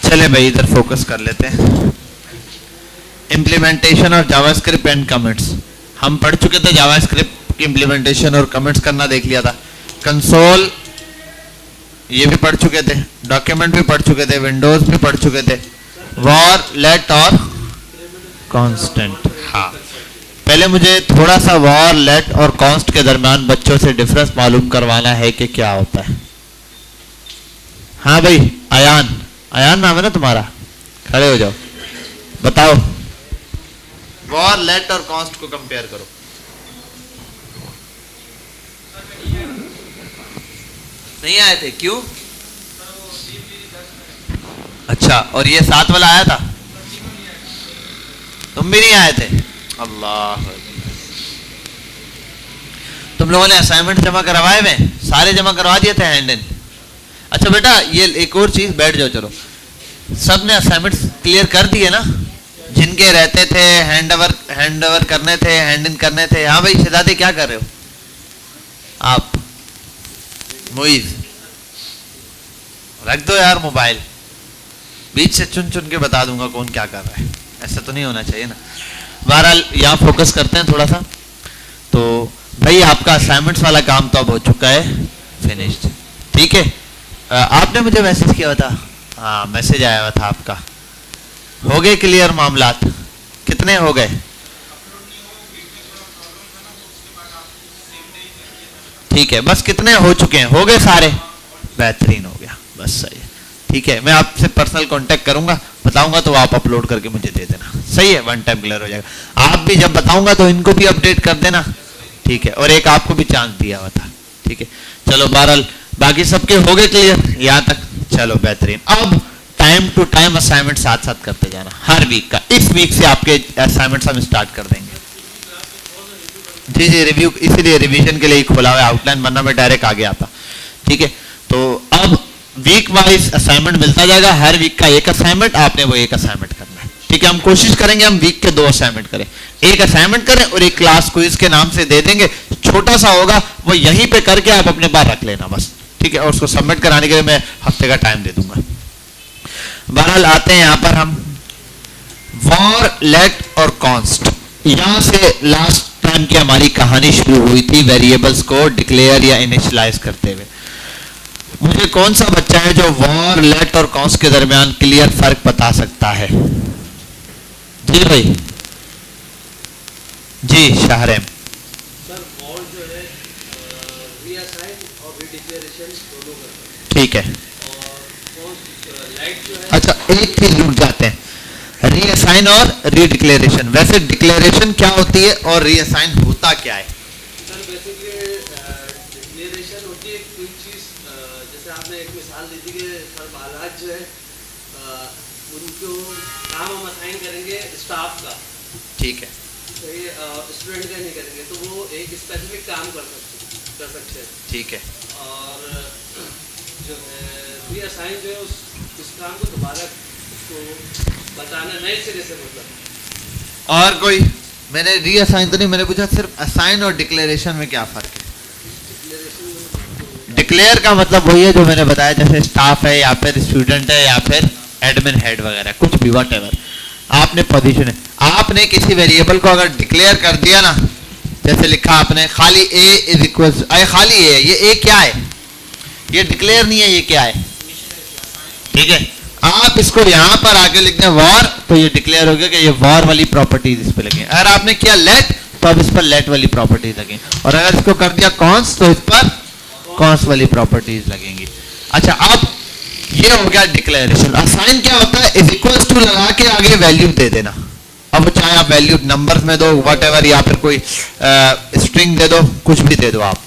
चले भाई इधर फोकस कर लेते हैं। Implementation of JavaScript and commits, हम पढ़ चुके थे जावास्क्रिप्ट की इम्प्लीमेंटेशन और कमिट्स करना देख लिया था। कंसोल ये भी पढ़ चुके थे, डॉक्यूमेंट भी पढ़ चुके थे, विंडोज भी पढ़ चुके थे, वॉर लेट और कांस्टेंट। हाँ, पहले मुझे थोड़ा सा वॉर लेट और कॉन्स्ट के दरमियान बच्चों से डिफरेंस मालूम करवाना है कि क्या होता है। हाँ भाई, अयान, अयान नाम है ना तुम्हारा, खड़े हो जाओ, बताओ वॉर लेट और कॉन्स्ट को कंपेयर करो। नहीं आए थे, क्यों? अच्छा, और ये साथ वाला आया था? तुम भी नहीं आए थे? अल्लाह, तुम लोगों ने असाइनमेंट जमा करवाए हुए? सारे जमा करवा दिए थे हैंड इन? अच्छा बेटा, ये एक और चीज, बैठ जाओ, चलो। सब ने असाइनमेंट्स क्लियर कर दिए ना? जिनके रहते थे हैंड ओवर करने थे, हैंड इन करने थे। हाँ भाई शहजादे, क्या कर रहे हो आप? मुइज, रख दो यार मोबाइल, बीच से चुन चुन के बता दूंगा कौन क्या कर रहा है, ऐसा तो नहीं होना चाहिए ना। बहरहाल यहाँ फोकस करते हैं थोड़ा सा। तो भाई आपका असाइनमेंट्स वाला काम तो अब हो चुका है, फिनिश्ड, ठीक है। आपने मुझे मैसेज किया था, हाँ मैसेज आया हुआ था आपका। हो गए क्लियर मामलात? कितने हो गए? ठीक है, बस कितने हो चुके हैं? हो गए सारे? बेहतरीन, हो गया, बस सही है, ठीक है। मैं आपसे पर्सनल कांटेक्ट करूंगा, बताऊंगा तो आप अपलोड करके मुझे दे देना, सही है, वन टाइम क्लियर हो जाएगा। आप भी जब बताऊंगा तो इनको भी अपडेट कर देना, ठीक है। और एक आपको भी चांस दिया हुआ था, ठीक है। चलो बहरहाल बाकी सबके हो गए क्लियर यहाँ तक, चलो बेहतरीन। अब टाइम टू टाइम असाइनमेंट साथ साथ करते जाना हर वीक का। इस वीक से आपके असाइनमेंट्स हम स्टार्ट कर देंगे। जी जी, रिव्यू इसीलिए रिवीजन के लिए खोला हुआ है आउटलाइन, वरना मैं डायरेक्ट आगे आता, ठीक है। तो अब वीक वाइज असाइनमेंट मिलता जाएगा, हर वीक का एक असाइनमेंट, आपने वो एक असाइनमेंट करना है, ठीक है। हम कोशिश करेंगे हम वीक के 2 असाइनमेंट करें, एक असाइनमेंट करें और एक क्लास क्विज के नाम से दे देंगे, छोटा सा होगा, वो यहीं पे करके आप अपने पास रख लेना बस, ठीक है। और उसको सबमिट कराने के लिए मैं हफ्ते का टाइम दे दूंगा। बहरहाल आते हैं यहाँ पर हम वॉर लेट और कॉन्स्ट। यहां से लास्ट टाइम की हमारी कहानी शुरू हुई थी वेरिएबल्स को डिक्लेयर या इनिशियलाइज करते हुए। मुझे कौन सा बच्चा है जो वॉर लेट और कॉन्स्ट के दरमियान क्लियर फर्क बता सकता है? जी भाई, जी शाहरेम। सर वॉर जो है रीअसाइन और रीडिक्लेरेशन दोनों करते हैं, ठीक है। और लाइट जो है, अच्छा एक चीज रुक जाते हैं, रीअसाइन और रीडिक्लेरेशन। वैसे डिक्लेरेशन क्या होती है और रीअसाइन होता क्या है? सर बेसिकली डिक्लेरेशन होती है कोई चीज़, जैसे आपने एक मिसाल दी थी कि सर बालाज जो है उनको काम हम असाइन करेंगे स्टाफ का, ठीक है, तो ये स्टूडेंट का नहीं करेंगे, तो वो एक स्पेसिफिक काम कर सकते हैं, ठीक है। और जो है रीअसाइन जो है उस काम को दोबारा उसको बताना नए सिरे से, मतलब। और कोई? मैंने रीअसाइन तो नहीं, मैंने पूछा सिर्फ असाइन और डिक्लेरेशन में क्या फर्क है? डिक्लेयर का मतलब वही है जो मैंने बताया, जैसे स्टाफ है या फिर स्टूडेंट है या फिर एडमिन हेड वगैरह, कुछ भी व्हाटएवर आपने पोजीशन है। आपने किसी वेरिएबल को अगर डिक्लेयर कर दिया ना, जैसे लिखा आपने खाली a इज इक्वल, खाली a है, ये a क्या है? ये डिक्लेयर नहीं है, ये क्या है? ठीक है, आप इसको यहां पर आके लिख दें वॉर, तो ये डिक्लेयर हो गया कि ये वॉर वाली प्रॉपर्टीज इस पे लगे। अगर आपने किया लेट, तो अब इस पर लेट वाली प्रॉपर्टीज लगेंगी, और अगर इसको कर दिया कॉन्स, तो इस पर कॉन्स वाली प्रॉपर्टीज लगेंगी। अच्छा, अब ये हो गया डिक्लेरेशन। असाइन क्या होता है? इज इक्वल टू लगा के आगे वैल्यू दे देना। अब चाहे आप वैल्यू नंबर्स में दो, व्हाटएवर, या फिर कोई स्ट्रिंग दे दो, कुछ भी दे दो आप।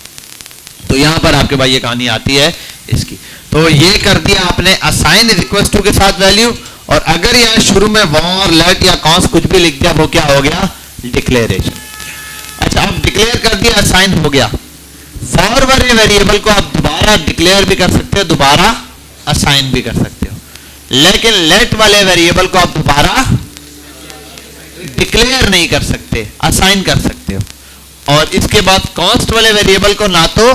तो यहां पर आपके पास ये कहानी आती है इसकी। तो ये कर दिया आपने असाइन इज इक्वल टू के साथ वैल्यू, और अगर यहाँ शुरू में वॉर लेट या कॉन्स कुछ भी लिख दिया, वो क्या हो गया? डिक्लेरेशन। अच्छा, अब डिक्लेयर कर दिया, असाइन हो गया। फॉर वाले वेरिएबल को आप दोबारा डिक्लेयर भी कर सकते हो, दोबारा असाइन भी कर सकते हो, लेकिन लेट वाले वेरिएबल को आप दोबारा डिक्लेयर नहीं कर सकते, असाइन कर सकते हो। और इसके बाद कॉन्स्ट वाले वेरिएबल को ना तो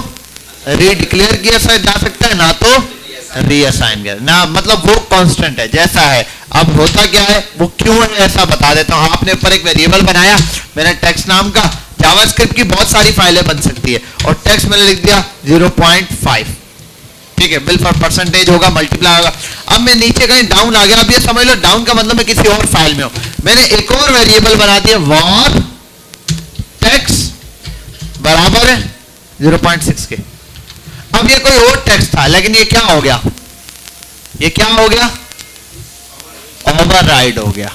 रीडिक्लेयर किया जा सकता है, ना तो रीअसाइन किया ना, मतलब वो कांस्टेंट है जैसा है। अब होता क्या है, वो क्यों है ऐसा बता देता हूं। आपने ऊपर एक वेरिएबल बनाया मैंने टेक्स्ट नाम का, जावास्क्रिप्ट की बहुत सारी फाइलें बन सकती है, और टेक्स्ट मैंने लिख दिया 0.5, ठीक है, बिल फॉर परसेंटेज होगा, मल्टीप्लाई होगा। अब मैं नीचे कहीं डाउन आ गया, अब ये समझ लो डाउन का मतलब मैं किसी और फाइल में हूं, मैंने एक और वेरिएबल बना दिया var टेक्स्ट बराबर है 0.6 के। अब ये कोई और टेक्स्ट था, लेकिन ये क्या हो गया, ये क्या हो गया, ओवरराइड हो गया।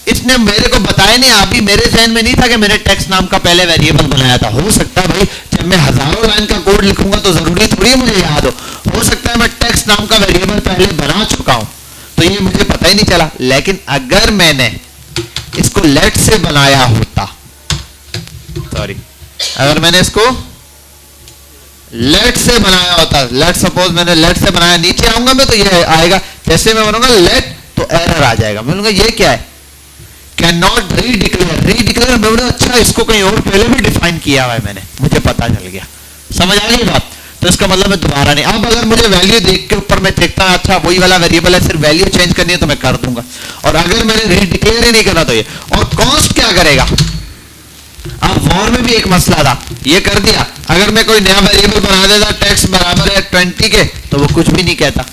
इसने मेरे को बताया नहीं, अभी मेरे जहन में नहीं था कि मैंने टेक्स्ट नाम का पहले वेरिएबल बनाया था। हो सकता है भाई जब मैं हजारों लाइन का कोड लिखूंगा तो जरूरी थोड़ी है मुझे याद हो सकता है मैं टेक्स्ट नाम का वेरिएबल पहले बना चुका हूं, तो ये मुझे पता ही नहीं चला। लेकिन अगर मैंने इसको लेट से बनाया होता, सॉरी, अगर मैंने इसको लेट से बनाया होता, लेट सपोज मैंने लेट से बनाया, नीचे आऊंगा मैं तो ये आएगा, जैसे मैं बनूंगा लेट तो एरर आ जाएगा, मैं बोलूंगा ये क्या है, कैन नॉट रीडिक्लेयर, रीडिक्लेयर मैं बोलूंगा अच्छा इसको कहीं और पहले भी डिफाइन किया हुआ है मैंने, मुझे पता चल गया, समझ आ गई बात। तो इसका मतलब मैं दोबारा नहीं, अब अगर मुझे वैल्यू देख के ऊपर मैं देखता हूं अच्छा वही वाला वेरिएबल है, सिर्फ वैल्यू चेंज करनी है तो मैं कर दूंगा, और अगर मैंने रीडिक्लेयर ही नहीं करना तो ये। और कॉस्ट क्या करेगा, अब वॉर में भी एक मसला था, ये कर दिया, अगर मैं कोई नया वेरिएबल बना देता टेक्स्ट बराबर है 20 के तो वो कुछ भी नहीं कहता।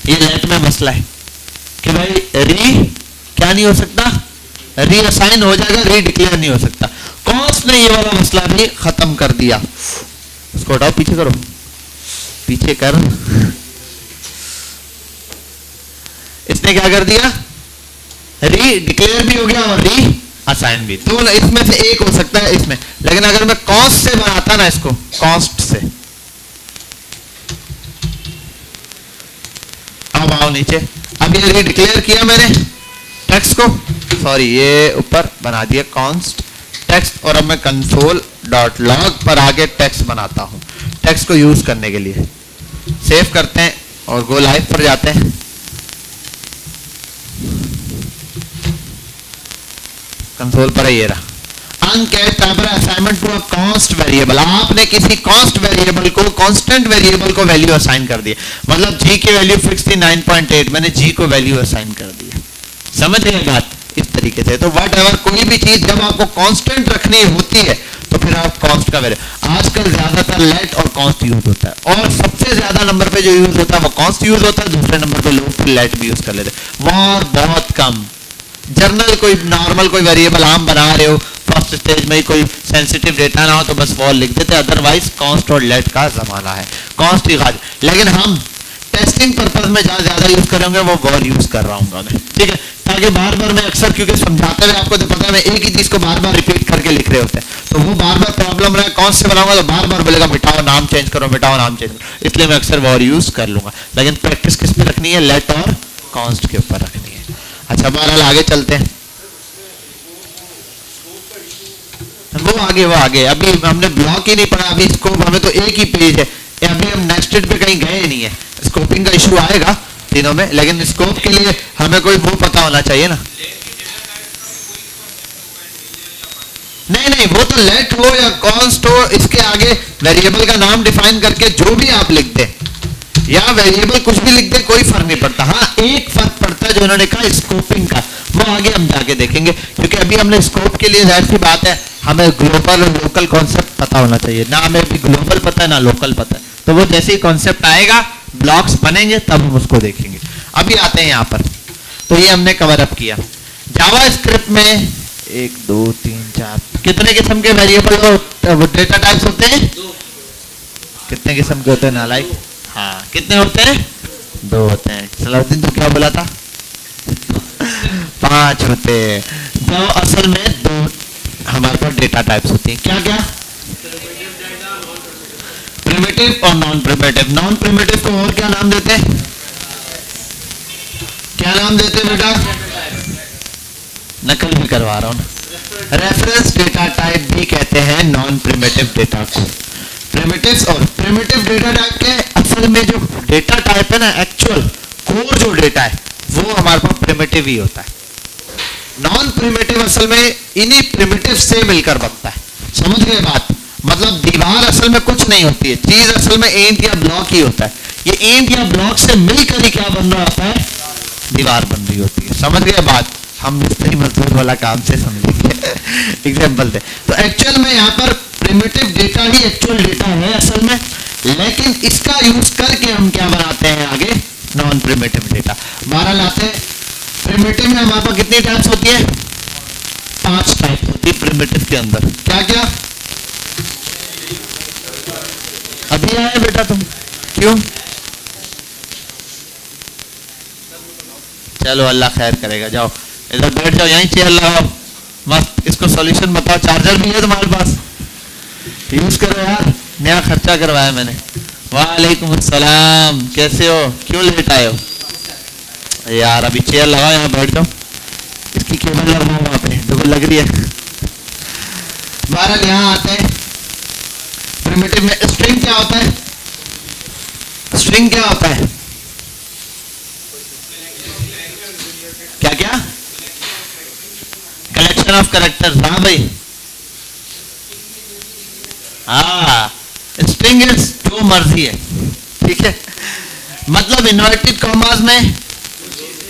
ये लेट में मसला है कि भाई री क्या नहीं हो सकता, रीअसाइन हो जाएगा, रीडिक्लेयर नहीं हो सकता। कॉस्ट ने ये वाला मसला भी खत्म कर दिया। इसको हटाओ, पीछे करो, पीछे कर। इसने क्या कर दिया, रीडिक्लेयर भी हो गया और री असाइन भी, तो इसमें से एक हो सकता है इसमें। लेकिन अगर मैं कॉस्ट से बनाता ना इसको, कॉस्ट से, अब आओ नीचे, अब ये रीडिक्लेयर किया मैंने टेक्स्ट को, सॉरी ये ऊपर बना दिया कॉन्स्ट टेक्स्ट, और अब मैं console.log पर आगे टेक्स्ट बनाता हूं टेक्स्ट को यूज करने के लिए। सेव करते हैं और गो लाइव पर जाते हैं। कंसोल पर है, ये रहा uncaught assignment to a const variable. आपने किसी कॉस्ट वेरिएबल को कांस्टेंट वेरिएबल को वैल्यू असाइन कर दी, मतलब जी की वैल्यू फिक्स थी 9.8, मैंने जी को वैल्यू असाइन कर दी, समझ रहे बात इस तरीके से। तो वट एवर कोई भी चीज जब आपको कांस्टेंट रखनी होती है तो फिर आप कॉस्ट का वैल्यू, आजकल ज्यादातर लेट और कॉस्ट यूज होता है, और सबसे ज्यादा नंबर पे जो यूज होता है वो कॉस्ट यूज होता है, दूसरे नंबर पे लोग लेट भी यूज कर लेते हैं, और बहुत कम। जर्नल कोई नॉर्मल कोई वेरिएबल आम बना रहे हो, फर्स्ट स्टेज में कोई सेंसिटिव डेटा ना हो तो बस वॉल लिख देते, अदरवाइज कॉस्ट और लेट का जमाना है, कॉस्ट ही खास। लेकिन हम टेस्टिंग पर्पज में जहां ज्यादा यूज करेंगे वो वॉल यूज कर रहा हूँ मैं, ठीक है, ताकि बार बार मैं अक्सर, क्योंकि समझाते हुए आपको तो पता है मैं एक ही चीज को बार बार रिपीट करके लिख रहे होते हैं, तो वो बार बार प्रॉब्लम रहे, कौन से बनाऊंगा तो बार बार बोलेगा मिटाओ नाम चेंज करो, मिटाओ नाम चेंज करो, इसलिए मैं अक्सर वॉल यूज कर लूंगा। लेकिन प्रैक्टिस किस पे रखनी है, लेट और कॉस्ट के ऊपर रखनी है। अच्छा बहरहाल आगे चलते हैं, वो आगे अभी हमने ब्लॉक ही नहीं पढ़ा, अभी स्कोप हमें तो एक ही पेज है, अभी हम नेक्स्टेड पे कहीं गए नहीं है, स्कोपिंग का इशू आएगा तीनों में, लेकिन स्कोप के लिए हमें कोई वो पता होना चाहिए ना। नहीं वो तो लेट हो या कॉस्ट हो, इसके आगे वेरिएबल का नाम डिफाइन करके जो भी आप लिख दे या वेरिएबल कुछ भी लिख दे कोई फर्क नहीं पड़ता। हाँ एक फर्क पड़ता है जो उन्होंने कहा स्कोपिंग का, वो आगे हम जाके देखेंगे, क्योंकि अभी हमने स्कोप के लिए जाहिर सी बात है हमें ग्लोबल और लोकल कॉन्सेप्ट पता होना चाहिए, ना हमें अभी ग्लोबल पता है ना लोकल पता है, तो वो जैसे ही कॉन्सेप्ट आएगा ब्लॉक्स बनेंगे तब हम उसको देखेंगे। अभी आते हैं यहाँ पर, तो ये हमने कवर अप किया। जावा स्क्रिप्ट में 1 2 3 4 कितने किस्म के वेरिएबल और डेटा टाइप्स होते हैं, कितने किस्म के होते हैं नालायक, हाँ कितने होते हैं, 2 होते हैं। सलाउद्दीन तो क्या बोला था 5 होते हैं, तो असल में 2 हमारे पास डेटा टाइप्स होती हैं, क्या क्या, प्रिमिटिव और नॉन प्रिमिटिव। नॉन प्रिमिटिव को और क्या नाम देते हैं, क्या नाम देते हैं बेटा, नकल भी करवा रहा हूं, रेफरेंस डेटा टाइप भी कहते हैं नॉन प्रिमिटिव डेटा को। प्रिमिटिव्स और प्रिमिटिव डेटा टाइप के असल में जो डेटा टाइप है ना, एक्चुअल कोर जो डेटा है वो हमारे पास प्रिमिटिव ही होता है। नॉन प्रिमिटिव असल में इन्हीं प्रिमिटिव से मिलकर बनता है, समझ गए बात। मतलब दीवार असल में कुछ नहीं होती है, चीज असल में ईंट या ब्लॉक ही होता है। ये ईंट या ब्लॉक से मिलकर ही क्या बन रहा होता है, दीवार बन रही होती है। समझ गए बात? हम मिस्त्री मजदूर वाला काम से समझेंगे। एग्जाम्पल दे तो एक्चुअल में यहाँ पर प्रिमिटिव डेटा ही एक्चुअल डेटा है असल में, लेकिन इसका यूज करके हम क्या बनाते हैं आगे, नॉन प्रिमिटिव डेटा। बहरहाल आते हैं प्रिमिटिव में हमारे पास कितनी टाइप्स होती है, 5 टाइप होती है प्रिमिटिव के अंदर। क्या क्या? अभी आए बेटा तुम, क्यों? चलो अल्लाह खैर करेगा, जाओ इधर बैठ जाओ, यहीं चेयर लगाओ, मस्त इसको सॉल्यूशन बताओ। चार्जर भी है तुम्हारे पास, यूज करो यार, नया खर्चा करवाया मैंने। वालेकुम अस्सलाम, कैसे हो? क्यों लेट आए हो यार? अभी चेयर लगाओ, यहाँ बैठ जाओ, इसकी केबल लगाओ वहां पे, देखो लग रही है। बहरहाल यहाँ आते हैं प्रिमिटिव में। स्ट्रिंग क्या होता है? स्ट्रिंग क्या होता है? क्या क्या? Collection of characters. हाँ भाई, हाँ स्ट्रिंग इज जो मर्जी है, ठीक है, मतलब इन्वर्टेड कॉमास में,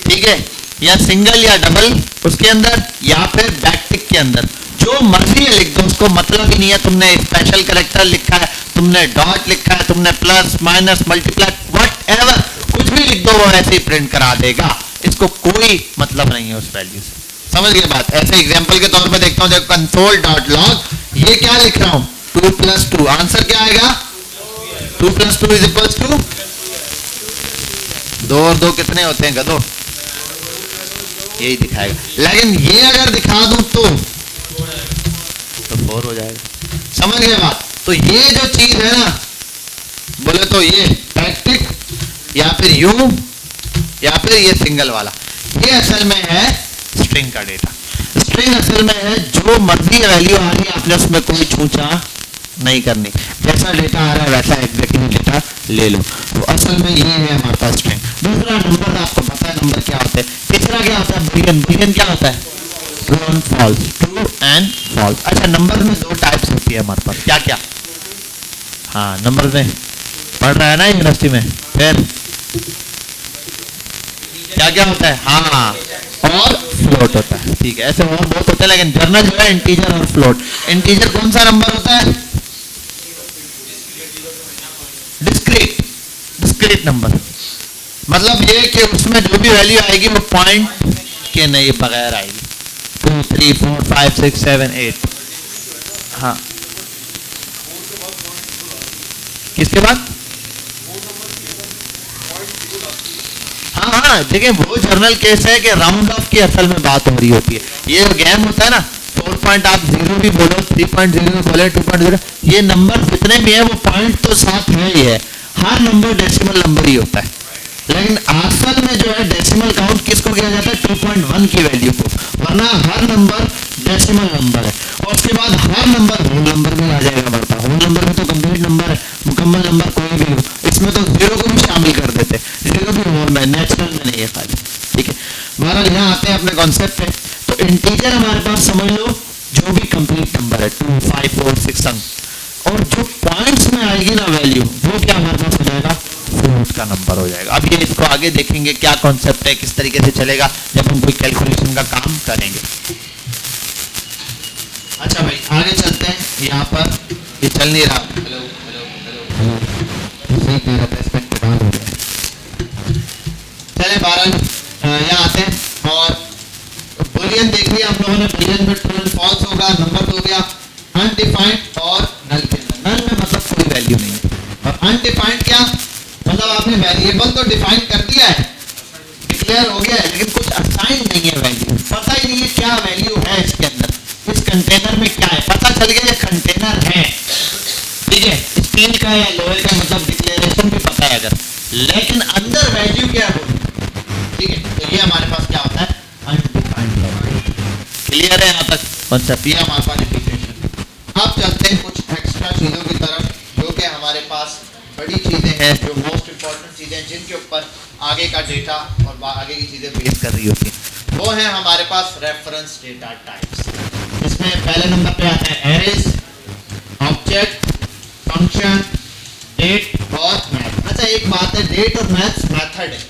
ठीक है, या सिंगल या डबल उसके अंदर, या फिर बैकटिक के अंदर, जो मर्जी है लिख दो, उसको मतलब ही नहीं है तुमने स्पेशल कैरेक्टर लिखा है, तुमने डॉट लिखा है, तुमने plus minus multiply what ever कुछ भी लिख दो, वो ऐसे ही प्रिंट करा देगा, इसको कोई मतलब नहीं है उस वैल्यू से। समझ गए बात? ऐसे एग्जांपल के तौर पे देखता हूं, देखो कंसोल डॉट लॉग, ये क्या लिख रहा हूं, 2 + 2, आंसर क्या आएगा, 2 + 2 = 2। 2 और 2 कितने होते हैं गधो? यही दिखाएगा, लेकिन ये अगर दिखा दूं तो 4 हो जाएगा। समझ गए बात? तो ये जो चीज है ना, बोले तो ये बैकटिक या फिर यू या फिर ये सिंगल वाला, ये असल में है स्ट्रिंग का डेटा। स्ट्रिंग असल में है जो मर्जी वैल्यू आ रही है, आपने उसमें कोई छूछा नहीं करनी, जैसा डेटा आ रहा है वैसा एग्जैक्टली डेटा ले लो। तो असल में ये है हमारे पास स्ट्रिंग। दूसरा नंबर, आपको पता है नंबर क्या होता है। तीसरा क्या होता है, बुलियन। बुलियन क्या होता है, true and false, true and false. अच्छा, नंबर में 2 टाइप्स होती है हमारे पास, क्या क्या? हाँ, नंबर में पढ़ रहा है ना यूनिवर्सिटी में, फिर क्या क्या होता है, हाँ, और फ्लोट होता है, ठीक है, ऐसे और बहुत होते हैं, लेकिन जर्नल जो है इंटीजर और फ्लोट। इंटीजर कौन सा नंबर होता है, डिस्क्रीट, डिस्क्रीट नंबर, मतलब ये कि उसमें जो भी वैल्यू आएगी वो पॉइंट के नहीं बगैर आएगी, 2 3 4 5 6 7 8। हाँ, किसके बाद? हाँ, देखिए वो जर्नल केस है कि राउंड ऑफ की असल में बात हो रही होती है। ये जो गेम होता है ना, 4 पॉइंट आप 0 भी बोलो, 3.0 भी बोले, 2.0, ये नंबर जितने भी है वो पॉइंट तो साथ है ही है, हर नंबर डेसिमल नंबर ही होता है, लेकिन असल में जो है डेसिमल काउंट किसको किया जाता है, 2.1 की वैल्यू को, वरना हर नंबर डेसिमल नंबर है। और उसके बाद हर नंबर होल नंबर में आ जाएगा हमारे पास। होल नंबर में तो कंप्लीट नंबर है, मुकम्मल नंबर कोई भी हो, इसमें तो 0 को भी शामिल कर देते हैं, 0 भी होल में, नेचुरल में नहीं है खाली, ठीक है। बहरहाल यहाँ आते हैं अपने कॉन्सेप्ट पे। तो इंटीजर हमारे पास समझ लो जो भी कंप्लीट नंबर है, 2 5 4 6 अंक, और जो पॉइंट्स में आएगी ना वैल्यू, वो क्या हमारे पास हो जाएगा, फ्लोट का नंबर हो जाएगा। अब ये इसको आगे देखेंगे क्या कॉन्सेप्ट है, किस तरीके से चलेगा जब हम कोई कैलकुलेशन का काम करेंगे। अच्छा भाई आगे चलते हैं, यहाँ पर ये चल नहीं रहा, हेलो हेलो हेलो सही कह रहा था, इसमें इंतजार हो गया। चले 12 यहाँ आते हैं, और बुलियन देख लिया हम लोगों ने, बुलियन में ट्रू एंड फॉल्स होगा, नंबर हो गया अनडिफाइंड और नल के अंदर। नल में मतलब कोई वैल्यू नहीं है, और अनडिफाइंड क्या मतलब, आपने वेरिएबल तो डिफाइन कर दिया है, डिक्लेयर हो गया है, लेकिन कुछ असाइन नहीं है वैल्यू, पता ही नहीं है क्या वैल्यू है इसके अंदर, इस कंटेनर में क्या है, पता चल गया ये कंटेनर है, ठीक है, स्टील का या लोहे का, मतलब डिक्लेरेशन भी पता है अगर, लेकिन अंदर वैल्यू क्या है, ठीक है। तो ये हमारे पास क्या होता है, अनडिफाइंड। क्लियर है यहाँ तक कॉन्सेप्ट, ये हमारे पास इंटीग्रेशन। अब चलते हैं कुछ एक्स्ट्रा चीजों की तरफ, जो कि हमारे पास बड़ी चीजें हैं, जो मोस्ट इंपॉर्टेंट चीजें, जिनके ऊपर आगे का डेटा और आगे की चीजें बेस कर रही होती हैं। वो है हमारे पास रेफरेंस डेटा टाइप्स। इसमें पहले नंबर पे आता है एरेज, ऑब्जेक्ट, फंक्शन, डेट और मैथ। अच्छा एक बात है, डेट और मैथ्स मेथड है,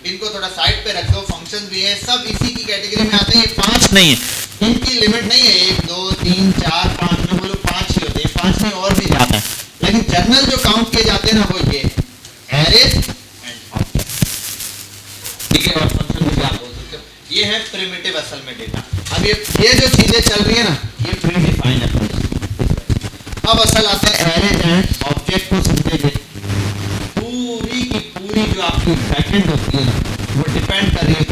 इनको थोड़ा साइड पे रख दो। फंक्शन भी है, सब इसी की कैटेगरी में आते हैं। ये 5 नहीं है, इनकी लिमिट नहीं है 1 2 3 4 5 में बोलो 5 ही होते हैं, 5 में और भी जाता है, लेकिन जनरल जो काउंट किए जाते हैं ना वो ये एरेज एंड ऑब्जेक्ट, ठीक है। और फंक्शन भी आप बोल सकते हो, ये है प्रिमिटिव असल में डेटा। अब ये जो चीजें चल रही है ना ये प्री डिफाइन है। अब असल आता है एरेज एंड ऑब्जेक्ट को समझेंगे। पूरी की पूरी जो आपकी बैकएंड होती है ना वो डिपेंड कर रही है,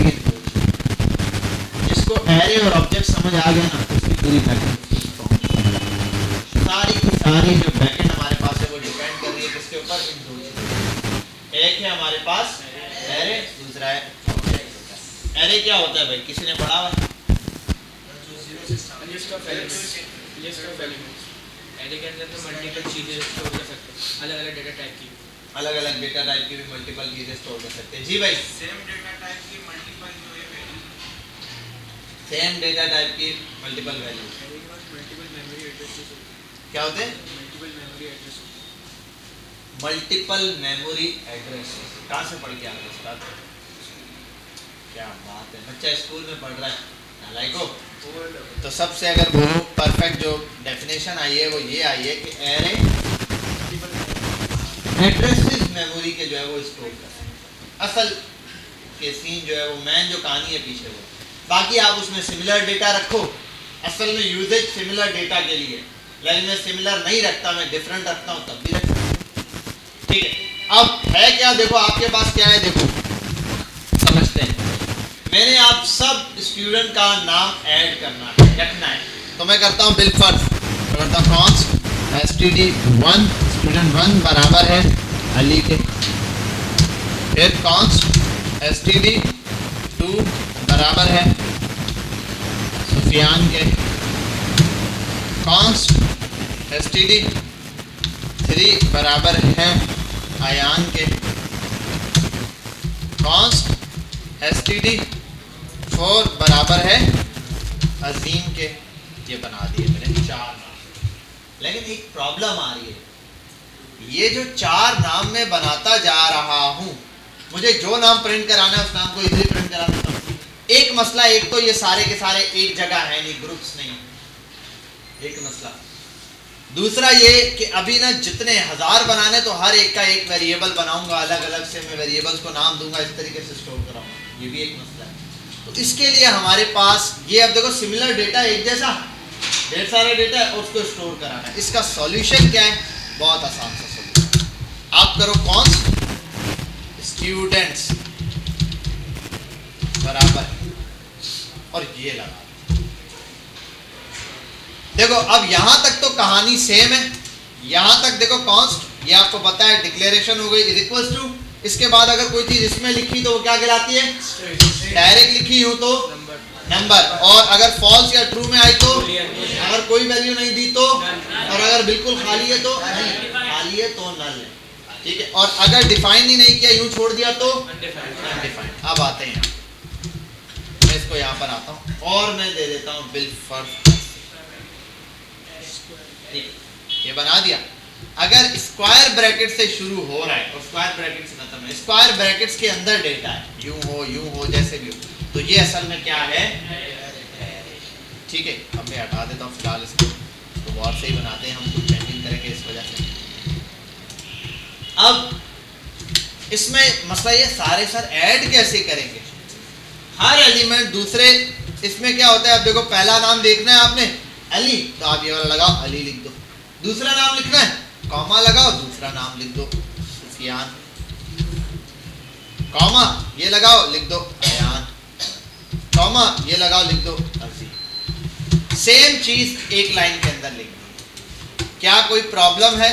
जिसको एरे और ऑब्जेक्ट समझ आ गया ना उसकी पूरी बैकएंड सारी की सारी जो बैकएंड हमारे पास है वो डिपेंड कर रही है किसके ऊपर, इन दो चीजों। एक है हमारे पास एरे, दूसरा है ऑब्जेक्ट। एरे क्या होता है भाई, किसी ने पढ़ा हुआ? एरे के अंदर तो मल्टीपल चीजें स्टोर कर सकते हैं, अलग-अलग डेटा टाइप की, अलग-अलग डेटा टाइप की भी मल्टीपल चीजें स्टोर कर सकते हैं। जी भाई, सेम डेटा टाइप की मल्टीपल जो है वैल्यू, सेम डेटा टाइप की multiple value multiple memory addresses, क्या होते हैं? Multiple memory address. Multiple memory address कहाँ से पढ़ के आ गए उस्ताद? क्या बात है, बच्चा स्कूल में पढ़ रहा है नालायको। तो सबसे अगर वो परफेक्ट जो डेफिनेशन आई है वो ये आई है कि एरे एड्रेसेस मेमोरी के जो है वो स्टोर कर सकते हैं। असल के सीन जो है वो मेन जो कहानी है पीछे वो, बाकी आप उसमें सिमिलर डेटा रखो। असल में यूजेज सिमिलर डेटा के लिए, लेकिन मैं सिमिलर नहीं रखता, मैं डिफरेंट रखता हूँ तब भी रखता हूँ, ठीक है। अब है क्या, देखो आपके पास क्या है, देखो समझते हैं। मैंने आप सब स्टूडेंट का नाम ऐड करना है, रखना है, तो मैं करता हूँ बिलफर्ज, तो करता हूँ कॉन्स्ट std1 स्टूडेंट 1 बराबर है अली के, फिर कॉन्स्ट std2 बराबर है सुफियान के, कॉन्स्ट std3 बराबर है अयान के, कॉन्स्ट std4 बराबर है अजीम के। ये बना दिए मैंने 4 नाम, लेकिन एक प्रॉब्लम आ रही है, ये जो 4 नाम मैं बनाता जा रहा हूं, मुझे जो नाम प्रिंट कराना है उस नाम को इधर प्रिंट करा देता हूं। एक मसला, एक तो ये सारे के सारे एक जगह है नहीं, ग्रुप्स नहीं, एक मसला। दूसरा ये कि अभी ना जितने 1000 बनाने तो हर एक का एक वेरिएबल बनाऊंगा, अलग अलग से मैं वेरिएबल्स को नाम दूंगा, इस तरीके से स्टोर कराऊंगा, ये भी एक मसला है। तो इसके लिए हमारे पास ये, अब देखो सिमिलर डेटा एक जैसा ढेर सारा डेटा है और उसको स्टोर कराना है। इसका सॉल्यूशन क्या है, बहुत आसान सा सॉल्यूशन, आप करो कॉन्स्ट स्टूडेंट्स बराबर और ये लगा। देखो अब यहां तक तो कहानी सेम है, यहां तक देखो कॉन्स्ट, ये आपको पता है डिक्लेरेशन हो गई इज इक्वल्स टू, इसके बाद अगर कोई चीज इसमें लिखी तो वो क्या कहलाती है, डायरेक्ट लिखी हूं तो नंबर, और अगर फॉल्स या ट्रू में आई तो, अगर कोई वैल्यू नहीं दी तो, और अगर बिल्कुल खाली है तो खाली है तो नल है, ठीक है। और अगर डिफाइन ही नहीं किया, यूं छोड़ दिया तो अनडिफाइंड। अब आते हैं, मैं इसको यहाँ पर आता हूँ और मैं दे देता हूँ बिलफर्ज, ठीक, ये बना दिया। अगर स्क्वायर ब्रैकेट से शुरू हो रहा है और स्क्वायर ब्रैकेट से खत्म है, स्क्वायर ब्रैकेट्स के अंदर डेटा है, यूं हो जैसे भी हो, तो ये असल में क्या है, ठीक है। अब मैं हटा देता हूँ फिलहाल इसको, तो बहुत सही बनाते हैं हम, कुछ पेंटिंग करेंगे इस वजह से। अब इसमें मसला ये, सारे सर ऐड कैसे करेंगे, हर एलिमेंट दूसरे, इसमें क्या होता है, अब देखो पहला नाम देखना है आपने अली, तो आप ये वाला लगाओ अली लिख दो, दूसरा नाम लिखना है कॉमा लगाओ, दूसरा नाम लिख दो सुफियान, कॉमा ये लगाओ लिख दो अयान, कॉमा ये लगाओ लिख दो अजीम। सेम चीज एक लाइन के अंदर लिख दो। क्या कोई प्रॉब्लम है,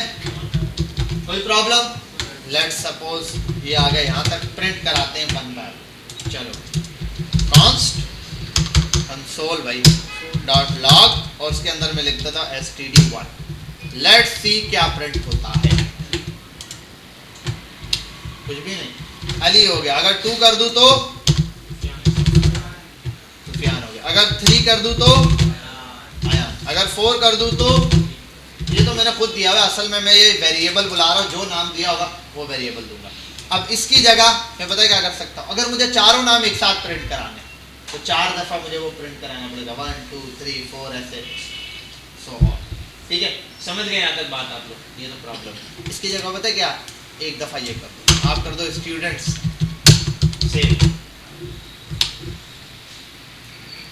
कोई प्रॉब्लम? लेट्स सपोज ये आ गया, यहां तक प्रिंट कराते हैं 1 बार। चलो कॉन्स्ट कंसोल भाई डॉट लॉग, और उसके अंदर मैं लिख देता हूं std1, लेट्स सी क्या प्रिंट होता है। कुछ भी नहीं, अली हो गया। अगर 2 कर दूं तो सुफियान हो गया, अगर 3 कर दूं तो अयान, अगर 4 कर दूं तो ये तो मैंने खुद दिया हुआ, असल में मैं ये वेरिएबल बुला रहा हूँ, जो नाम दिया होगा वो वेरिएबल दूंगा। अब इसकी जगह मैं पता है क्या कर सकता हूँ, अगर मुझे चारों नाम एक साथ प्रिंट कराने तो 4 दफा मुझे वो प्रिंट कराना पड़ेगा, 1 2 3 4 ऐसे सो ऑन। ठीक है, समझ गए यहाँ तक बात आप लोग? ये तो प्रॉब्लम। इसकी जगह पता है क्या, एक दफा ये कर दो, आप कर दो स्टूडेंट्स सेव,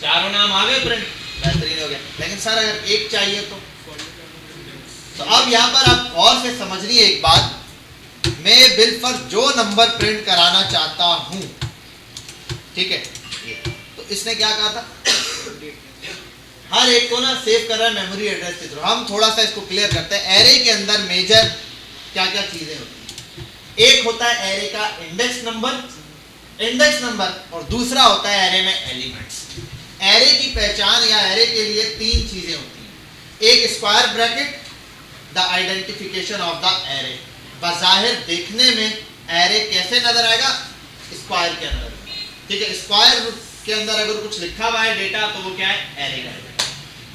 चारों नाम आ गए प्रिंट, बेहतरीन हो गया। लेकिन सर अगर एक चाहिए तो अब यहाँ पर आप और से समझनी है एक बात, मैं बिल पर जो नंबर प्रिंट कराना चाहता हूं, ठीक है, तो इसने क्या कहा था, हर एक को ना सेव कर रहा है मेमोरी एड्रेस के थ्रू। हम थोड़ा सा इसको क्लियर करते हैं। एरे के अंदर मेजर क्या क्या चीजें होती हैं, एक होता है एरे का इंडेक्स नंबर और दूसरा होता है एरे में एलिमेंट्स। एरे की पहचान या एरे के लिए 3 चीजें होती हैं, एक square bracket, the identification of the array, बज़ाहिर देखने में एरे कैसे नजर आएगा, स्क्वायर के अंदर, ठीक है, स्क्वायर के अंदर अगर कुछ लिखा हुआ है डेटा तो वो क्या है, एरे का है।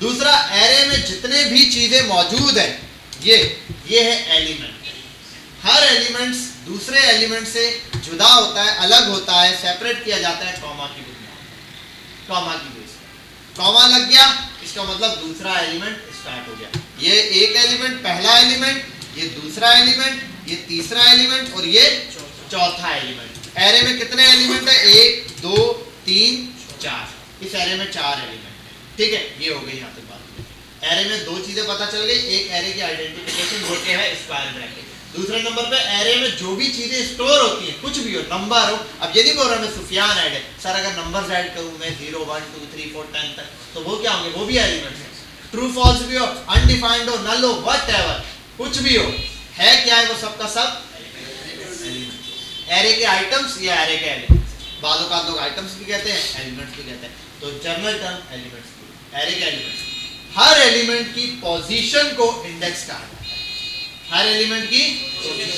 दूसरा, एरे में जितने भी चीजें मौजूद है ये है एलिमेंट। हर एलिमेंट्स दूसरे एलिमेंट से जुदा होता है, अलग होता है, सेपरेट किया जाता है कॉमा की बुनियाद, कॉमा की बेस पर। कॉमा लग गया इसका मतलब दूसरा एलिमेंट स्टार्ट हो गया। ये एक एलिमेंट, पहला एलिमेंट, ये दूसरा एलिमेंट, ये तीसरा एलिमेंट और ये चौथा एलिमेंट। एरे में कितने एलिमेंट है, 1 2 3 4। इस एरे में 4 एलिमेंट, ठीक है, ये हो गई यहाँ तक बात। एरे में 2 चीजें पता चल गई, एक एरे की आइडेंटिफिकेशन जो कि है स्क्वायर ब्रैकेट, दूसरे नंबर पे एरे में जो भी चीजें स्टोर होती हैं, कुछ भी हो, नंबर हो। अब ये नहीं बोल रहा मैं सुफियान ऐड है, सर अगर नंबर्स ऐड करूं मैं 0 1 2 3 4 10 तक, तो वो क्या होंगे, वो भी एलिमेंट है। ट्रू फॉल्स भी हो, अनडिफाइंड हो, नल हो, व्हाटएवर, कुछ भी हो, है क्या है वो सबका सब एलिमेंट। एरे के आइटम्स या एरे के एलिमेंट्स, बालों का लोग आइटम्स भी कहते हैं, एलिमेंट्स भी कहते हैं, तो जनरल टर्म एलिमेंट्स, एरे के एलिमेंट्स। हर एलिमेंट की पोजीशन को इंडेक्स कहा जाता है, हर एलिमेंट की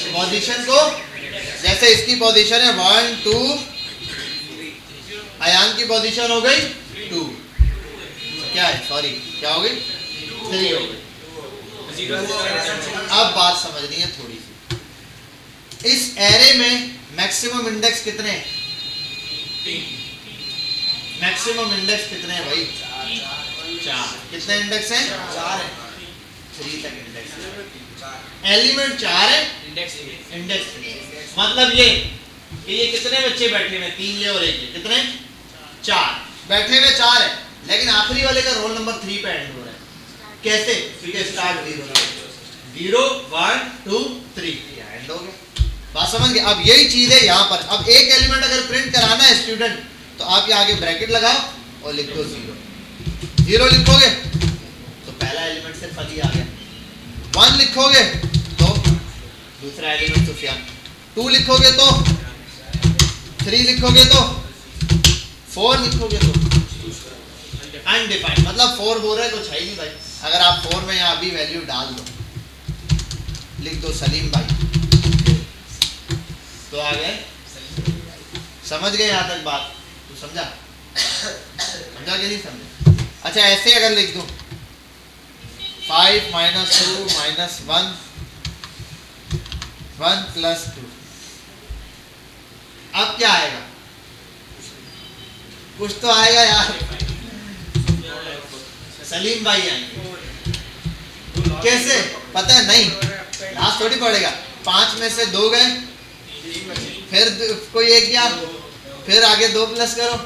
पोजीशन को, जैसे इसकी पोजीशन है 1 2, अयान की पोजीशन हो गई 2, क्या है, सॉरी क्या हो गई, 3 हो गई। अब बात समझनी है थोड़ी सी, इस एरे में मैक्सिमम इंडेक्स कितने हैं, मैक्सिमम इंडेक्स कितने हैं भाई, 4। कितने इंडेक्स हैं, 4 है, 3 तक इंडेक्स है। एलिमेंट 4 है, इंडेक्स मतलब ये कि ये कितने बच्चे बैठे हुए, 3 ये और 1 ये, कितने 4 बैठे हुए 4 है, लेकिन आखिरी वाले का रोल नंबर 3 पे एंड हो रहा है। कैसे, क्योंकि स्टार्ट 0 1 2 3 एंड हो गया। बात समझ गए? अब यही चीज है यहाँ पर। अब एक एलिमेंट अगर प्रिंट कराना है स्टूडेंट, तो आप यहाँ आगे ब्रैकेट लगाओ और लिख दो 0 लिखोगे तो पहला एलिमेंट सिर्फ अली आ गया, 1 लिखोगे तो दूसरा एलिमेंट सुफियान, 2 लिखोगे तो, 3 लिखोगे तो, 4 लिखोगे तो अनडिफाइंड, मतलब 4 बोल रहे कुछ है ही नहीं भाई। अगर आप 4 में यहाँ अभी वैल्यू डाल दो, लिख दो सलीम भाई, तो आ गए, समझ गए यहाँ तक बात, तो समझा कि नहीं समझा? अच्छा ऐसे अगर लिख दूं 5 - 2 - 1 1 + 2, अब क्या आएगा, कुछ तो आएगा यार, सलीम भाई आएंगे। कैसे पता है, नहीं लास्ट थोड़ी पड़ेगा, 5 में से 2 गए, फिर कोई 1 गया, फिर आगे 2 प्लस करो,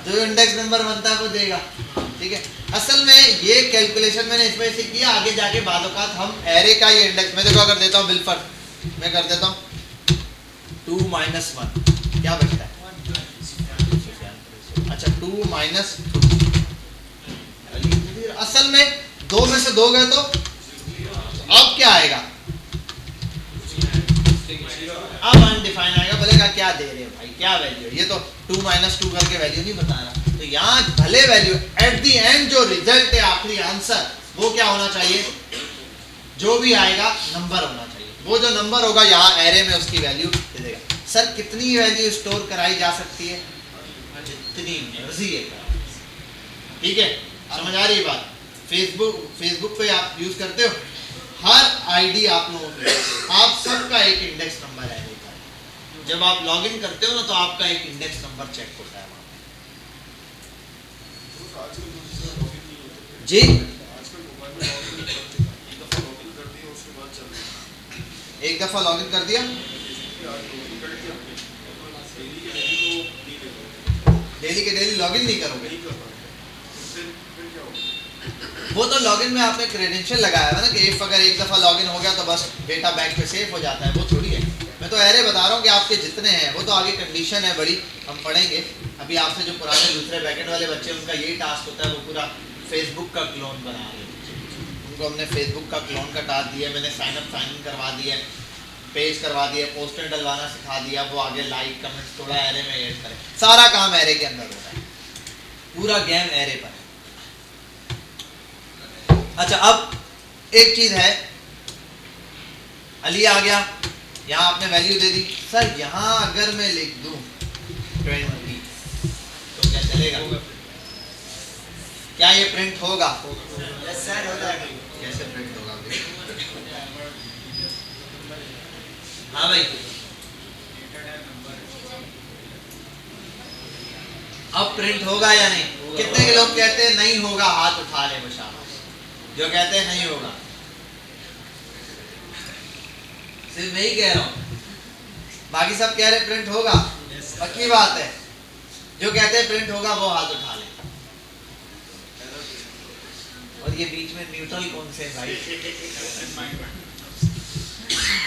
जो इंडेक्स नंबर बनता है वो देगा, ठीक है। असल में ये कैलकुलेशन मैंने इस वजह से किया, आगे जाके बाद औकात हम एरे का ये इंडेक्स, मैं देखो अगर देता हूँ बिल पर, मैं कर देता हूँ 2 - 1 क्या बचता है, अच्छा 2 - 2, असल में 2 में से 2 गए तो अब क्या आएगा, अब अनडिफाइन आएगा, बोलेगा क्या दे रहे हो भाई, क्या वैल्यू, ये तो 2 - 2 करके वैल्यू नहीं बता रहा। तो यहाँ भले वैल्यू एट द एंड जो रिजल्ट है, आखिरी आंसर, वो क्या होना चाहिए, जो भी आएगा नंबर होना चाहिए, वो जो नंबर होगा यहाँ एरे में उसकी वैल्यू दे देगा। सर कितनी वैल्यू स्टोर कराई जा सकती है, जितनी मर्जी है, ठीक है, समझ आ रही बात। फेसबुक पे आप यूज करते हो, हर आईडी आप लोगों के, आप सबका एक इंडेक्स नंबर ऐड होता है। जब आप लॉगिन करते हो ना तो आपका एक इंडेक्स नंबर चेक होता है वहां पे। जी एक दफा लॉगिन कर दिया, डेली के डेली लॉगिन नहीं करोगे। वो तो लॉगिन में आपने क्रेडेंशियल लगाया है ना कि इफ अगर एक दफा लॉगिन हो गया तो बस डेटा बैक पे सेव हो जाता है, वो थोड़ी है। मैं तो एरे बता रहा हूँ कि आपके जितने हैं वो तो आगे कंडीशन है बड़ी, हम पढ़ेंगे। अभी आपसे जो पुराने दूसरे बैकेंड वाले बच्चे उनका यही टास्क होता है, वो पूरा फेसबुक का क्लोन बना रहे हैं। उनको हमने फेसबुक का क्लोन का टास्क दिया, मैंने साइन अप साइन इन करवा दिया, पेज करवा दिया, पोस्टर डलवाना सिखा दिया, वो आगे लाइक कमेंट्स थोड़ा एरे में ऐड करें, सारा काम एरे के अंदर होता है, पूरा गेम एरे पर है। अच्छा अब एक चीज है, अली आ गया, यहाँ आपने वैल्यू दे दी। सर यहाँ अगर मैं लिख दूं 20 तो क्या चलेगा? क्या ये प्रिंट होगा? यस सर, हो जाएगा। कैसे प्रिंट होगा? हाँ भाई, अब प्रिंट होगा या नहीं? कितने के लोग कहते हैं नहीं होगा? हाथ उठा ले बशा, जो कहते हैं नहीं होगा। सिर्फ मैं ही कह रहा हूं, बाकी सब कह रहे प्रिंट होगा। पक्की बात है, जो कहते हैं प्रिंट होगा वो हाथ उठा ले। और ये बीच में न्यूट्रल कौन से भाई?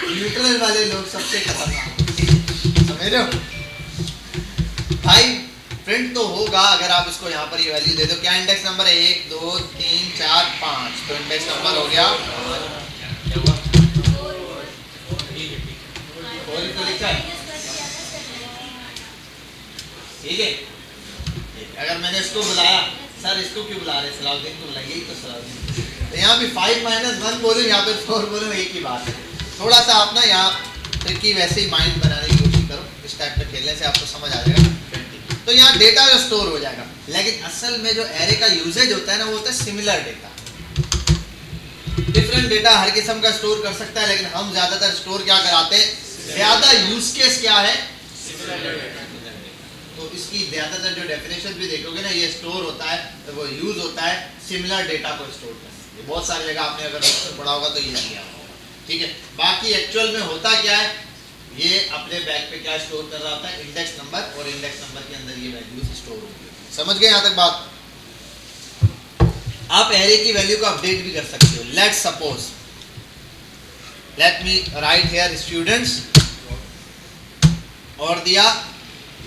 न्यूट्रल वाले लोग सबसे खतरनाक, समझ रहे हो भाई? प्रिंट तो होगा अगर आप इसको यहाँ पर ये वैल्यू दे दो। क्या इंडेक्स नंबर है? 1 2 3 4 5, तो इंडेक्स नंबर हो गया। तो लिखा है ठीक है। अगर मैंने इसको बुलाया, सर इसको क्यों बुला रहे सलाउद्दीन को बुलाइए, तो सलाउद्दीन, तो यहाँ भी 5 - 1 बोलूं, यहाँ पे 4 बोलूं, एक ही बात है। थोड़ा सा आप ना यहाँ ट्रिकी वैसे ही माइंड बनाने की कोशिश करो, इस टाइप पे खेलने से आपको समझ आ जाएगा। तो यहाँ डेटा जो स्टोर हो जाएगा, लेकिन असल में जो एरे का यूजेज होता है ना वो होता है सिमिलर डेटा। डिफरेंट डेटा हर किस्म का स्टोर कर सकता है, लेकिन हम ज्यादातर स्टोर क्या कराते हैं? ज्यादा यूज केस क्या है? तो इसकी ज्यादातर जो डेफिनेशन भी देखोगे ना, ये स्टोर होता है तो वो यूज होता है सिमिलर डेटा को स्टोर करने। बहुत सारी जगह आपने अगर पढ़ा होगा तो ये लिया होगा, ठीक है। बाकी एक्चुअल में होता क्या है, ये अपने बैक पे क्या स्टोर कर रहा होता है? इंडेक्स नंबर, और इंडेक्स नंबर के अंदर ये वैल्यूज स्टोर होगी। समझ गए यहाँ तक बात? आप एरे की वैल्यू को अपडेट भी कर सकते हो। Let suppose, let me right here students, और दिया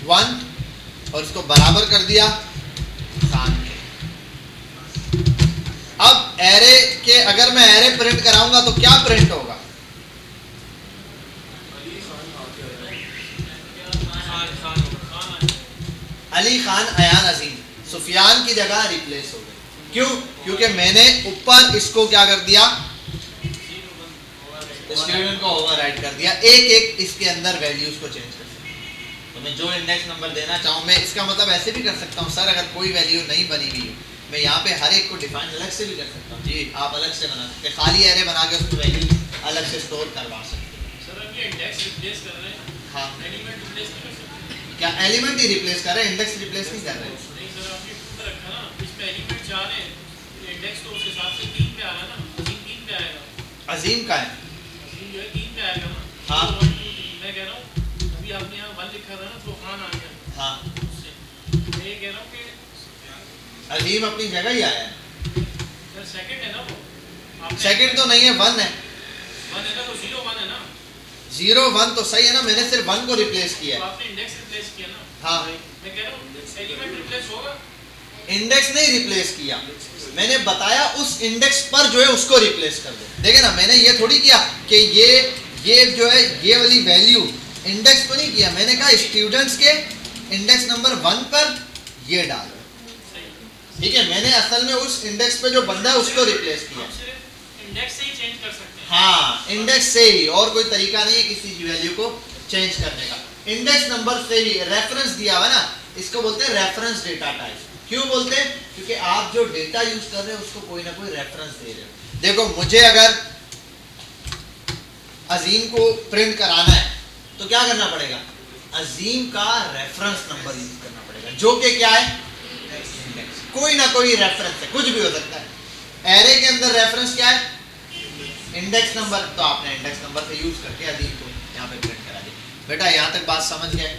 1 और इसको बराबर कर दिया खान के। अब एरे के अगर मैं एरे प्रिंट कराऊंगा तो क्या प्रिंट होगा? अली खान, अयान, अजीम, सुफियान की जगह रिप्लेस हो गए। क्यों? क्योंकि मैंने ऊपर इसको क्या कर दिया? स्टूडेंट को ओवरराइड कर दिया। एक एक इसके अंदर वैल्यूज को चेंज कर सकता हूं। तो मैं जो इंडेक्स नंबर देना चाहूँ, मैं इसका मतलब ऐसे भी कर सकता हूँ, सर अगर कोई वैल्यू नहीं बनी हुई है मैं यहाँ पे हर एक को डिफाइन अलग से भी कर सकता हूँ। जी आप अलग से बना सकते हैं, खाली एरे बना के उसको वैल्यू अलग से स्टोर करवा सकते हैं। सर अब ये इंडेक्स रिप्लेस कर रहे हैं, हाँ, एलिमेंट रिप्लेस नहीं कर सकते? क्या एलिमेंट ही रिप्लेस कर रहे हैं, इंडेक्स रिप्लेस नहीं कर रहे? नहीं सर, आपने ऊपर रखा ना, इसमें एलिमेंट 4 है, इंडेक्स तो उस हिसाब से 3 पे आ रहा है ना, अजीम 3 पे आएगा। अजीम का है? अजीम जो है 3 पे आएगा ना। हाँ। 1 2 3 मैं कह रहा हूँ, अभी आपने यहाँ 1 लिखा था ना तो खान आ गया। हाँ, उससे मैं ये कह रहा हूँ कि अजीम अपनी जगह ही आया है। सर सेकंड है ना वो, आपने सेकंड तो नहीं है, 1 है। 1 है ना, तो 0 1 है ना, 0 1 तो सही है ना, मैंने सिर्फ 1 को रिप्लेस किया तो है। आपने इंडेक्स रिप्लेस किया ना। हाँ, मैं कह रहा हूँ एलिमेंट रिप्लेस होगा। इंडेक्स नहीं रिप्लेस किया, मैंने बताया उस इंडेक्स पर जो है उसको रिप्लेस कर दो। देखे ना, मैंने ये थोड़ी किया कि ये जो है ये वाली वैल्यू इंडेक्स को नहीं किया, मैंने कहा स्टूडेंट्स के इंडेक्स नंबर 1 पर ये डालो, ठीक है। मैंने असल में उस इंडेक्स पे जो बंदा है उसको रिप्लेस किया। हम सिर्फ इंडेक्स से ही चेंज कर सकते हैं। हाँ, इंडेक्स से ही, और कोई तरीका नहीं है किसी वैल्यू को चेंज करने का। इंडेक्स नंबर से ही रेफरेंस दिया हुआ ना, इसको बोलते हैं रेफरेंस डेटा टाइप। क्यों बोलते हैं? क्योंकि आप जो डेटा यूज कर रहे हो उसको कोई ना कोई रेफरेंस दे रहे हो। देखो मुझे अगर अजीम को प्रिंट कराना है तो क्या करना पड़ेगा, अजीम का रेफरेंस नंबर यूज करना पड़ेगा, जो कि क्या है, इंडेक्स। कोई ना कोई रेफरेंस है, कुछ भी हो सकता है। एरे के अंदर रेफरेंस क्या है, इंडेक्स नंबर, तो आपने इंडेक्स नंबर से यूज करके अजीम को यहाँ पे प्रिंट करा दिया। बेटा यहाँ तक बात समझ गए,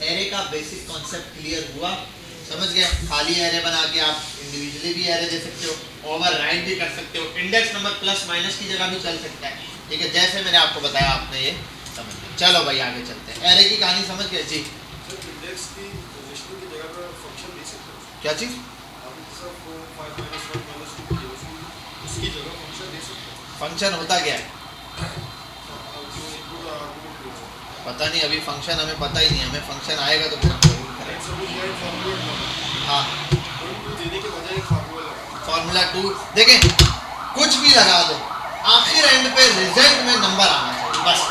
एरे का बेसिक कॉन्सेप्ट क्लियर हुआ, समझ गए। खाली एरे बना के आप इंडिविजुअली भी एरे दे सकते हो, ओवरराइड भी कर सकते हो, इंडेक्स नंबर प्लस माइनस की जगह भी चल सकता है, ठीक है, जैसे मैंने आपको बताया आपने ये समझ लिया। चलो भाई आगे चलते हैं, एरे की कहानी समझ गए जी। इंडेक्स की पोजीशन की जगह पर फंक्शन दे सकते हो, क्या चीज, आप जैसा 4 5 -1 -2 उसकी जगह फंक्शन दे सकते हो। फंक्शन होता क्या है, और जो इनपुट आउटपुट पता नहीं, अभी फंक्शन हमें पता ही नहीं, हमें फंक्शन आएगा तो फिर हम जरूर करेंगे। सपोज ये फॉर्मूला लगा, हाँ, इनपुट देने के बजाय एक फॉर्मूला लगा, फॉर्मूला 2 देखें, कुछ भी लगा दो, आखिर एंड पे रिजल्ट में नंबर आना चाहिए, बस।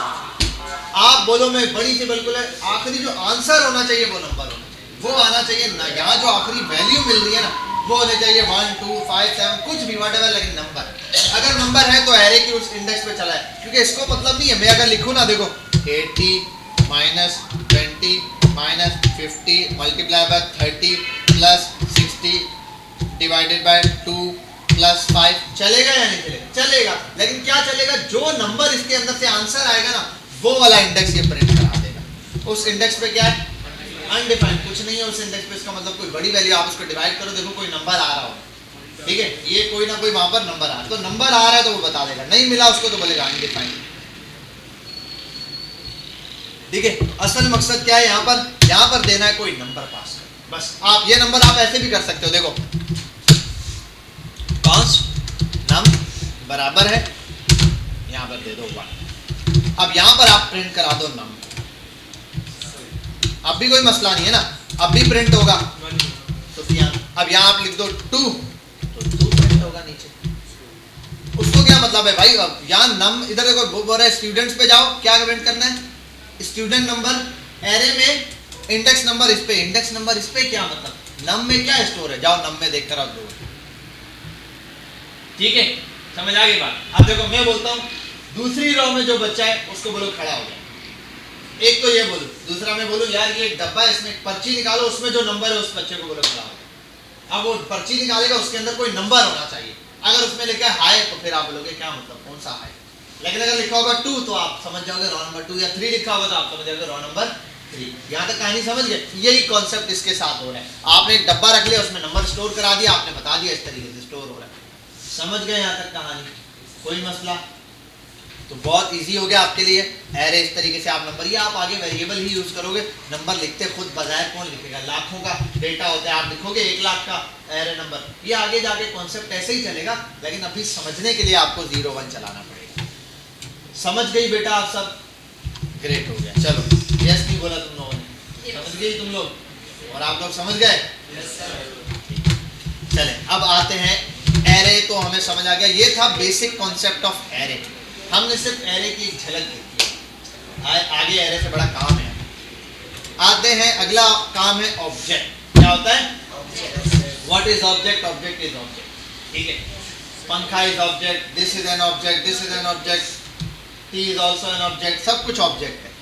आप बोलो मैं बड़ी सी बिल्कुल है, आखिरी जो आंसर होना चाहिए वो नंबर होना चाहिए, वो आना चाहिए ना, यहाँ जो आखिरी वैल्यू मिल रही है ना वो होने चाहिए 1 2 5 7 कुछ भी व्हाटएवर, लेकिन नंबर, अगर नंबर है तो एरे की उस इंडेक्स पे चला है, क्योंकि इसको मतलब नहीं है, मैं अगर लिखूँ ना, देखो 80 -20 -50 multiply by 30 plus 60 divided by 2 plus 5, चलेगा या नहीं चलेगा, चलेगा, लेकिन क्या चलेगा, जो नंबर इसके अंदर से आंसर आएगा ना वो वाला इंडेक्स ये प्रिंट करा देगा। उस इंडेक्स पे क्या है, अनडिफाइंड, कुछ नहीं है उस इंडेक्स पे, इसका मतलब कोई बड़ी वैल्यू, आप उसको डिवाइड करो, देखो कोई नंबर आ रहा हो, ठीक है, ये कोई ना कोई वहां पर नंबर आ रहा है, तो नंबर आ रहा है तो वो बता देगा, नहीं मिला उसको तो बोलेगा अनडिफाइंड, ठीक है। असल मकसद क्या है, यहाँ पर देना है कोई नंबर पास कर, बस। आप ये नंबर आप ऐसे भी कर सकते हो, देखो कॉन्स्ट नम बराबर है, यहाँ पर दे दो 1, अब यहाँ पर आप प्रिंट करा दो नम, अब भी कोई मसला नहीं है ना, अब भी प्रिंट होगा, तो अब यहाँ आप लिख दो 2 तो 2 प्रिंट होगा नीचे। उसको क्या मतलब है भाई, अब यहाँ नम, इधर देखो वो बोल रहा है स्टूडेंट्स पे जाओ, क्या प्रिंट करना है, स्टूडेंट नंबर, एरे में इंडेक्स नंबर इस पे, इंडेक्स नंबर इस पे, क्या मतलब, नम में क्या स्टोर है, जाओ नम में देख कर आओ, दो, ठीक है, समझ आ गई बात। अब देखो मैं बोलता हूँ दूसरी रो में जो बच्चा है उसको बोलो खड़ा हो जाए, एक तो ये बोलो, दूसरा मैं बोलूँ यार ये एक डब्बा है, इसमें एक पर्ची निकालो, उसमें जो नंबर है उस बच्चे को बोलो खड़ा हो जाए। अब वो पर्ची निकालेगा, उसके अंदर कोई नंबर होना चाहिए, अगर उसमें लिखा है हाई तो फिर आप बोलोगे क्या मतलब कौन सा हाई, लेकिन अगर लिखा होगा 2 तो आप समझ जाओगे रो नंबर 2, या 3 लिखा होगा तो आप समझ जाओगे रो नंबर 3। यहाँ तक कहानी समझ गए, यही कॉन्सेप्ट इसके साथ हो रहा है, आपने एक डब्बा रख लिया, उसमें नंबर स्टोर करा दिया, आपने बता दिया इस तरीके से स्टोर हो रहा है, समझ गए यहाँ तक कहानी, कोई मसला, तो बहुत इजी हो गया आपके लिए। एरे इस तरीके से आप नंबर, ये आप आगे वेरिएबल ही यूज करोगे, नंबर लिखते खुद बजाय कौन लिखेगा, लाखों का डेटा होता है, आप लिखोगे 1 लाख का एरे नंबर, ये आगे जाके कॉन्सेप्ट ऐसे ही चलेगा, लेकिन अभी समझने के लिए आपको 0 1 चलाना पड़ेगा। समझ गई बेटा आप सब, ग्रेट हो गया। चलो यस नहीं बोला तुम लोगों ने, समझ गई तुम लोग, और आप लोग समझ गए, चले अब आते हैं एरे, तो हमें समझ आ गया, ये था बेसिक कॉन्सेप्ट ऑफ एरे, हमने सिर्फ एरे की एक झलक देखी है, आगे एरे से बड़ा काम है। आते हैं अगला काम है ऑब्जेक्ट, क्या होता है, what is object, object is object, ठीक है, पंखा is object, this is an object, this is an object, T is also an object, सब कुछ ऑब्जेक्ट है।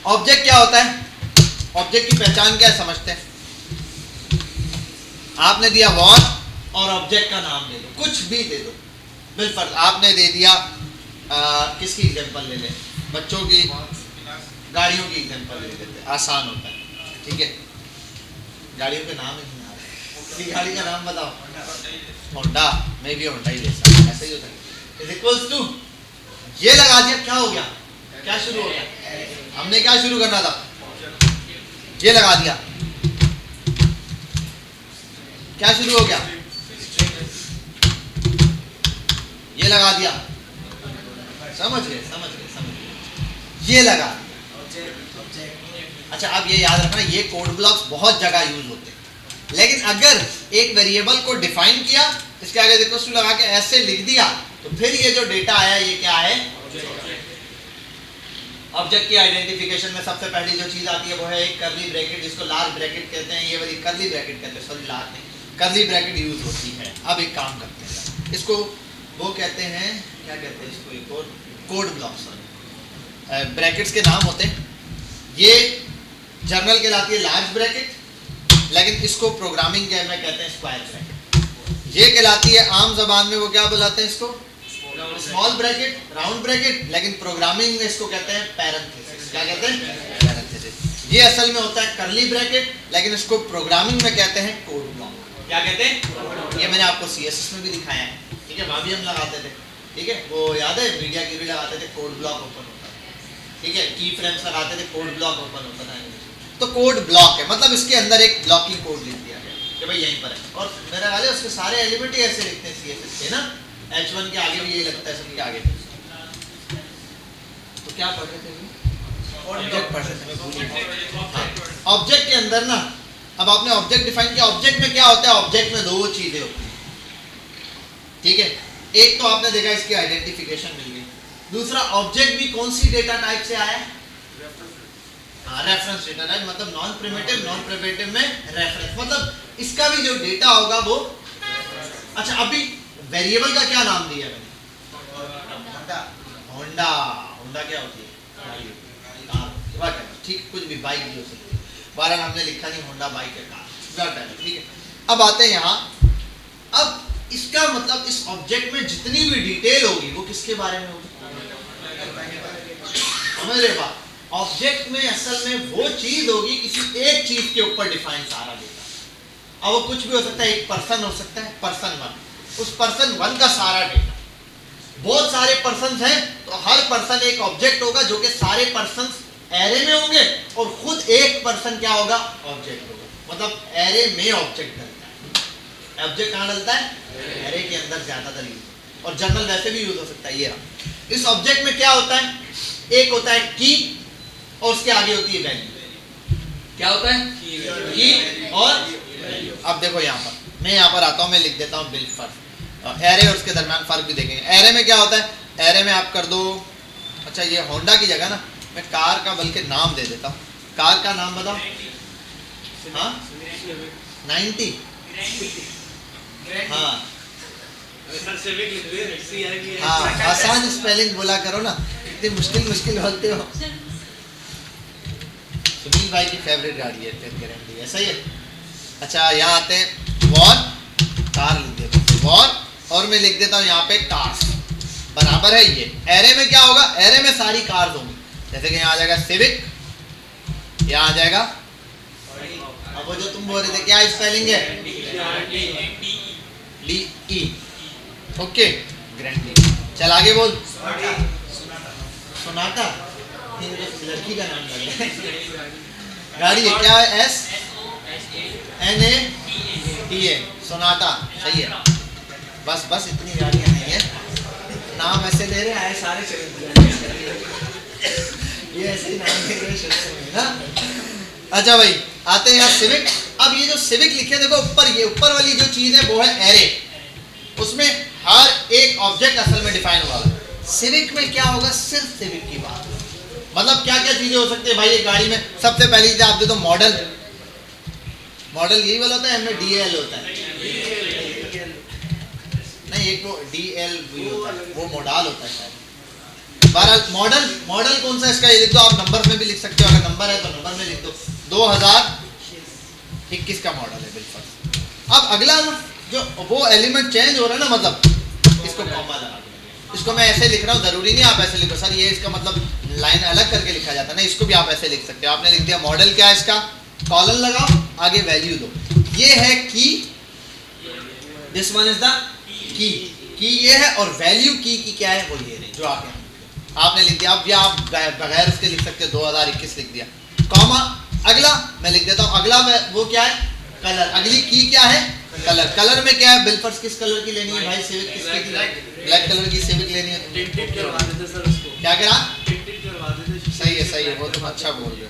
ऑब्जेक्ट क्या होता है, ऑब्जेक्ट की पहचान क्या है समझते हैं, आपने दिया वॉच और ऑब्जेक्ट का नाम दे दो, कुछ भी दे दो, बिलफर्ज आपने दे दिया किसकी एग्जांपल ले लें, बच्चों की, गाड़ियों की एग्जांपल ले लेते, आसान होता है, ठीक है, गाड़ियों के नाम ही नहीं आ रहे, गाड़ी का नाम बताओ, होंडा, मैं भी होंडा ही ले सकता, ऐसे ही होता है, इज इक्वल्स टू, ये लगा दिया, क्या हो गया, क्या शुरू हो गया, हमने क्या शुरू करना था, ये लगा दिया, क्या शुरू हो गया, ये लगा दिया, समझ गए, ये लगा। अच्छा अब ये याद रखना, ये कोड ब्लॉक्स बहुत जगह यूज होते हैं, लेकिन अगर एक वेरिएबल को डिफाइन किया, इसके आगे इक्वल्स टू लगा के ऐसे लिख दिया, तो फिर ये जो डेटा आया ये क्या है, ऑब्जेक्ट की आइडेंटिफिकेशन में सबसे पहली जो चीज आती है वो है एक कर्ली ब्रैकेट, जिसको लार्ज ब्रैकेट कहते हैं, ये वाली कर्ली ब्रैकेट कहते हैं, सॉरी लार्ज नहीं, कर्ली ब्रैकेट यूज होती है। अब एक काम करते हैं, इसको वो कहते हैं, क्या कहते हैं इसको, एक और कोड ब्लॉक, सॉरी, ब्रैकेट्स के नाम होते हैं। ये जर्नल कहलाती है लार्ज ब्रैकेट, लेकिन इसको प्रोग्रामिंग के में कहते हैं स्क्वायर ब्रैकेट। ये कहलाती है आम जबान में, वो क्या बुलाते हैं इसको, स्मॉल ब्रैकेट, राउंड ब्रैकेट, लेकिन प्रोग्रामिंग में इसको कहते हैं पैरेंथेसिस। क्या कहते हैं, पैरेंथेसिस। ये असल में होता है कर्ली ब्रैकेट, लेकिन इसको प्रोग्रामिंग में कहते हैं कोड ब्लॉक। क्या कहते हैं, ये मैंने आपको CSS में भी दिखाया है, ठीक है, वहाँ भी हम लगाते थे, ठीक है, वो याद है, मीडिया की भी लगाते थे, कोड ब्लॉक ओपन होता था, ठीक है, की फ्रेम्स लगाते थे, कोड ब्लॉक ओपन होता था। तो कोड ब्लॉक है, मतलब इसके अंदर एक ब्लॉकिंग कोड लिख दिया गया कि भाई यहीं पर है, और मेरा ख्याल है उसके सारे एलिमेंट ही ऐसे लिखते हैं CSS के ना, H1 के आगे भी यही लगता है, सबके आगे। तो क्या पढ़ रहे थे, ऑब्जेक्ट पढ़ रहे थे। ऑब्जेक्ट के अंदर ना, अब आपने ऑब्जेक्ट डिफाइन किया, ऑब्जेक्ट में क्या होता है, ऑब्जेक्ट में दो चीजें होती हैं, ठीक है, एक तो आपने देखा इसकी आइडेंटिफिकेशन मिल गई, दूसरा ऑब्जेक्ट भी कौन सी डेटा टाइप से आया है, रेफरेंस डेटा टाइप, मतलब नॉन प्रिमिटिव, नॉन प्रिमिटिव में रेफरेंस, मतलब इसका भी जो डेटा होगा वो, अच्छा अभी वेरिएबल का क्या नाम दिया मैंने, होंडा, होंडा क्या होती है, ठीक, कुछ भी, बाइक भी हो सकती है, बारह हमने लिखा नहीं होंडा बाइक है, कार, ठीक है। अब आते हैं यहाँ, अब इसका मतलब इस ऑब्जेक्ट में जितनी भी डिटेल होगी वो किसके बारे में होगी, समझ रहे बात, ऑब्जेक्ट में असल में वो चीज होगी, किसी एक चीज के ऊपर डिफाइन सारा डेटा। अब वो कुछ भी हो सकता है, एक पर्सन हो सकता है, पर्सन 1, उस पर्सन 1 का सारा डेटा, बहुत सारे पर्सन हैं तो हर पर्सन एक ऑब्जेक्ट होगा, जो कि सारे पर्सन एरे में होंगे, और खुद एक पर्सन क्या होगा, ऑब्जेक्ट होगा, मतलब एरे में ऑब्जेक्ट डलता है। ऑब्जेक्ट कहाँ डलता है, एरे के अंदर ज्यादातर यूज, और जनरल वैसे भी यूज हो सकता है। ये इस ऑब्जेक्ट में क्या होता है, एक होता है की, और उसके आगे होती है वैल्यू। क्या होता है, की और वैल्यू। अब देखो यहाँ पर, मैं यहाँ पर आता हूँ, मैं लिख देता हूँ बिल फर्क, एरे और उसके दरमियान फर्क भी देखेंगे। एरे में क्या होता है, एरे में आप कर दो, अच्छा ये होंडा की जगह ना मैं कार का बल्कि नाम दे देता हूँ, कार का नाम बताओ, हाँ 90, हाँ हाँ, आसान स्पेलिंग बोला करो ना, इतनी मुश्किल मुश्किल बोलते हो। सुनील भाई की फेवरेट गाड़ी है, गारंटी है, सही है। अच्छा यहाँ आते हैं, वॉर, कार लिख देते हैं, वॉर, और मैं लिख देता हूँ यहाँ पे कार्स, बराबर है ये। एरे में क्या होगा, एरे में सारी कार्स होंगी, जैसे कि यहाँ आ जाएगा सिविक, यहाँ आ जाएगा, अब वो जो तुम बोल रहे थे क्या स्पेलिंग है, DE, ओके, ग्रैंडी। चल आगे बोल, सोनाटा, लड़की का नाम लग रहा है, गाड़ी है, क्या है, SNATA, सोनाटा, सही है। बस बस इतनी गाड़ियाँ नहीं है, नाम ऐसे ले रहे हैं सारे ये ऐसे ही नाम ले रहे हैं ना। अच्छा भाई आते हैं यहाँ सिविक। अब ये जो सिविक लिखे देखो ऊपर, ये ऊपर वाली जो चीज है वो है एरे, उसमें हर एक ऑब्जेक्ट असल में डिफाइन हुआ है। सिविक में क्या होगा, सिर्फ सिविक की बात, मतलब क्या क्या चीजें हो सकती है भाई एक गाड़ी में। सबसे पहली चीज आप दे दो मॉडल, मॉडल यही वाला होता है, हमें DL होता है, नहीं एक वो DLV होता है, वो मॉडल होता है शायद। बहरहाल मॉडल, मॉडल कौन सा इसका ये लिख दो, आप नंबर में भी लिख सकते हो, अगर नंबर है तो नंबर में लिख दो, 2021 का मॉडल है बिल्कुल। अब अगला जो वो एलिमेंट चेंज हो रहा है ना, मतलब इसको कॉमा लगा दो, इसको मैं ऐसे लिख रहा हूँ, जरूरी नहीं आप ऐसे लिखो सर ये इसका मतलब लाइन अलग करके लिखा जाता है ना, इसको भी आप ऐसे लिख सकते हो। आपने लिख दिया मॉडल क्या है इसका, कॉलन लगाओ, आगे वैल्यू दो, ये है की, this one is the key, की ये है, और वैल्यू की क्या है वो ये है जो आपने लिख दिया। अब या आप बगैर इसके लिख सकते हो 2021 लिख दिया, कॉमा, अगला मैं लिख देता हूँ, अगला वो क्या है, कलर, अगली की क्या है, कलर। कलर में क्या है, बिलफर्स किस कलर की लेनी है भाई, सिविक किसकी की, ब्लैक कलर की सिविक लेनी है, क्या कह रहा, सही है, वो तुम अच्छा बोल रहे हो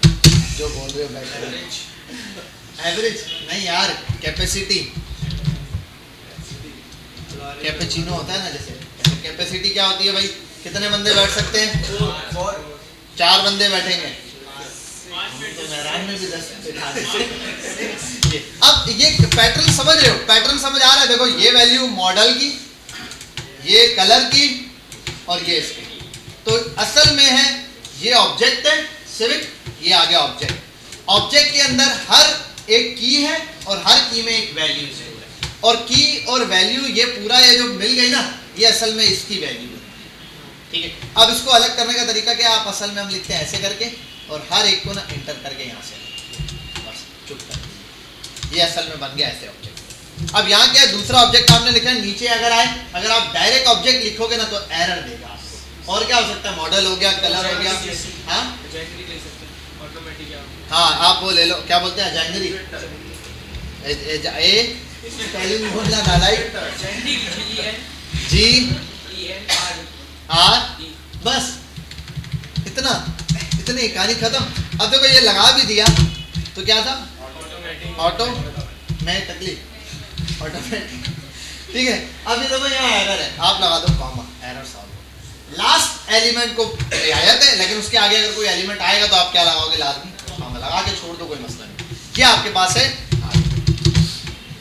जो बोल रहे हो। एवरेज नहीं यार, कैपेसिटी, कैपेचिनो होता है ना, जैसे कैपेसिटी क्या होती है भाई, कितने बंदे बैठ सकते हैं, 4 बंदे बैठेंगे, तो मैदान में भी 10 बैठा देंगे। अब ये पैटर्न समझ रहे हो, पैटर्न समझ आ रहा है, देखो ये वैल्यू मॉडल की, ये कलर की और ये इसकी। तो असल में है ये ऑब्जेक्ट है सिविक, ये आ गया ऑब्जेक्ट। ऑब्जेक्ट के अंदर हर एक की है और हर की में एक वैल्यू है, और की और वैल्यू ये पूरा ये जो मिल गई ना, ये असल में इसकी वैल्यू है। ठीक है, अब इसको अलग करने का तरीका क्या, आप असल में हम लिखते हैं ऐसे करके और हर एक को ना इंटर करके यहाँ से बस चुप कर दीजिए। ये असल में बन गया ऐसे ऑब्जेक्ट। अब यहाँ क्या है, दूसरा ऑब्जेक्ट आपने लिखा है, नीचे अगर आए, अगर आप डायरेक्ट ऑब्जेक्ट लिखोगे ना तो एरर देगा आपको। और क्या हो सकता है, मॉडल हो गया, कलर हो गया, हाँ हाँ आप वो ले लो, क्या बोलते हैं जैनरी, स्पेलिंग बोलना नालायक, GR, बस इतना, इतनी कहानी खत्म। अब देखो ये लगा भी दिया तो क्या था, ऑटो में तकलीफ ऑटोमेटिक। ठीक है, अब ये देखो यहाँ एरर है, आप लगा दो comma, error solve. Last element को रियायत है, लेकिन उसके आगे अगर कोई एलिमेंट आएगा तो आप क्या लगाओगे, लाजमी कॉमा लगा के छोड़ दो, कोई मसला नहीं। ये आपके पास है।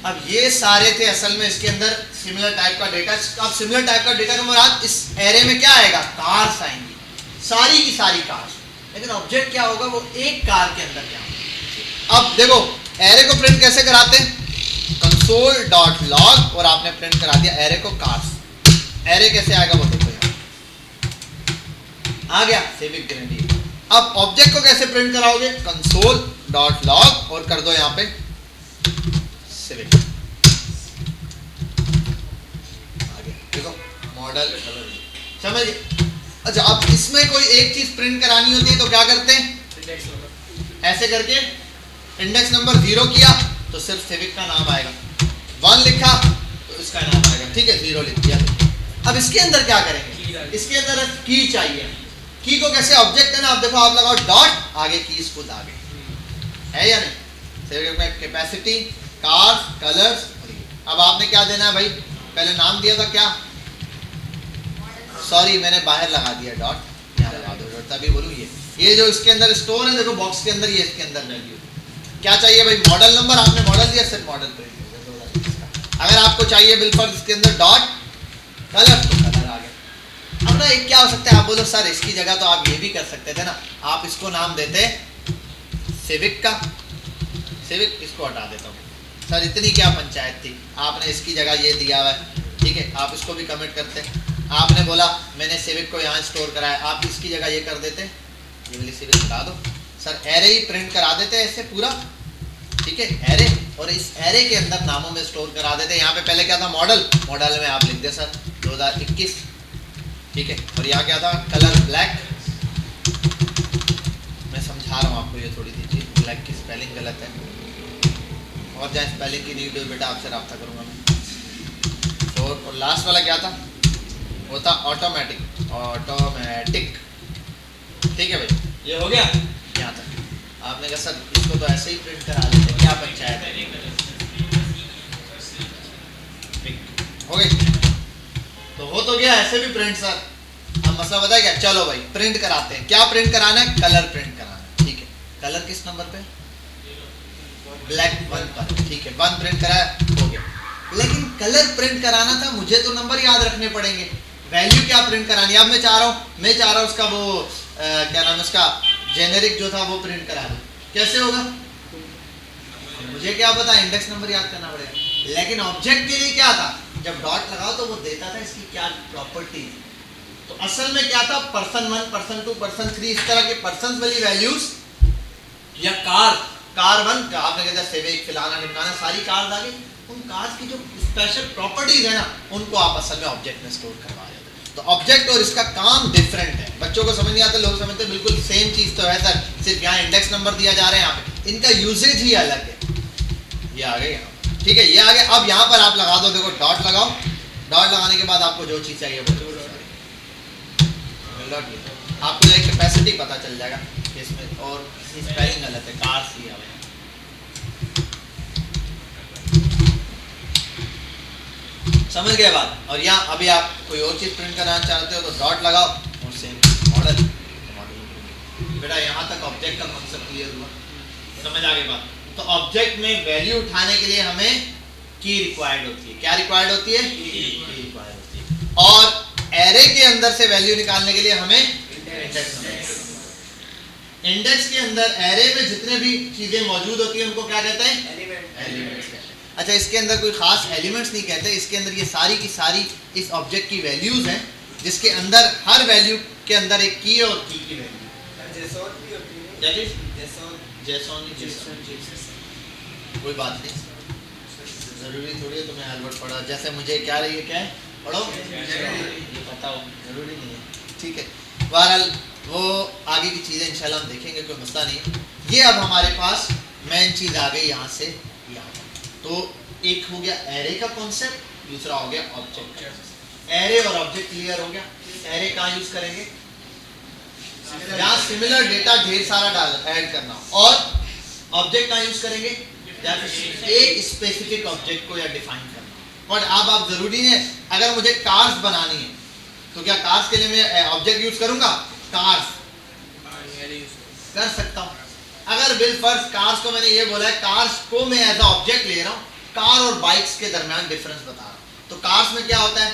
अब ये सारे थे असल में इसके अंदर सिमिलर टाइप का डेटा। अब सिमिलर टाइप का डेटा का मुराद इस एरे में क्या आएगा, कार्स आएंगी, सारी की सारी कार्स। लेकिन ऑब्जेक्ट क्या होगा, वो एक कार के अंदर क्या होगा। अब देखो एरे को प्रिंट कैसे कराते हैं, console.log और आपने प्रिंट करा दिया एरे को कार्स। एरे कैसे आएगा वो देखो, यहाँ आ गया सिविक ग्रेडियंट। अब ऑब्जेक्ट को कैसे प्रिंट कराओगे, console.log और कर दो यहाँ पे सिविक। आगे देखो मॉडल, समझ गए। अच्छा, अब इसमें कोई एक चीज प्रिंट करानी होती है तो क्या करते हैं, ऐसे करके इंडेक्स नंबर 0 किया तो सिर्फ सिविक का नाम आएगा, 1 लिखा तो इसका नाम आएगा। ठीक है, 0 लिख दिया। अब इसके अंदर क्या करेंगे, इसके अंदर की चाहिए। की को कैसे, ऑब्जेक्ट है ना, आप देखो आप लगाओ डॉट, आगे कीज खुद आगे है या नहीं। सिविक में कैपेसिटी, कार्स, कलर्स। अब आपने क्या देना है भाई, पहले नाम दिया था क्या, सॉरी मैंने बाहर लगा दिया डॉट, यहाँ लगा दो डॉट, तभी बोलूँ ये जो इसके अंदर स्टोर है, देखो बॉक्स के अंदर, ये इसके अंदर वैल्यू क्या चाहिए भाई, मॉडल नंबर। आपने मॉडल दिया, सिर्फ मॉडल प्रिंट। अगर आपको चाहिए बिलफर्ज इसके अंदर डॉट कलर, तो कलर आ गया। अब ना एक क्या हो सकता है, आप बोलो सर इसकी जगह तो आप ये भी कर सकते थे ना, आप इसको नाम देते सिविक का, सिविक इसको हटा देता हूँ सर, इतनी क्या पंचायत थी, आपने इसकी जगह ये दिया हुआ है। ठीक है, आप इसको भी कमेंट करते, आपने बोला मैंने सिविक को यहाँ स्टोर कराया, आप इसकी जगह ये कर देते, ये वाली सिविक हटा दो सर, एरे ही प्रिंट करा देते ऐसे पूरा। ठीक है, एरे, और इस एरे के अंदर नामों में स्टोर करा देते। यहाँ पे पहले क्या था, मॉडल, मॉडल में आप लिख दे सर 2021। ठीक है, और यहाँ क्या था, कलर ब्लैक। मैं समझा रहा हूँ आपको, ये थोड़ी सी चीज, ब्लैक की स्पेलिंग गलत है, और जहाँ स्पेलिंग की नीड हो बेटा आपसे रब्ता करूँगा मैं। तो और लास्ट वाला क्या था, वो था ऑटोमेटिक, ऑटोमेटिक। ठीक है भाई, ये हो गया यहाँ तक। आपने कहा सर इसको तो ऐसे ही प्रिंट करा लेते, क्या पंचायत है, हो गई। तो हो तो गया ऐसे भी प्रिंट सर। अब मसला बताया क्या, चलो भाई प्रिंट कराते हैं। क्या प्रिंट कराना है, कलर प्रिंट कराना है। ठीक है, कलर किस नंबर पे, ब्लैक 1 पर। ठीक है, 1 प्रिंट कराया, हो गया। लेकिन कलर प्रिंट कराना था, मुझे तो नंबर याद रखने पड़ेंगे। वैल्यू क्या प्रिंट करानी, अब मैं चाह रहा हूँ उसका वो क्या नाम है उसका, जेनेरिक जो था वो प्रिंट करा दूं, कैसे होगा मुझे क्या पता, इंडेक्स नंबर याद करना पड़ेगा। लेकिन ऑब्जेक्ट के लिए क्या था, जब डॉट लगाओ तो वो देता था इसकी क्या प्रॉपर्टीज। तो असल में क्या था, person1, person2, person3, इस तरह के पर्सन वाली वैल्यूज, या कार 1 का आपने कहता सिविक फिलाना ढिमकाना, सारी कार्स आ गई। उन कार्स की जो स्पेशल प्रॉपर्टीज है ना, उनको आप असल में ऑब्जेक्ट में स्टोर करवा देते। तो ऑब्जेक्ट और इसका काम डिफरेंट है। बच्चों को समझ नहीं आता, लोग समझते हैं बिल्कुल सेम चीज तो है सर, सिर्फ यहाँ इंडेक्स नंबर दिया जा रहा है, यहाँ पे इनका यूजेज ही अलग है। ये आ गए यहाँ, ठीक है, ये आ गए। अब यहाँ पर आप लगा दो, देखो डॉट लगाओ, डॉट लगाने के बाद आपको जो चीज चाहिए वो आपको एक कैपेसिटी पता चल जाएगा इसमें, और स्पेलिंग गलत है, कार सी है। समझ गए बात। और यहाँ अभी आप कोई और चीज प्रिंट कराना चाहते हो तो डॉट लगाओ और सेम मॉडल। बेटा यहाँ तक ऑब्जेक्ट का कंसेप्ट क्लियर हुआ, समझ आ गई बात। तो ऑब्जेक्ट में वैल्यू उठाने के लिए हमें की रिक्वायर्ड होती है। क्या रिक्वायर्ड होती है, की रिक्वायर्ड होती है। और एरे के अंदर से वैल्यू निकालने के लिए हमें इंडेक्स के अंदर एरे में जितने भी चीजें मौजूद होती हैं उनको क्या कहते हैं? एलिमेंट्स कहते हैं। अच्छा, इसके अंदर कोई खास एलिमेंट्स नहीं कहते, इसके अंदर ये सारी की सारी इस ऑब्जेक्ट की वैल्यूज हैं, जिसके अंदर हर वैल्यू के अंदर एक की और की वैल्यू। कोई बात नहीं, जरूरी थोड़ी है तुम्हें अल्बर्ट पढ़ा, जैसे मुझे क्या रही है, क्या है पढ़ो ये पता हो, जरूरी नहीं है, ठीक है। बहरहाल वो आगे की चीज़ें इंशाल्लाह हम देखेंगे, कोई मसला नहीं है। ये अब हमारे पास मेन चीज़ आ गई यहाँ से यहाँ, तो एक हो गया एरे का कॉन्सेप्ट, दूसरा हो गया ऑब्जेक्ट। एरे और ऑब्जेक्ट क्लियर हो गया। एरे कहाँ यूज करेंगे? जहाँ सिमिलर डेटा ढेर सारा ऐड करना हो। और ऑब्जेक्ट कहाँ यूज करेंगे? एक स्पेसिफिक ऑब्जेक्ट को या डिफाइन करना। और अब आप जरूरी है, अगर मुझे कार्स बनानी है तो क्या कार्स के लिए मैं ऑब्जेक्ट यूज करूंगा? कार्स कर सकता हूं। अगर बिल फर्ज कार्स को मैंने ये बोला है, कार्स को मैं एज अ ऑब्जेक्ट ले रहा हूं, कार और बाइक्स के दरमियान डिफरेंस बता रहा हूं, तो कार्स में क्या होता है?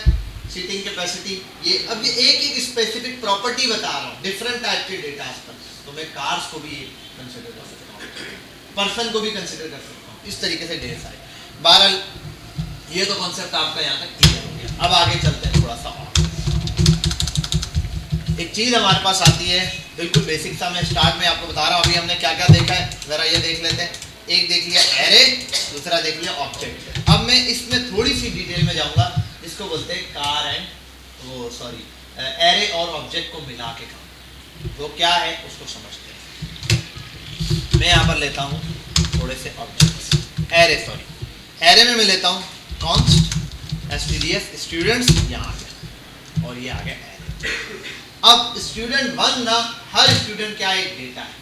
सीटिंग कैपेसिटी, ये अब ये एक स्पेसिफिक प्रॉपर्टी बता रहा हूं डिफरेंट टाइप के डेटा पर, तो मैं कार्स को भी कंसीडर कर सकता हूं, पर्सन को भी कंसीडर कर सकता हूं, इस तरीके से ढेर सारे। बहरहाल ये तो कॉन्सेप्ट आपका यहाँ तक क्लियर हो गया। अब आगे चलते हैं थोड़ा सा और। एक चीज हमारे पास आती है बिल्कुल बेसिक सा, मैं स्टार्ट में आपको बता रहा हूँ। अभी हमने क्या क्या देखा है, जरा ये देख लेते हैं। एक देख लिया एरे, दूसरा देख लिया ऑब्जेक्ट। अब मैं इसमें थोड़ी सी डिटेल में जाऊंगा, जिसको बोलते हैं कार एंड एरे और ऑब्जेक्ट को मिला के काम, वो क्या है उसको समझते हैं। मैं यहाँ पर लेता हूँ थोड़े से ऑब्जेक्ट्स, एरे में मैं लेता हूँ कॉन्स्ट stds स्टूडेंट्स, यहाँ आ गया, और ये आ गया एरे। अब स्टूडेंट 1 ना, हर स्टूडेंट क्या एक डेटा है।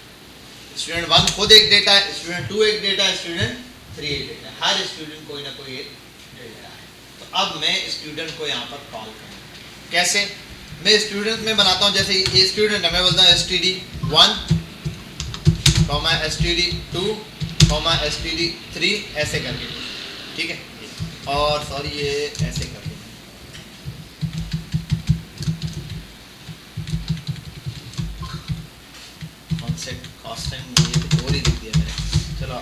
स्टूडेंट 1 खुद एक डेटा है, स्टूडेंट 2 एक डेटा है, स्टूडेंट 3 एक डेटा है, हर स्टूडेंट कोई ना कोई एक डेटा है। तो अब मैं स्टूडेंट को यहाँ पर कॉल करूँगा, कैसे? मैं स्टूडेंट में बनाता हूँ, जैसे ये स्टूडेंट है, मैं बोलता हूँ std1, std2, std3, ऐसे करके, ठीक है। और सॉरी ये ऐसे करके, कॉन्सेप्ट कॉस्टिंग ये तो और ही लिख दिया मैंने, चलो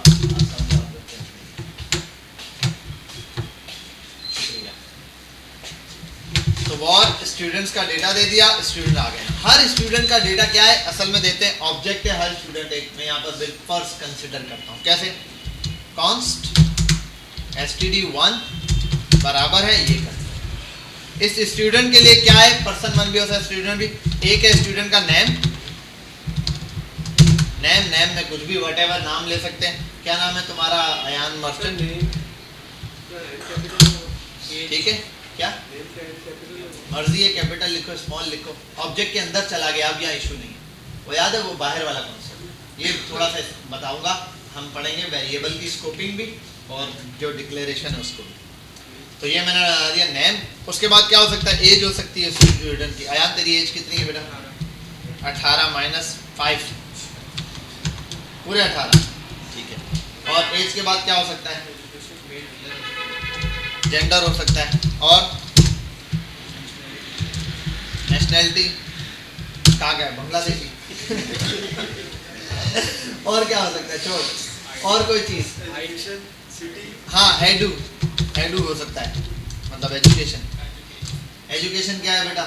शुक्रिया। तो वॉर स्टूडेंट्स का डेटा दे दिया, स्टूडेंट आ गए। हर स्टूडेंट का डेटा क्या है? असल में देते हैं ऑब्जेक्ट है, हर स्टूडेंट एक। मैं यहाँ पर फर्स्ट कंसिडर करता हूँ, कैसे? कॉन्स्ट std1 बराबर है ये कर। इस स्टूडेंट के लिए क्या है? पर्सन 1 भी हो सकता है, स्टूडेंट भी। एक है स्टूडेंट का नेम में कुछ भी व्हाटएवर नाम ले सकते हैं। क्या नाम है तुम्हारा? अयान मर्चेंट, ठीक है। क्या मर्जी है, कैपिटल लिखो स्मॉल लिखो, ऑब्जेक्ट के अंदर चला गया, अब यहाँ इशू नहीं है। वो याद है, वो बाहर वाला कॉन्सेप्ट, ये थोड़ा सा बताऊंगा, हम पढ़ेंगे वेरिएबल की स्कोपिंग भी और जो डिक्लेरेशन है उसको भी। तो ये मैंने बना दिया नेम। उसके बाद क्या हो सकता है? एज हो सकती है स्टूडेंट की। अयान तेरी एज कितनी है बेटा? 18 - 5 पूरे 18, ठीक है। और एज के बाद क्या हो सकता है? जेंडर हो सकता है, और नेशनैलिटी कहाँ गया? बांग्लादेशी। और क्या हो सकता है? छोड़, और कोई चीज? हाँ, एडू हो सकता है, मतलब एजुकेशन। एजुकेशन क्या है बेटा?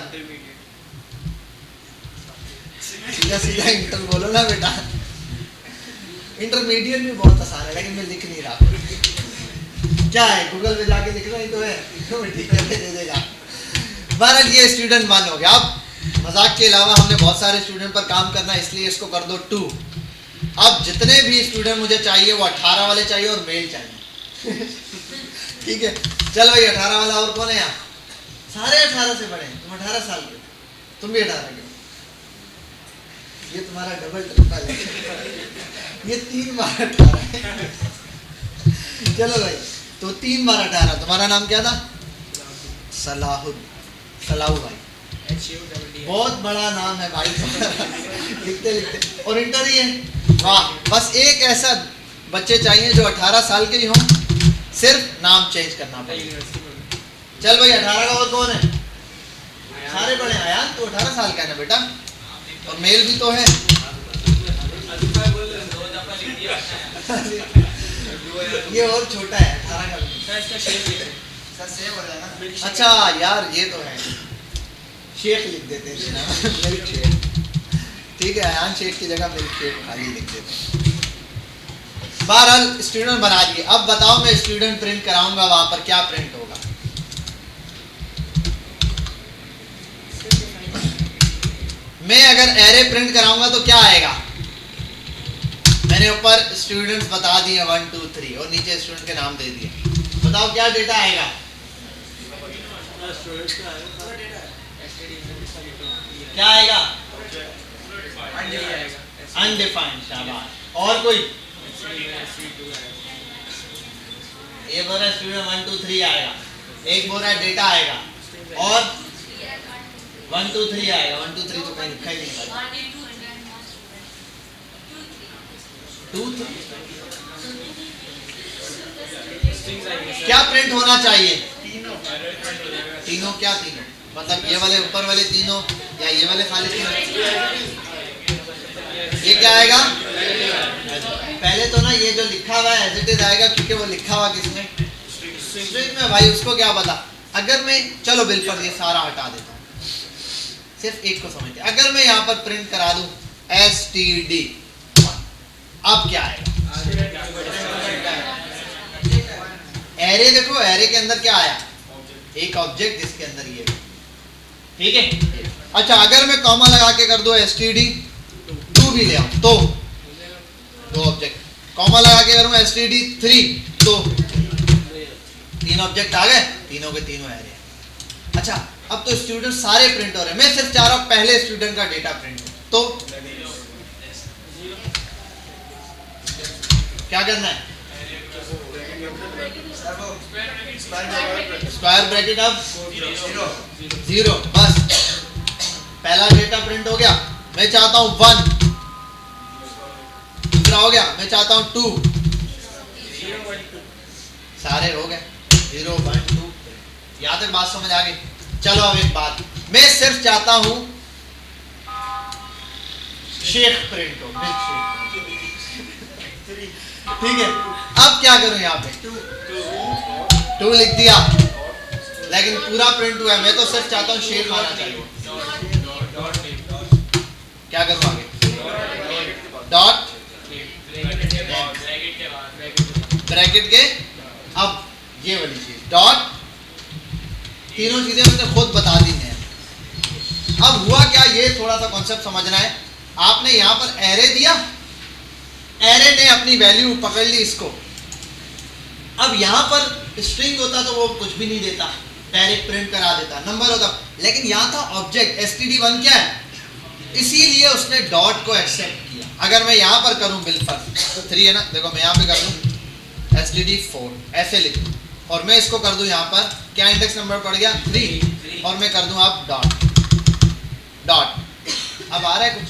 सीधा इंटर बोलो ना बेटा। इंटरमीडिएट भी बहुत आसान है, लेकिन मैं लिख नहीं रहा। क्या है? गूगल पे जाके लिख रहा ही तो है, ठीक है, दे देगा। बहरहाल ये स्टूडेंट 1 हो गया। अब मजाक के अलावा हमने बहुत सारे स्टूडेंट पर काम करना है, इसलिए इसको कर दो 2। अब जितने भी स्टूडेंट मुझे चाहिए वो 18 वाले चाहिए और मेल चाहिए। ठीक है, चल भाई 18 वाला। और कौन है यहाँ? सारे 18 से बड़े हैं। तुम 18 साल के, तुम भी 18 के। ये तुम्हारा डबल ट्रिपल है, ये 3 बार 18 है। चलो भाई, तो 3 बार 18। तुम्हारा नाम क्या था? सलाहू भाई, बहुत बड़ा नाम है भाई लिखते लिखते। और इंटर ही है, वाह। बस एक ऐसा बच्चे चाहिए जो 18 साल के ही हों, सिर्फ नाम चेंज करना पड़ेगा। चल भाई 18 का और कौन है? सारे बड़े हैं। आयान तो 18 साल का है ना बेटा, और मेल भी तो है। ये और छोटा है 18 का भी। अच्छा यार ये तो है, शेख लिख देते हैं मिल्क शेक। ठीक है, आयान शेख की जगह मिल्क शेक खाली लिख देते हैं। बहरहाल स्टूडेंट बना दिए। अब बताओ मैं स्टूडेंट प्रिंट कराऊंगा, वहां पर क्या प्रिंट होगा? मैं अगर एरे प्रिंट कराऊंगा तो क्या आएगा? मैंने ऊपर स्टूडेंट्स बता दिए 1 2 3 और नीचे स्टूडेंट के नाम दे दिए। बताओ क्या डेटा आएगा? क्या आएगा? अनडिफाइंड। शाबाश। और कोई? ये बोल रहा है स्टूडेंट 1 2 3 आएगा, एक बोल रहा है डेटा आएगा, और 1 2 3 आएगा। 1 2 3 तो कहीं लिखा ही नहीं। 2 3 क्या प्रिंट होना चाहिए? तीनों। क्या तीनों? मतलब ये वाले ऊपर वाले तीनों या ये वाले खाली तीनों? ये क्या आएगा? पहले तो ना ये जो लिखा हुआ है एज इट इज आएगा, क्योंकि वो लिखा हुआ किसमें? स्ट्रिंग में। भाई उसको क्या पता? अगर मैं, चलो बिल्कुल ये सारा हटा देता हूँ, सिर्फ एक को समझते। अगर मैं यहाँ पर प्रिंट करा दूं std, अब क्या आएगा? एरे। देखो एरे के अंदर क्या आया? एक ऑब्जेक्ट जिसके अंदर ये। ठीक है। अच्छा अगर मैं कॉमा लगा के कर दूं std 2 भी ले आऊं तो 2 ऑब्जेक्ट। कॉमा लगा के करूं std 3 तो 3 ऑब्जेक्ट आ गए, तीनों के तीनों एरे। अच्छा अब तो स्टूडेंट सारे प्रिंट हो रहे हैं, मैं सिर्फ चाह रहा हूं पहले स्टूडेंट का डेटा प्रिंट हो, तो क्या करना है? स्क्वायर ब्रैकेट अब 0। बस पहला डेटा प्रिंट हो गया। मैं चाहता हूं 1, दूसरा हो गया, मैं चाहता हूं 2, सारे हो गए 0 1 2। यहां तक बात समझ आ गई? चलो अब एक बात, मैं सिर्फ चाहता हूं शेख प्रिंट हो, मिल्क शेख। ठीक है, अब क्या करूं? यहाँ पे 2 लिख दिया, लेकिन पूरा प्रिंट हुआ है। मैं तो सिर्फ चाहता हूं शेख आना चाहिए। क्या करूं आगे? डॉट ब्रैकेट के, अब ये वाली चीज डॉट, तीनों चीजें मैंने खुद बता दी हैं। अब हुआ क्या, ये थोड़ा सा कॉन्सेप्ट समझना है। आपने यहां पर एरे दिया, एरे ने अपनी वैल्यू पकड़ ली इसको। अब यहां पर स्ट्रिंग होता तो वो कुछ भी नहीं देता, डायरेक्ट प्रिंट करा देता, नंबर होता। लेकिन यहां था ऑब्जेक्ट std1 क्या है, इसीलिए उसने डॉट को एक्सेप्ट किया। अगर मैं यहां पर करूं बिल्कुल 3 है ना, देखो मैं यहां पे कर दूं std4 ऐसे लिख दूं, और मैं इसको कर दूं यहां पर, क्या इंडेक्स नंबर पड़ गया 3, और मैं कर दूं अब डॉट। अब आ रहा है कुछ?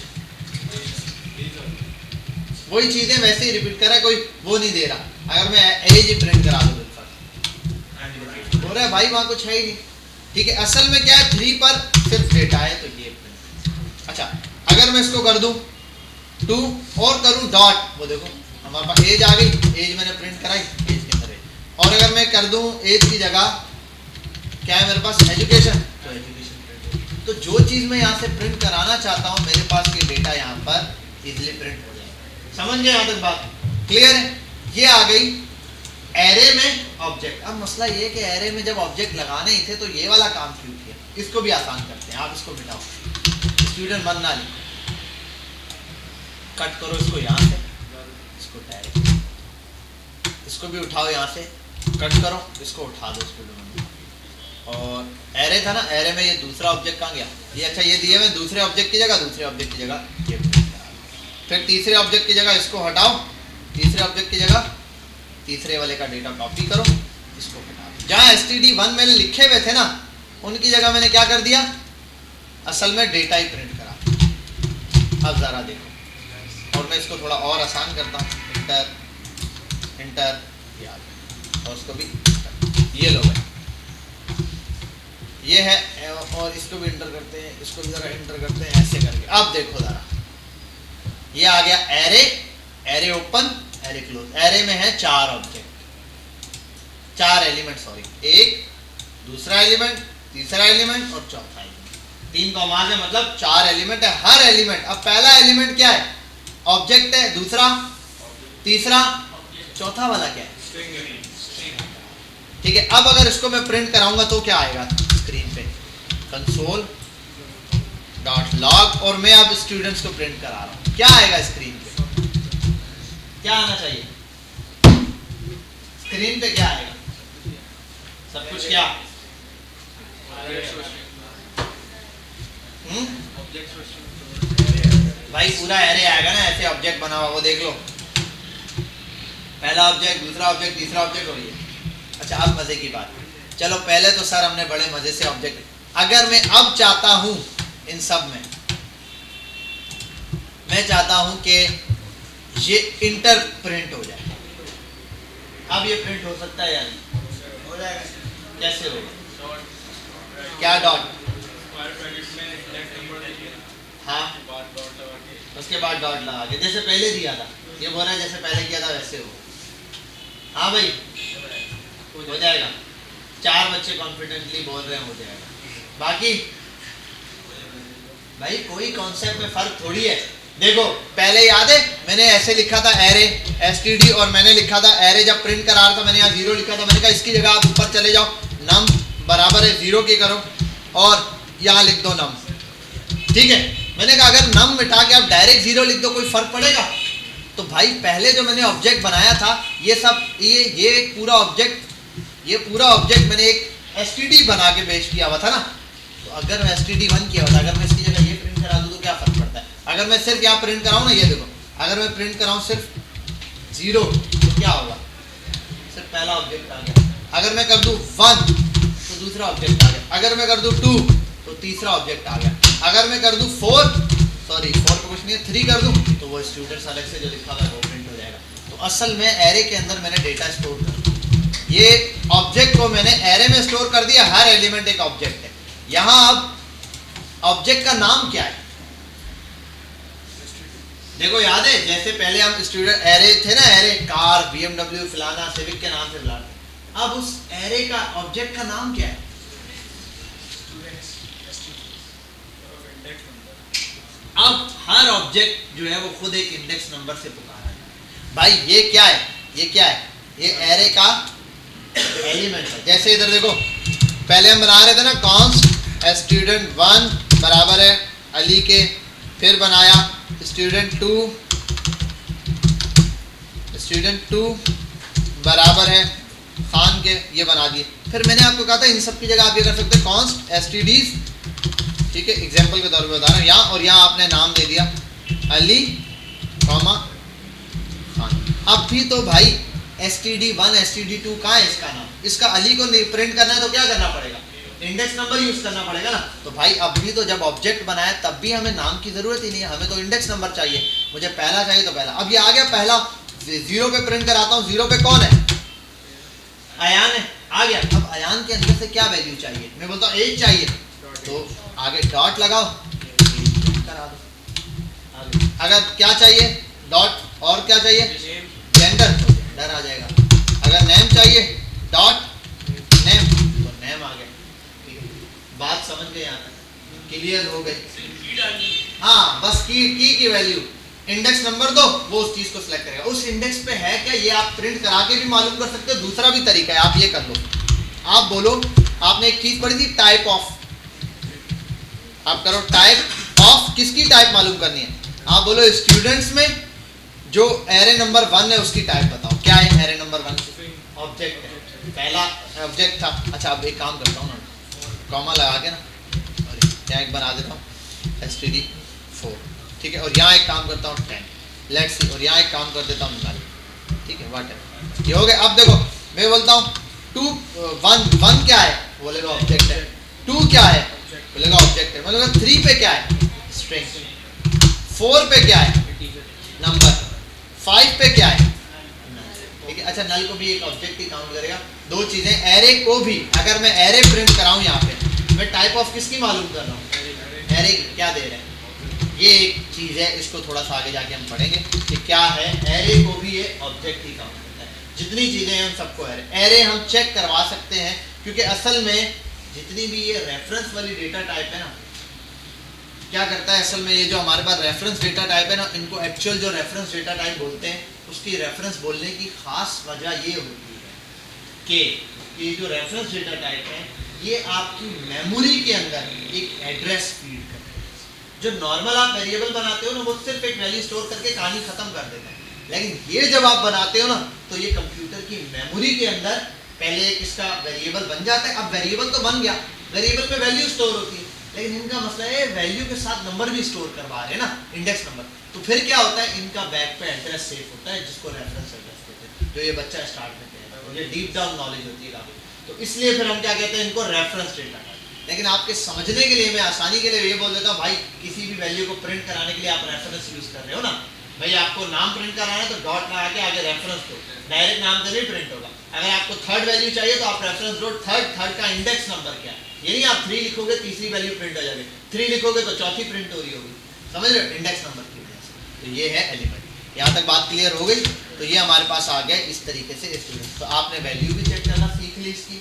वही चीजें वैसे ही रिपीट कर रहा है, कोई वो नहीं दे रहा। अगर मैं एज प्रिंट करा दूं बिल्कुल, बोल रहा है भाई वहां कुछ है ही नहीं। ठीक है, असल में क्या है 3 पर सिर्फ डेटा है, तो ये प्रिंट। अच्छा अगर मैं इसको कर दूं 2 और करूं डॉट, वो देखो हमारे पास एज आ गई, एज मैंने प्रिंट कराई, एज के अंदर एज। और अगर मैं कर दूं एज की जगह क्या है मेरे पास, एजुकेशन, तो एजुकेशन प्रिंट। तो जो चीज मैं यहाँ से प्रिंट कराना चाहता हूँ, मेरे पास ये डेटा यहाँ पर इजिली प्रिंट हो जाएगा। समझ गए यहाँ तक बात? क्लियर है? ये आ गई एरे में ऑब्जेक्ट। अब मसला ये है कि एरे में जब ऑब्जेक्ट लगाने ही थे तो ये वाला काम क्यों किया? इसको भी आसान करते हैं, आप इसको मिटाओ, स्टूडेंट मन ना लिखो, कट करो इसको यहाँ से, इसको डायरेक्ट, इसको भी उठाओ यहाँ से, कट करो, इसको उठा दो स्टूडेंट। और एरे था ना, एरे में ये दूसरा ऑब्जेक्ट कहाँ गया? ये अच्छा ये दिए हुए दूसरे ऑब्जेक्ट की जगह, दूसरे ऑब्जेक्ट की जगह ये, फिर तीसरे ऑब्जेक्ट की जगह इसको हटाओ, तीसरे ऑब्जेक्ट की जगह तीसरे वाले का डेटा कॉपी करो, इसको हटाओ। जहाँ std1 मैंने लिखे हुए थे ना, उनकी जगह मैंने क्या कर दिया, असल में डेटा ही प्रिंट करा। अब जरा देखो, और मैं इसको थोड़ा और आसान करता हूँ, इंटर और उसको भी ये लो भाई, ये है और इसको भी इंटर करते हैं, इसको भी जरा इंटर करते हैं ऐसे करके। अब देखो जरा, ये आ गया array, array open, array close. Array में है 4 ऑब्जेक्ट, 4 एलिमेंट, सॉरी, एक, दूसरा एलिमेंट, तीसरा एलिमेंट और चौथा एलिमेंट। 3 कॉमा से मतलब 4 एलिमेंट है। हर एलिमेंट, अब पहला एलिमेंट क्या है? ऑब्जेक्ट है। दूसरा, तीसरा, चौथा वाला क्या है? ठीक है। अब अगर इसको मैं प्रिंट कराऊंगा तो क्या आएगा स्क्रीन पे? Console dot log. और मैं अब स्टूडेंट्स को प्रिंट करा रहा हूं, क्या आएगा स्क्रीन पे? क्या आना चाहिए स्क्रीन पे? क्या आएगा? सब कुछ क्या? भाई पूरा एरे आएगा ना, ऐसे ऑब्जेक्ट बना हुआ, वो देख लो, पहला ऑब्जेक्ट, दूसरा ऑब्जेक्ट, तीसरा ऑब्जेक्ट हो गया। अच्छा, अब मजे की बात, चलो पहले तो सर हमने बड़े मजे से ऑब्जेक्ट, अगर मैं अब चाहता हूं इन सब में, मैं चाहता हूं कि ये इंटर प्रिंट हो जाए। अब ये प्रिंट हो सकता है या नहीं? हो जाएगा। कैसे होगा? क्या डॉट? हाँ, उसके बाद डॉट लगा के, जैसे पहले दिया था। ये बोल रहा है जैसे पहले किया था वैसे हो। हाँ भाई, हो जाएगा। 4 बच्चे कॉन्फिडेंटली बोल रहे हैं हो जाएगा। बाकी भाई कोई कॉन्सेप्ट में फर्क थोड़ी है। देखो पहले याद है मैंने ऐसे लिखा था एरे एसटीडी, और मैंने लिखा था एरे, जब प्रिंट करा रहा था मैंने यहाँ 0 लिखा था। मैंने कहा इसकी जगह आप ऊपर चले जाओ, नम बराबर है 0 की करो और यहाँ लिख दो नम। ठीक है, मैंने कहा अगर नम मिटा के आप डायरेक्ट 0 लिख दो कोई फर्क पड़ेगा? तो भाई पहले जो मैंने ऑब्जेक्ट बनाया था, ये सब ये पूरा ऑब्जेक्ट मैंने एक एसटीडी बना के पेश किया हुआ था ना। तो अगर मैं एसटीडी 1 किया हुआ था, अगर मैं इसकी जगह ये प्रिंट करा दूं तो क्या फर्क पड़ता है? अगर मैं सिर्फ यहाँ प्रिंट कराऊं ना, ये देखो, अगर मैं प्रिंट कराऊं सिर्फ 0 तो क्या होगा? सिर्फ पहला ऑब्जेक्ट आ गया। अगर मैं कर दूं 1 तो दूसरा ऑब्जेक्ट आ गया। अगर मैं कर दूं 2 तो तीसरा ऑब्जेक्ट आ गया। अगर मैं कर दूं 4 को कुछ नहीं है, 3 कर दूं तो वो स्टूडेंट्स अलग से जो लिखा हुआ है वो प्रिंट हो जाएगा। तो असल में एरे के अंदर मैंने डेटा स्टोर कर दिया। ये ऑब्जेक्ट को मैंने एरे में स्टोर कर दिया, हर एलिमेंट एक ऑब्जेक्ट है। यहां अब ऑब्जेक्ट का नाम क्या है? देखो याद है जैसे पहले हम स्टूडेंट एरे थे ना, एरे कार, BMW, फलाना, सिविक के नाम से बुलाते। अब उस एरे का ऑब्जेक्ट का नाम क्या है? अब हर ऑब्जेक्ट जो है वो खुद एक इंडेक्स नंबर से पुकारा है। भाई ये क्या है? ये क्या है? ये एरे का एलिमेंट है। जैसे इधर देखो, पहले हम बना रहे थे ना कॉन्स्ट student1 बराबर है अली के, फिर बनाया student 2 बराबर है खान के, ये बना दिए। फिर मैंने आपको कहा था इन सब की जगह आप ये कर सकते हैं कॉन्स्ट stds, ठीक है, एग्जाम्पल के तौर पे बता रहा हूँ, यहाँ और यहाँ आपने नाम दे दिया अली कॉमा खान। अब भी तो भाई std1 std2 कहाँ है इसका नाम? इसका अली को प्रिंट करना है तो क्या करना पड़ेगा? इंडेक्स नंबर यूज करना पड़ेगा ना। तो भाई अब भी तो जब ऑब्जेक्ट बनाया तब भी हमें नाम की जरूरत ही नहीं है, हमें तो इंडेक्स नंबर चाहिए। मुझे पहला चाहिए तो पहला। अब ये आ गया पहला, 0 पे प्रिंट कराता हूँ। 0 पे कौन है? अयान है, आ गया। अब अयान के अंदर से क्या वैल्यू चाहिए? मैं बोलता हूँ 8 चाहिए, तो आगे डॉट लगाओ, करा दो आगे। अगर क्या चाहिए? डॉट, और क्या चाहिए? जेंडर, तो जेंडर आ जाएगा। अगर नेम चाहिए, डॉट नेम, तो नेम आ गया। ठीक है, बात समझ गए? यहाँ तक क्लियर हो गई? हाँ, बस की वैल्यू इंडेक्स नंबर दो, वो उस चीज को सिलेक्ट करेगा। उस इंडेक्स पे है क्या ये आप प्रिंट करा के भी मालूम कर सकते हो। दूसरा भी तरीका है, आप ये कर लो, आप बोलो, आपने एक चीज पढ़ी थी टाइप ऑफ, आप करो टाइप ऑफ, किसकी टाइप मालूम करनी है? आप बोलो स्टूडेंट्स में जो एरे नंबर 1 है उसकी टाइप बताओ। क्या है एरे नंबर 1? ऑब्जेक्ट है, पहला ऑब्जेक्ट था। अच्छा अब एक काम करता हूँ ना, कॉमा लगा के ना टैग बना देता हूँ std4, ठीक है, और यहाँ एक काम करता हूँ 10 लेट्स सी, और यहाँ एक काम कर देता हूँ 9, ठीक है, व्हाटएवर, ये हो गया। अब देखो मैं बोलता हूँ 1 क्या है? बोलेगा ऑब्जेक्ट है। 2 क्या है? बोलेगा ऑब्जेक्ट है। बोलेगा 3 पे क्या है? स्ट्रिंग। 4 पे क्या है? नंबर। 5 पे क्या है? ठीक है, अच्छा नल को भी एक ऑब्जेक्ट ही काउंट करेगा। दो चीजें, एरे को भी अगर मैं एरे प्रिंट कराऊं यहाँ पे मैं टाइप ऑफ किसकी मालूम कर रहा हूँ, एरे की। क्या दे रहे हैं, ये एक चीज है, इसको थोड़ा सा आगे जाके हम पढ़ेंगे कि क्या है। एरे को भी ये ऑब्जेक्ट ही काउंट करता है, जितनी चीजें हैं उन सबको एरे हम चेक करवा सकते हैं, क्योंकि असल में जितनी भी ये रेफरेंस वाली डेटा टाइप है ना, क्या करता है असल में, ये जो हमारे पास रेफरेंस डेटा टाइप है ना, इनको एक्चुअल जो रेफरेंस डेटा टाइप बोलते हैं, उसकी रेफरेंस बोलने की खास वजह ये होती है कि ये जो रेफरेंस डेटा टाइप है ये आपकी मेमोरी के अंदर एक एड्रेस फीड करता है। जो नॉर्मल आप वेरिएबल बनाते हो ना, वो सिर्फ एक वैल्यू स्टोर करके कहानी खत्म कर देता है, लेकिन ये जब आप बनाते हो ना, तो ये कंप्यूटर की मेमोरी के अंदर पहले एक इसका वेरिएबल बन जाता है। अब वेरिएबल तो बन गया, वेरिएबल पे वैल्यू स्टोर होती है, लेकिन इनका मसला है वैल्यू के साथ नंबर भी स्टोर करवा रहे हैं ना, इंडेक्स नंबर। तो फिर क्या होता है, इनका बैक पे एड्रेस सेव होता है, जिसको रेफरेंस एड्रेस कहते हैं, जो ये बच्चा स्टार्ट में कह रहा है, ये डीप डाउन नॉलेज होती है काफी। तो इसलिए फिर हम क्या कहते हैं, इनको रेफरेंस डेटा टाइप। लेकिन आपके समझने के लिए, मैं आसानी के लिए ये बोल देता हूँ, भाई किसी भी वैल्यू को प्रिंट कराने के लिए आप रेफरेंस यूज कर रहे हो ना, भाई आपको नाम प्रिंट कराना है तो डॉट लगा के आगे रेफरेंस दो, डायरेक्ट नाम से नहीं प्रिंट होगा। अगर आपको थर्ड वैल्यू चाहिए तो आप रेफरेंस दो, थर्ड का इंडेक्स नंबर क्या है, ये नहीं आप 3 लिखोगे तीसरी वैल्यू प्रिंट हो जाएगी, 3 लिखोगे तो चौथी प्रिंट हो रही होगी, समझ रहे हो, इंडेक्स नंबर की वजह से। तो ये है एलिमेंट। यहाँ तक बात क्लियर हो गई। तो ये हमारे पास आ गया इस तरीके से स्टूडेंट। तो आपने वैल्यू भी चेक करना सीख ली इसकी,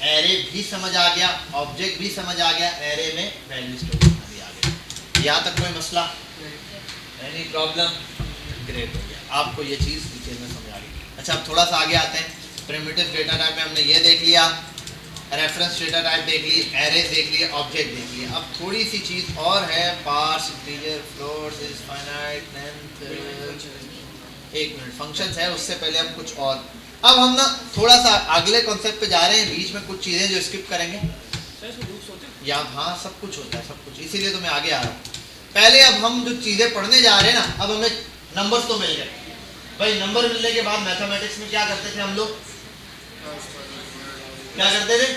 एरे भी समझ आ गया, ऑब्जेक्ट भी समझ आ गया, एरे में वैल्यू स्टोर करना भी आ गया। यहाँ तक कोई मसला, एनी प्रॉब्लम? ग्रेट हो गया, आपको ये चीज़ डिटेल में समझ आ गई। अच्छा अब थोड़ा सा आगे आते हैं। प्रिमिटिव डेटा टाइप में हमने ये देख लिया, रेफरेंस डेटा टाइप देख ली, एरेज देख लिए, ऑब्जेक्ट देख लिए। अब थोड़ी सी चीज़ और है, parse, integer, floats, finite, length, एक मिनट, फंक्शंस है, उससे पहले हम कुछ और। अब हम ना थोड़ा सा अगले कॉन्सेप्ट पे जा रहे हैं, बीच में कुछ चीज़ें जो स्किप करेंगे, या हाँ सब कुछ होता है, सब कुछ, इसीलिए तो मैं आगे आ रहा हूँ। पहले अब हम जो चीज़ें पढ़ने जा रहे हैं ना, अब हमें नंबर्स तो मिल गए भाई। नंबर मिलने के बाद मैथमेटिक्स में क्या करते थे हम लोग, क्या करते थे,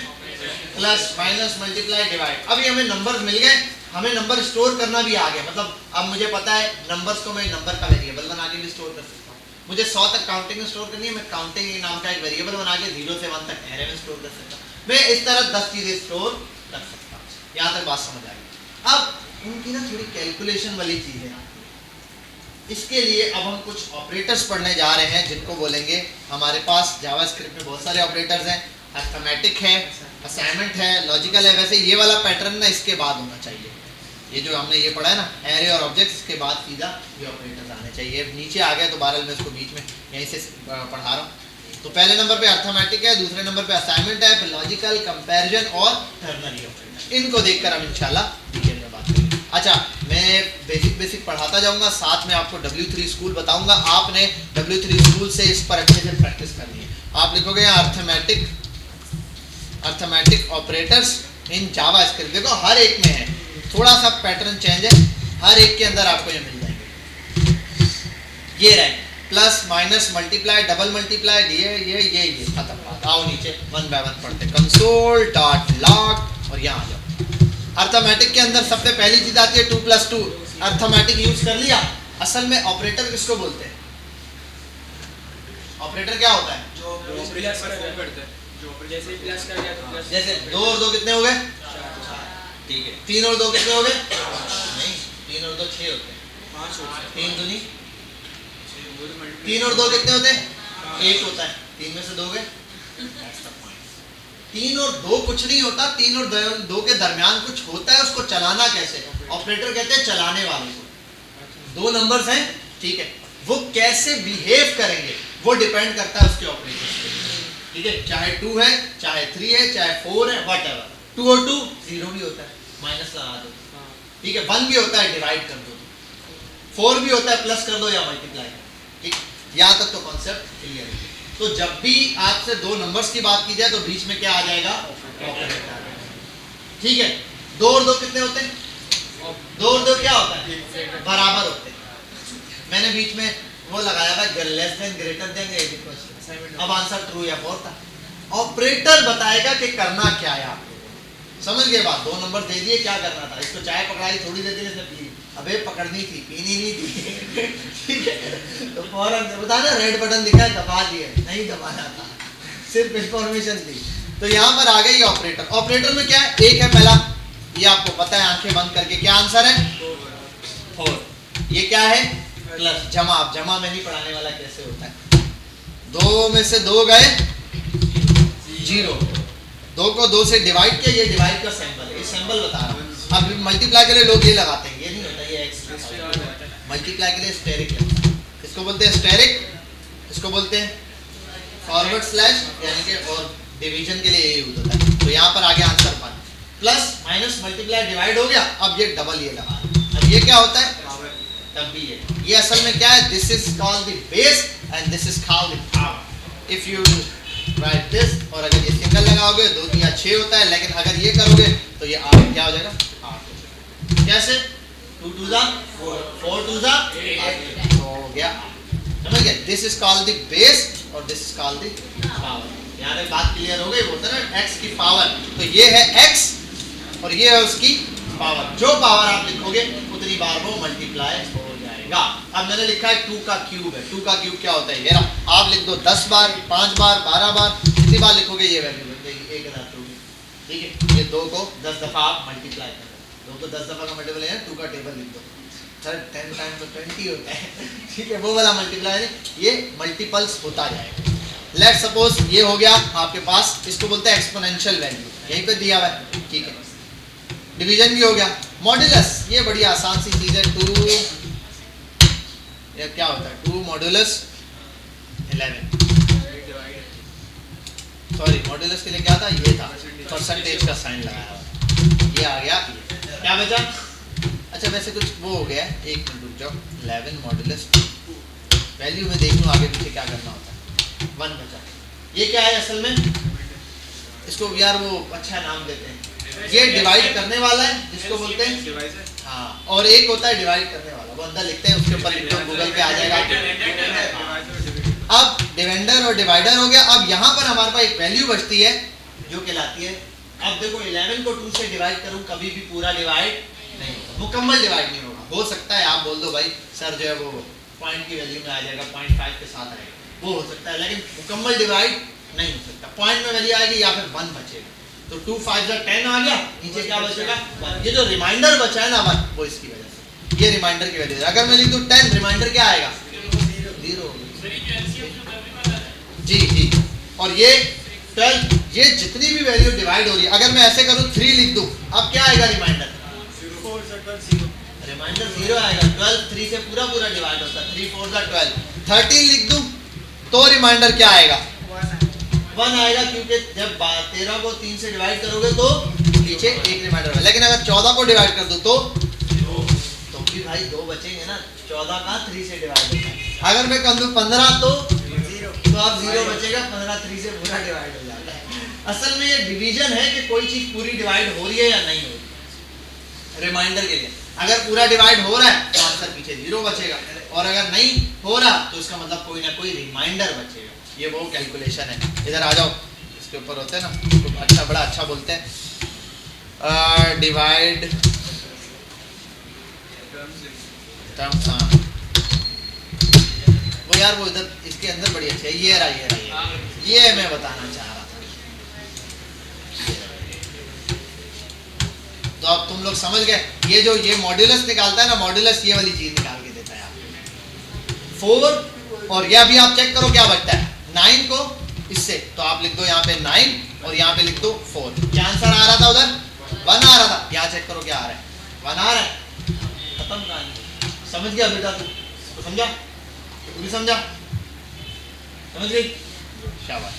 प्लस माइनस मल्टीप्लाई डिवाइड। अभी हमें नंबर्स मिल गए, हमें नंबर स्टोर करना भी आ गया। मतलब अब मुझे पता है नंबर्स को मैं नंबर का वेरिएबल बना के भी स्टोर कर सकता हूँ। मुझे 100 तक काउंटिंग में स्टोर करनी है, मैं काउंटिंग नाम का एक वेरिएबल बना के 0 से 1 तक एरे में स्टोर कर सकता हूँ। मैं इस तरह 10 चीज़ें स्टोर कर सकता हूँ। यहाँ तक बात समझ आ गई। अब उनकी ना थोड़ी कैलकुलेशन वाली चीज़ है, इसके लिए अब हम कुछ ऑपरेटर्स पढ़ने जा रहे हैं, जिनको बोलेंगे, हमारे पास जावास्क्रिप्ट में बहुत सारे ऑपरेटर्स हैं, अर्थमेटिक है, असाइनमेंट है, लॉजिकल है। वैसे ये वाला पैटर्न ना इसके बाद होना चाहिए, ये जो हमने ये पढ़ा है ना, एरे और ऑब्जेक्ट्स, इसके बाद सीधा ये ऑपरेटर्स आने चाहिए। नीचे आ गया तो बहरहाल मैं इसको बीच में यहीं से पढ़ा रहा हूँ। तो पहले नंबर पे अर्थमेटिक है, दूसरे नंबर पे असाइनमेंट है, फिर लॉजिकल, कंपैरिजन और टर्नरी ऑपरेटर। इनको देखकर हम इंशाल्लाह डिटेल में बात करेंगे। अच्छा, मैं बेसिक पढ़ाता जाऊंगा, साथ में आपको W3 स्कूल बताऊंगा। आपने W3 स्कूल से इस पर अच्छे से प्रैक्टिस करनी है। आप लिखोगे यहाँ अर्थमेटिक ऑपरेटर्स इन जावास्क्रिप्ट। देखो हर एक में है, थोड़ा सा पैटर्न चेंज है, हर एक के अंदर आपको ये मिल जाएंगे। ये रहे plus minus multiply, double multiply, ये खत्म बात। आओ नीचे 1 बाय 1 पढ़ते। कंसोल डॉट लॉग और यहाँ आ जाओ। अर्थमेटिक के अंदर सबसे पहली चीज आती है 2 + 2। अर्थमेटिक यूज कर लिया। असल में ऑपरेटर किसको बोलते हैं? ऑपरेटर क्या होता है? जैसे 2 और 2 कितने हो गए? ठीक है। 3 और 2 कितने हो गए? नहीं, 3 और 2 6 होते हैं। 3 दूनी 3 और 2 कितने होते हैं? 1 होता है। 3 में से 2 गए। 3 और 2 कुछ नहीं होता, 3 और 2 के दरमियान कुछ होता है। उसको चलाना कैसे? ऑपरेटर कहते हैं चलाने वाले को। 2 नंबर्स हैं, ठीक है, वो कैसे बिहेव करेंगे वो डिपेंड करता है उसके ऑपरेटर पे, ठीक है। चाहे 2 है, चाहे 3 है, चाहे 4 है, व्हाटएवर। 2 और 2 0 भी होता है, माइनस लगा दो, ठीक है। 1 भी होता है, डिवाइड कर दो। 4 भी होता है, प्लस कर दो या मल्टीप्लाई, ठीक। यहाँ तक तो कॉन्सेप्ट क्लियर है। तो जब भी आपसे 2 नंबर्स की बात की जाए तो बीच में क्या आ जाएगा? ऑपरेटर, ठीक है। 2 और 2 कितने होते हैं? 2 और 2 क्या होता है? बराबर होते हैं। मैंने बीच में वो लगाया था लेस देन, ग्रेटर देन या इक्वल टू। अब आंसर ट्रू या फॉल्स था। ऑपरेटर बताएगा कि करना क्या है आप लोगों को। समझ गए बात? 2 नंबर दे दिए, क्या करना था? इसको चाय पकड़ाई, थोड़ी देर इसने पी, अबे पकड़नी थी, पीनी नहीं थी, ठीक है। तो फौरन से बता ना, रेड बटन दिखा है, दबा दिए, नहीं दबाना था, सिर्फ इंफॉर्मेशन थी। तो यहाँ पर आ गई ऑपरेटर। ऑपरेटर में क्या है, एक है पहला, ये आपको पता है आंखें बंद करके क्या आंसर है 4। ये क्या है प्लस जमा। आप जमा में नहीं पढ़ाने वाला कैसे होता है, 2 में से 2 गए 0, 2 को 2 से डिवाइड किया, ये डिवाइड का सिंबल है, ये सिंबल बता रहा हूँ। अब मल्टीप्लाई के लिए लोग ये लगाते हैं, ये नहीं होता, ये एक्स मल्टीप्लाई के लिए स्टेरिक लगता है। इसको बोलते हैं स्टेरिक, इसको बोलते हैं फॉरवर्ड स्लैश, यानी कि और डिवीजन के लिए ये यूज होता है। तो यहाँ पर आ गया answer 1, plus minus multiply divide हो गया, अब ये डबल ये लगा। अब ये क्या होता है, तब भी ये असल में क्या है, this is called the base and this is called the power. If you right this, और अगर ये सिंगल लगाओगे 2 3 6 होता है, लेकिन अगर ये करोगे तो ये 8 क्या हो जाएगा 8। कैसे 2 2 जा 4, 4 2 जा 8 हो गया। समझ गए, this is called the base और this is called the power. यहाँ तक बात क्लियर हो गई, बोलते हैं ना x की पावर, तो ये है x और ये है उसकी पावर। जो पावर आप लिखोगे उतनी बार वो मल्टीप्लाई हो जाएगा। अब मैंने लिखा है 2 का क्यूब है, 2 का क्यूब क्या होता है, ये रहा। आप लिख दो 10 बार, 5 बार, 12 बार, कितनी बार लिखोगे ये वैल्यू बन जाएगी 1002। ठीक है, ये 2 को 10 दफा आप मल्टीप्लाई करो, 2 को 10 दफा का मल्टीप्लाई है, 2 का टेबल लिख दो, सर 10 टाइम तो 20 होता है। ठीक है, वो वाला मल्टीप्लाई है, ये मल्टीपल्स होता जाएगा। लेट्स सपोज ये हो गया आपके पास, इसको बोलते हैं एक्सपोनेंशियल वैल्यू, यहीं पे दिया हुआ है। ठीक है, डिवीजन भी हो गया। मॉड्यूलस, ये बड़ी आसान सी चीज है, 2 ये क्या होता है 2 मॉड्यूलस 11, सॉरी मॉड्यूलस के लिए क्या था, ये था परसेंटेज का साइन लगाया हुआ, ये आ गया, क्या बचा। अच्छा वैसे कुछ वो हो गया है, एक मिनट रुक जाओ, 11 मॉड्यूलस वैल्यू में देख लूँ आगे पीछे क्या करना होता है। 1 बचा, ये क्या है असल में, इसको यार वो अच्छा नाम देते हैं, ये डिवाइड करने वाला है जिसको बोलते हैं, हाँ, और एक होता है डिवाइड करने वाला, वो अंदर लिखते हैं, उसके ऊपर लिख दो, गूगल पे आ जाएगा। अब डिवाइडर और डिवाइडर हो गया। अब यहाँ पर हमारे पास एक वैल्यू बचती है जो कहलाती है, अब देखो 11 को 2 से डिवाइड करूँ कभी भी पूरा डिवाइड नहीं होगा, मुकम्मल डिवाइड नहीं होगा। हो सकता है आप बोल दो भाई सर जो है वो पॉइंट की वैल्यू में आ जाएगा, 0.5 के साथ आएगा, वो हो सकता है, लेकिन मुकम्मल डिवाइड नहीं हो सकता। पॉइंट में वैल्यू आएगी या फिर 1 बचेगा, तो 2 5 10 आ गया, नीचे क्या बचेगा 1। ये जो रिमाइंडर बचा है ना 1, वो इसकी वजह से, ये रिमाइंडर की वैल्यू है। अगर मैं लिख दूं 10, रिमाइंडर क्या आएगा 0। जी जी, और ये 12, ये जितनी भी वैल्यू डिवाइड हो रही है, अगर मैं ऐसे करूं 3 लिख दूं, अब क्या आएगा रिमाइंडर, रिमाइंडर 0 आएगा। 12 3 से पूरा पूरा डिवाइड होता है, 3 4 12। 13 लिख दूं तो रिमाइंडर क्या आएगा 1 आएगा, क्योंकि जब 13 को 3 से डिवाइड करोगे तो नीचे एक रिमाइंडर है। लेकिन अगर 14 को डिवाइड कर दूं तो भी भाई 2 बचेंगे ना, 14 का 3 से डिवाइड होता है। अगर मैं कर दूं 15 तो अब 0 बचेगा, 15 3 से पूरा डिवाइड हो जाता है। असल में ये डिवीजन है कि कोई चीज पूरी डिवाइड हो रही है या नहीं हो रही है। रिमाइंडर के लिए अगर पूरा डिवाइड हो रहा है तो आंसर पीछे 0 बचेगा, और अगर नहीं हो रहा तो इसका मतलब कोई ना कोई रिमाइंडर बचेगा। ये वो कैलकुलेशन है। इधर आ जाओ, इसके ऊपर होते हैं ना, तो अच्छा बड़ा अच्छा बोलते हैं डिवाइड टर्म्स। हाँ वो यार वो इधर इसके अंदर बड़ी अच्छी है, ये रहा ये मैं बताना चाह रहा था। तो अब तुम लोग समझ गए, ये जो ये मॉड्यूलस निकालता है ना, मॉड्यूलस ये वाली चीज निकाल के देता है आपको 4, और ये अभी आप चेक करो क्या बचता है 9 को इससे, तो आप लिख दो यहाँ पे 9 और यहाँ पे लिख दो 4। क्या आंसर आ रहा था उधर 1 आ रहा था, यहाँ चेक करो क्या आ रहा है 1 आ रहा है। खत्म कहानी। समझ गया बेटा तू समझा, तू भी समझा, समझ गई, शाबाश।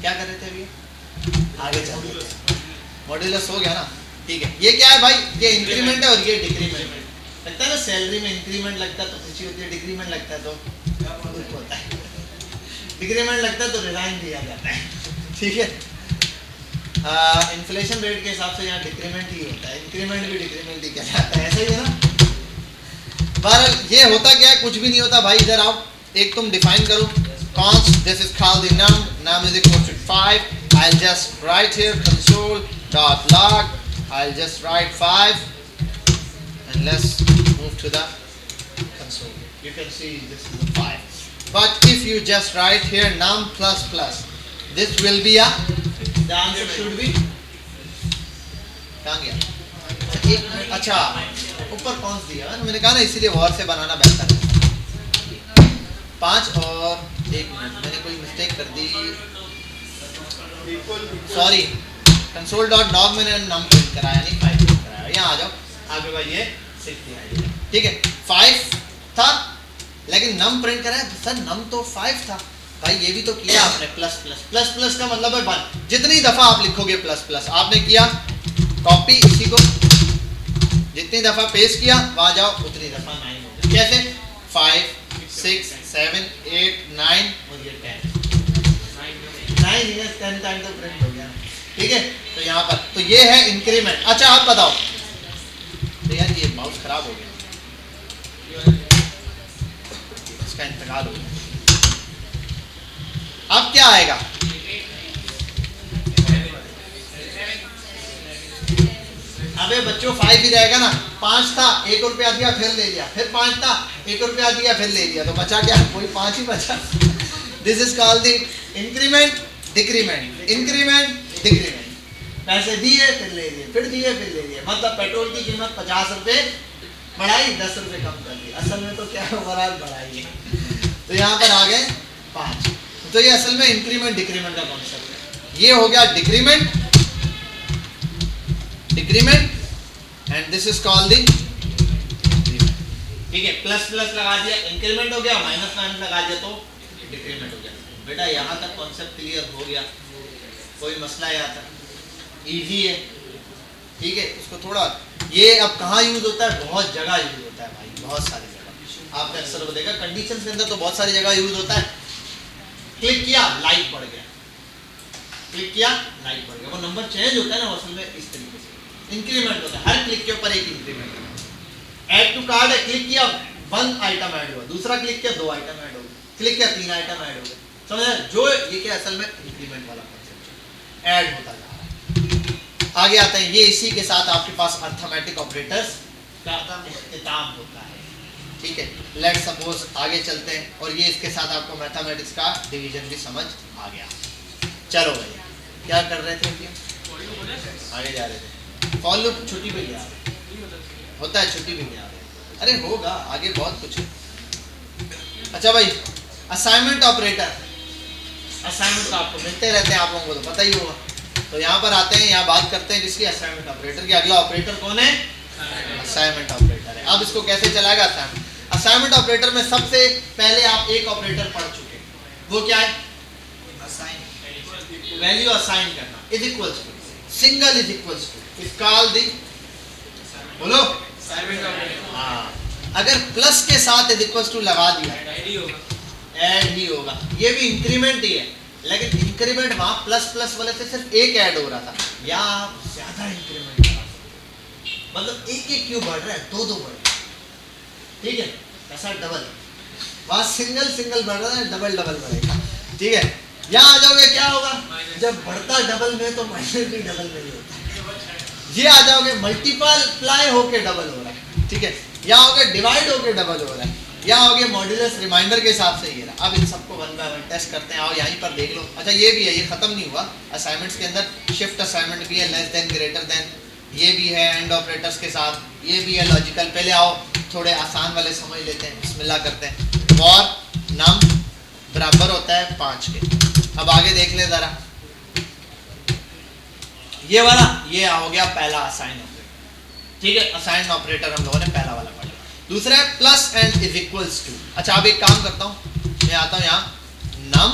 क्या कर रहे थे अभी, आगे चलते हैं। मॉड्यूलस हो गया ना, ठीक है। ये क्या है भाई, ये इंक्रीमेंट है और ये डिक्रीमेंट है। लगता है ना सैलरी में इंक्रीमेंट लगता है तो खुशी होती है, डिक्रीमेंट लगता है तो दुख होता है। डिक्रीमेंट लगता है तो रिजाइन दिया जाता है, ठीक है। इन्फ्लेशन रेट के हिसाब से यहाँ डिक्रीमेंट ही होता है, इंक्रीमेंट भी डिक्रीमेंट ही कहलाता है, ऐसा ही है ना। बहरहाल ये होता क्या है, कुछ भी नहीं होता भाई। इधर आओ, एक तुम डिफाइन करो const, this is called the num is equal to 5. I'll just write here console.log, I'll just write 5 and let's move to the console. You can see this is a 5, but if you just write here num plus plus, this will be a the answer should be, कहाँ गया? एक minute, अच्छा ऊपर कौन दिया है? मैंने कहा ना इसीलिए वॉर से बनाना बेहतर है। 5 और 1 मिनट, मैंने कोई मिस्टेक कर दी, सॉरी। console.log मैंने नम प्रिंट कराया नहीं 5 प्रिंट कराया। यहाँ आ जाओ, आगे बढ़िए 6 दिया, ठीक है। 5 था लेकिन नम प्रिंट कराया, सर नम तो 5 था भाई, ये भी तो किया आपने प्लस प्लस प्लस प्लस का मतलब है 1। जितनी दफा आप लिखोगे प्लस प्लस, आपने किया कॉपी इसी को, जितनी दफा पेस्ट किया वहां जाओ उतनी दफा 9 हो गया। कैसे? 5 6 7 8 9 और ये 10 टाइम तो प्रिंट हो गया, ठीक है। तो यहाँ पर तो ये है इंक्रीमेंट। अच्छा आप बताओ, तो यार ये माउस खराब हो गया, इसका इंतकाल हो गया। अब क्या आएगा? अबे बच्चों 5 ही रहेगा ना। 5 था, 1 रुपया दिया फिर ले लिया, फिर 5 था, 1 रुपया दिया फिर ले लिया, तो बचा क्या? कोई 5 ही बचा। This is called the increment decrement, increment decrement. पैसे दिए फिर ले लिए, फिर दिए फिर ले लिए, मतलब पेट्रोल की कीमत 50 रुपए बढ़ाई, 10 रुपए कम कर दी, असल में तो क्या ओवरऑल बढ़ाई है। तो यहाँ पर आ गए 5। तो ये असल में इंक्रीमेंट डिक्रीमेंट का कॉन्सेप्ट है। ये हो गया decrement, decrement and this is called the increment, ठीक है। प्लस प्लस लगा दिया इंक्रीमेंट हो गया, माइनस माइनस लगा दिया तो डिक्रीमेंट हो गया। बेटा यहाँ तक कॉन्सेप्ट क्लियर हो गया, कोई मसला है यहाँ तक? इजी है, ठीक है। उसको थोड़ा ये अब कहाँ यूज होता है? बहुत जगह यूज होता है भाई, बहुत सारी जगह। आपने अक्सर वो देखा कंडीशन के अंदर तो बहुत सारी जगह यूज होता है। क्लिक किया लाइक बढ़ गया, क्लिक किया लाइक बढ़ गया, वो नंबर चेंज होता है ना, असल में इस तरीके से इंक्रीमेंट होता है। हर क्लिक के ऊपर एक इंक्रीमेंट। ऐड टू कार्ड है, क्लिक किया 1 आइटम ऐड हुआ, दूसरा क्लिक किया 2 आइटम ऐड हो गए, क्लिक किया 3 आइटम ऐड हो गए, समझा? जो ये क्या असल में इंक्रीमेंट वाला कॉन्सेप्ट ऐड होता जा रहा है। आगे आते हैं, ये इसी के साथ आपके पास अर्थमेटिक ऑपरेटर्स का इख्तिताम होता है, ठीक है। लेट्स सपोज आगे चलते हैं, और ये इसके साथ आपको मैथमेटिक्स का डिवीजन भी समझ आ गया। चलो भाई क्या कर रहे थे? आगे जा रहे थे, फॉर लूप छुट्टी पे गया होता है, छुट्टी पे गया, अरे होगा आगे बहुत कुछ है। अच्छा भाई असाइनमेंट ऑपरेटर, असाइनमेंट तो आपको मिलते रहते हैं, आप लोगों को तो पता ही होगा। तो यहाँ पर आते हैं, यहाँ बात करते हैं किसकी? असाइनमेंट ऑपरेटर की। अगला ऑपरेटर कौन है? असाइनमेंट ऑपरेटर है। अब इसको कैसे चलाएगा असाइनमेंट? असाइनमेंट ऑपरेटर में सबसे पहले आप एक ऑपरेटर पढ़ चुके हैं, वो क्या है? असाइन, वैल्यू असाइन करना, is equals to, single is equals to, is called the, बोलो असाइनमेंट ऑपरेटर। हाँ, अगर प्लस के साथ इज इक्वल्स टू लगा दिया ऐड ही होगा। ये भी इंक्रीमेंट ही है, लेकिन इंक्रीमेंट वहां प्लस प्लस वाले से सिर्फ एक ऐड हो रहा था, या आप ज्यादा इंक्रीमेंट करा, मतलब एक एक क्यों बढ़ रहा है, 2 2 बढ़ रहा है, ठीक है। ऐसा डबल, वहां सिंगल सिंगल बढ़ रहा है, डबल डबल बढ़ेगा, ठीक है। यहाँ आ जाओगे क्या होगा? जब बढ़ता डबल में तो माइनस भी डबल में ही होता है। ये आ जाओगे मल्टीप्लाई होके डबल हो रहा है, ठीक है। यहाँ हो गए डिवाइड होके डबल हो रहा है, यहाँ हो गए मॉड्यूलस रिमाइंडर के हिसाब से ये रहा। अब इन सबको 1 बाय 1 टेस्ट करते हैं, और यहीं पर देख लो। अच्छा ये भी है, ये खत्म नहीं हुआ, असाइनमेंट्स के अंदर शिफ्ट असाइनमेंट भी है, लेस देन ग्रेटर देन, ये भी है एंड ऑपरेटर्स के साथ, ये भी है लॉजिकल। पहले आओ थोड़े आसान वाले समझ लेते हैं, बिस्मिल्लाह करते हैं। फॉर नम बराबर होता है 5 के। अब आगे देख ले जरा, ये वाला, ये हो गया पहला असाइन ऑपरेटर, ठीक है। असाइन ऑपरेटर हम लोगों ने पहला वाला पढ़ा। दूसरा है plus and is equals to. अच्छा अब एक काम करता हूँ, मैं आता हूँ यहाँ, num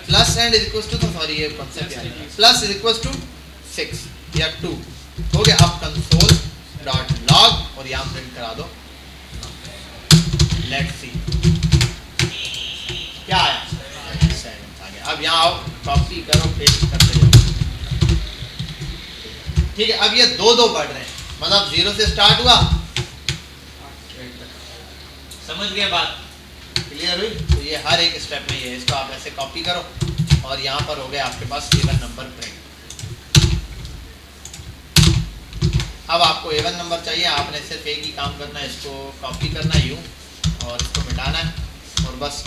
plus and is equals to, तो सॉरी ये कॉन्सेप्ट याद है, प्लस इज इक्वल्स टू 6 या 2 हो गया। अब कंसोल डॉट लॉग और यहाँ प्रिंट करा दो, लेट्स सी क्या आया, 7 आ गया। अब यहाँ आओ, कॉपी करो, पेस्ट करते जाओ, ठीक है। अब ये 2 2 बढ़ रहे हैं, मतलब 0 से स्टार्ट हुआ, समझ गए बात? क्लियर हुई? तो ये हर एक स्टेप में ये है, इसको आप ऐसे कॉपी करो, और यहाँ पर हो गया आपके पास इवन नंबर प्रिंट। अब आपको इवन नंबर चाहिए, आपने सिर्फ एक ही काम करना है, इसको कॉपी करना है यूं, और इसको मिटाना है, और बस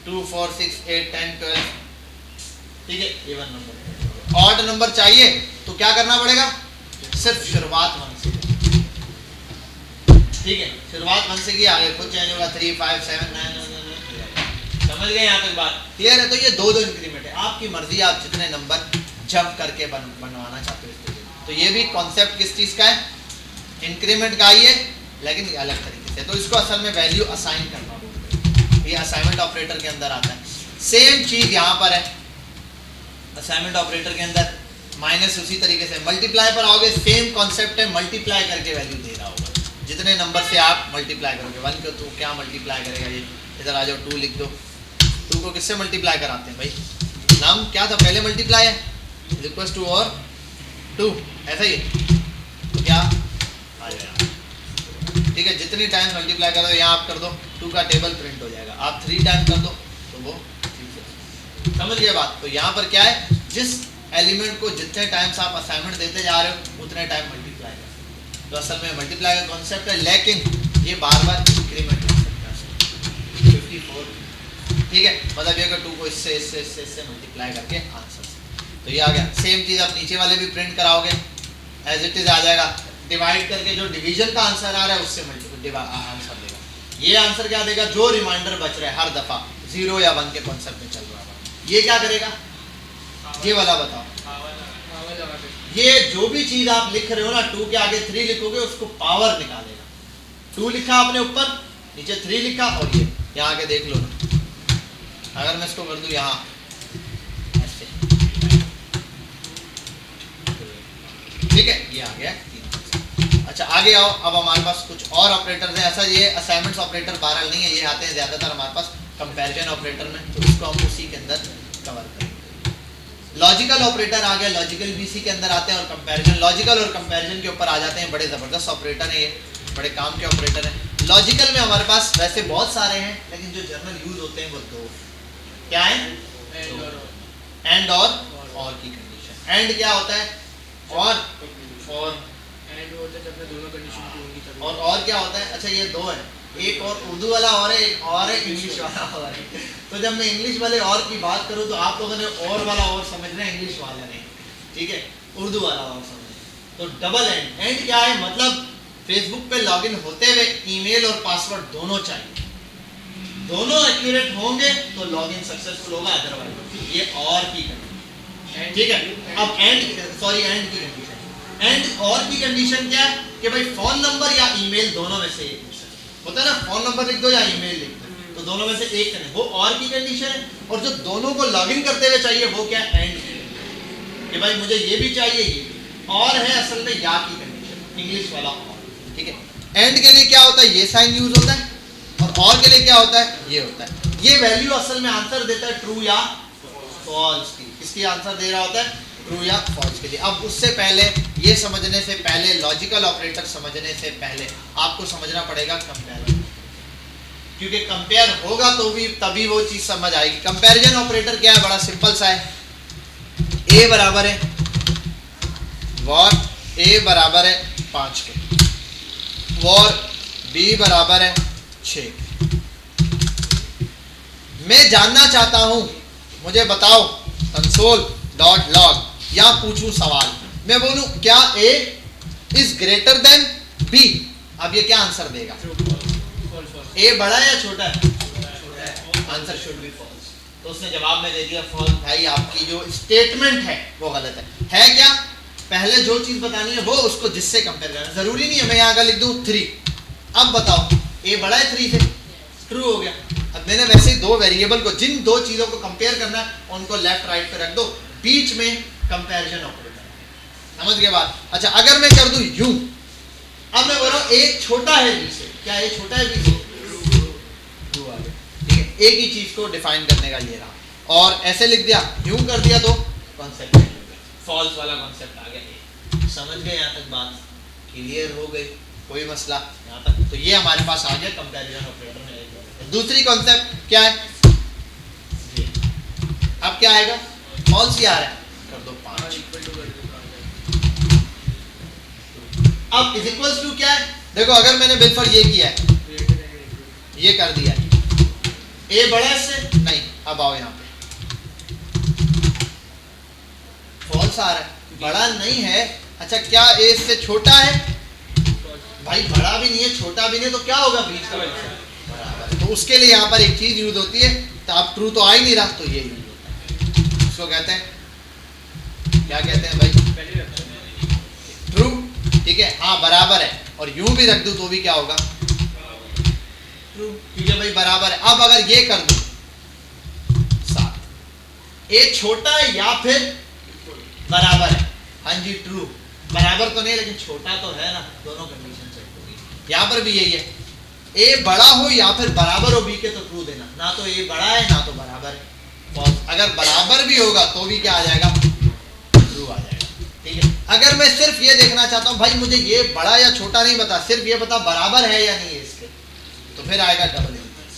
2 4 6 8 10 12, ठीक है, इवन नंबर। ऑड नंबर चाहिए तो क्या करना पड़ेगा, सिर्फ शुरुआत 1 से, ठीक है, शुरुआत 1 से की, आगे खुद चेंज होगा 3 5 7 9 समझ गए यहाँ तक बात क्लियर है। तो ये दो इंक्रीमेंट है, आपकी मर्जी, आप जितने नंबर जंप करके बनवाना चाहते हो। तो ये भी कॉन्सेप्ट किस चीज का है, इंक्रीमेंट का ही है, लेकिन ये अलग तरीके से। तो इसको असल में वैल्यू असाइन करना बोलते हैं, ये असाइनमेंट ऑपरेटर के अंदर आता है। सेम चीज यहाँ पर है, असाइनमेंट ऑपरेटर के अंदर माइनस उसी तरीके से, मल्टीप्लाई पर आओगे सेम कॉन्सेप्ट है, मल्टीप्लाई करके वैल्यू दे रहा होगा, जितने नंबर से आप मल्टीप्लाई करोगे। 1 को तो क्या मल्टीप्लाई करेगा, ये इधर आ जाओ 2 लिख दो, 2 को किससे मल्टीप्लाई कराते हैं भाई, नाम क्या था पहले, मल्टीप्लाई है, इक्वल्स टू और 2, ऐसा ही है, तो क्या आ जाएगा, ठीक है। जितनी टाइम्स मल्टीप्लाई करो यहाँ आप कर दो, 2 का टेबल प्रिंट हो जाएगा, आप 3 टाइम कर दो तो वो 3 समझ गए बात। तो यहाँ पर क्या है, जिस एलिमेंट को जितने टाइम्स आप असाइनमेंट देते जा रहे हो उतने टाइम मल्टीप्लाई कर, तो असल में मल्टीप्लाई का कॉन्सेप्ट है, लेकिन ये बार बार इंक्रीमेंट हो सकता है 54, ठीक है, मतलब ये अगर 2 को इससे मल्टीप्लाई करके आंसर, तो ये आ गया। सेम चीज़ आप नीचे वाले भी प्रिंट कराओगे, एज इट इज आ जाएगा, डिवाइड करके जो डिवीजन का आंसर आ रहा है उससे आंसर देगा। ये आंसर क्या देगा, जो रिमाइंडर बच रहा है हर दफा 0 या 1 के कॉन्सेप्ट में चल रहा है, ये क्या करेगा, ये वाला बताओ, ये जो भी चीज आप लिख रहे हो ना, 2 के आगे 3 लिखोगे उसको पावर निकालेगा। 2 लिखा आपने ऊपर, नीचे 3 लिखा, और ये यहाँ आके देख लो ना, अगर मैं इसको कर दूं यहाँ ऐसे, ठीक है, ये आ गया। अच्छा आगे आओ, अब हमारे पास कुछ और ऑपरेटर्स हैं। ऐसा ये असाइनमेंट्स ऑपरेटर बहरहाल नहीं है, ये आते हैं ज्यादातर हमारे पास कंपैरिजन ऑपरेटर में, तो इसको हम उसी के अंदर कवर करेंगे। लॉजिकल ऑपरेटर आ गया, लॉजिकल भी इसी के अंदर आते हैं, और कंपैरिजन, लॉजिकल और कंपैरिजन के ऊपर आ जाते हैं। बड़े ज़बरदस्त ऑपरेटर हैं ये, बड़े काम के ऑपरेटर हैं। लॉजिकल में हमारे पास वैसे बहुत सारे हैं, लेकिन जो जनरल यूज होते हैं वो 2 क्या है, एंड और की कंडीशन। एंड क्या होता है, और और क्या होता है, अच्छा ये 2 है, एक और उर्दू वाला और है, एक और है इंग्लिश वाला और है। तो जब मैं इंग्लिश वाले और की बात करूं तो आप लोगों ने और वाला और समझना है, इंग्लिश वाला नहीं, ठीक है, उर्दू वाला और समझना। तो डबल एंड क्या है, मतलब फेसबुक पे लॉगिन होते हुए ईमेल और पासवर्ड दोनों चाहिए, दोनों एक्यूरेट होंगे तो लॉगिन सक्सेसफुल होगा, अदरवाइज ये और की कंडीशन, ठीक है। अब एंड की कंडीशन, एंड और की कंडीशन क्या है कि भाई फोन नंबर या ईमेल दोनों में से एक होता है ना, फोन नंबर लिख दो या ईमेल लिख दो, तो दोनों में से एक करें, वो और की कंडीशन है। और जो दोनों को लॉगिन करते हुए चाहिए वो क्या है, एंड कि भाई मुझे ये भी चाहिए, ये भी। और है असल में या की कंडीशन, इंग्लिश वाला और, ठीक है। एंड के लिए क्या होता है, ये साइन यूज होता है, और के लिए क्या होता है, ये होता है। ये वैल्यू असल में आंसर देता है ट्रू या फॉल्स की, इसकी आंसर दे रहा होता है ट्रू या फॉल्स के लिए। अब उससे पहले, ये समझने से पहले, लॉजिकल ऑपरेटर समझने से पहले आपको समझना पड़ेगा कंपेयर, क्योंकि कंपेयर होगा तो भी तभी वो चीज समझ आएगी। कंपैरिजन ऑपरेटर क्या है, बड़ा सिंपल सा है, ए बराबर है वॉर ए बराबर है 5 के, वॉर बी बराबर है 6। मैं जानना चाहता हूं, मुझे बताओ console.log, या पूछूं सवाल, मैं बोलूं क्या ए इज ग्रेटर देन बी, अब ये क्या आंसर देगा, ए बड़ा है या छोटा है, आंसर शुड बी फॉल्स। तो उसने जवाब में दे दिया फॉल्स। भाई आपकी जो स्टेटमेंट है वो गलत है क्या, पहले जो चीज बतानी है वो उसको जिससे कंपेयर करना, जरूरी नहीं है मैं यहाँ का लिख दूं 3, अब बताओ ए बड़ा है 3 से, ट्रू हो गया। अब मैंने वैसे ही 2 वेरिएबल को, जिन 2 चीजों को कंपेयर करना है उनको लेफ्ट राइट पे रख दो, बीच में कंपैरिजन ऑपरेटर, समझ गए बात। अच्छा अगर मैं कर दूं यू, अब मैं बोल रहा हूं ए छोटा है बी से, क्या ए छोटा है बी से, ट्रू आ गया, ठीक है। एक ही चीज को डिफाइन करने का ये रहा, और ऐसे लिख दिया यू कर दिया तो कॉन्सेप्ट फॉल्स वाला कॉन्सेप्ट आ गया। समझ गए यहाँ तक बात, क्लियर हो गई, कोई मसला यहाँ तक। तो ये हमारे पास आ गया कंपैरिजन ऑपरेटर में। दूसरी कॉन्सेप्ट क्या है, अब क्या आएगा, फॉल्स ही आ रहा है, कर दो 5। अब इज इक्वल्स टू क्या है, देखो अगर मैंने बिल्कुल ये किया है, ये कर दिया है, ए बड़ा है इससे नहीं, अब आओ यहाँ पे, फॉल्स आ रहा है, बड़ा नहीं है। अच्छा क्या ए इससे छोटा है? भाई बड़ा भी नहीं है छोटा भी नहीं, तो क्या होगा बीच का बराबर। तो उसके लिए यहाँ पर एक चीज यूज होती है, तो आप ट्रू तो आ ही नहीं रहा, तो ये यूज होता है, इसको कहते हैं, क्या कहते हैं भाई? ट्रू। ठीक है, हाँ बराबर है, और यूं भी रख दूं तो भी क्या होगा? ट्रू। ठीक है भाई बराबर है। अब अगर ये कर दूं 7, ए छोटा है या फिर बराबर है? हाँ जी ट्रू। बराबर तो नहीं लेकिन छोटा तो है ना, दोनों कंडीशन चेक होगी। यहाँ पर भी यही है, ए बड़ा हो या फिर बराबर हो बी के, तो ट्रू देना, ना तो ए बड़ा है ना तो बराबर है, फॉल्स। अगर बराबर भी होगा तो भी क्या आ जाएगा? ट्रू आ जाएगा। ठीक है, अगर मैं सिर्फ ये देखना चाहता हूँ भाई मुझे ये बड़ा या छोटा नहीं बता, सिर्फ ये बता बराबर है या नहीं है इसके, तो फिर आएगा double equals.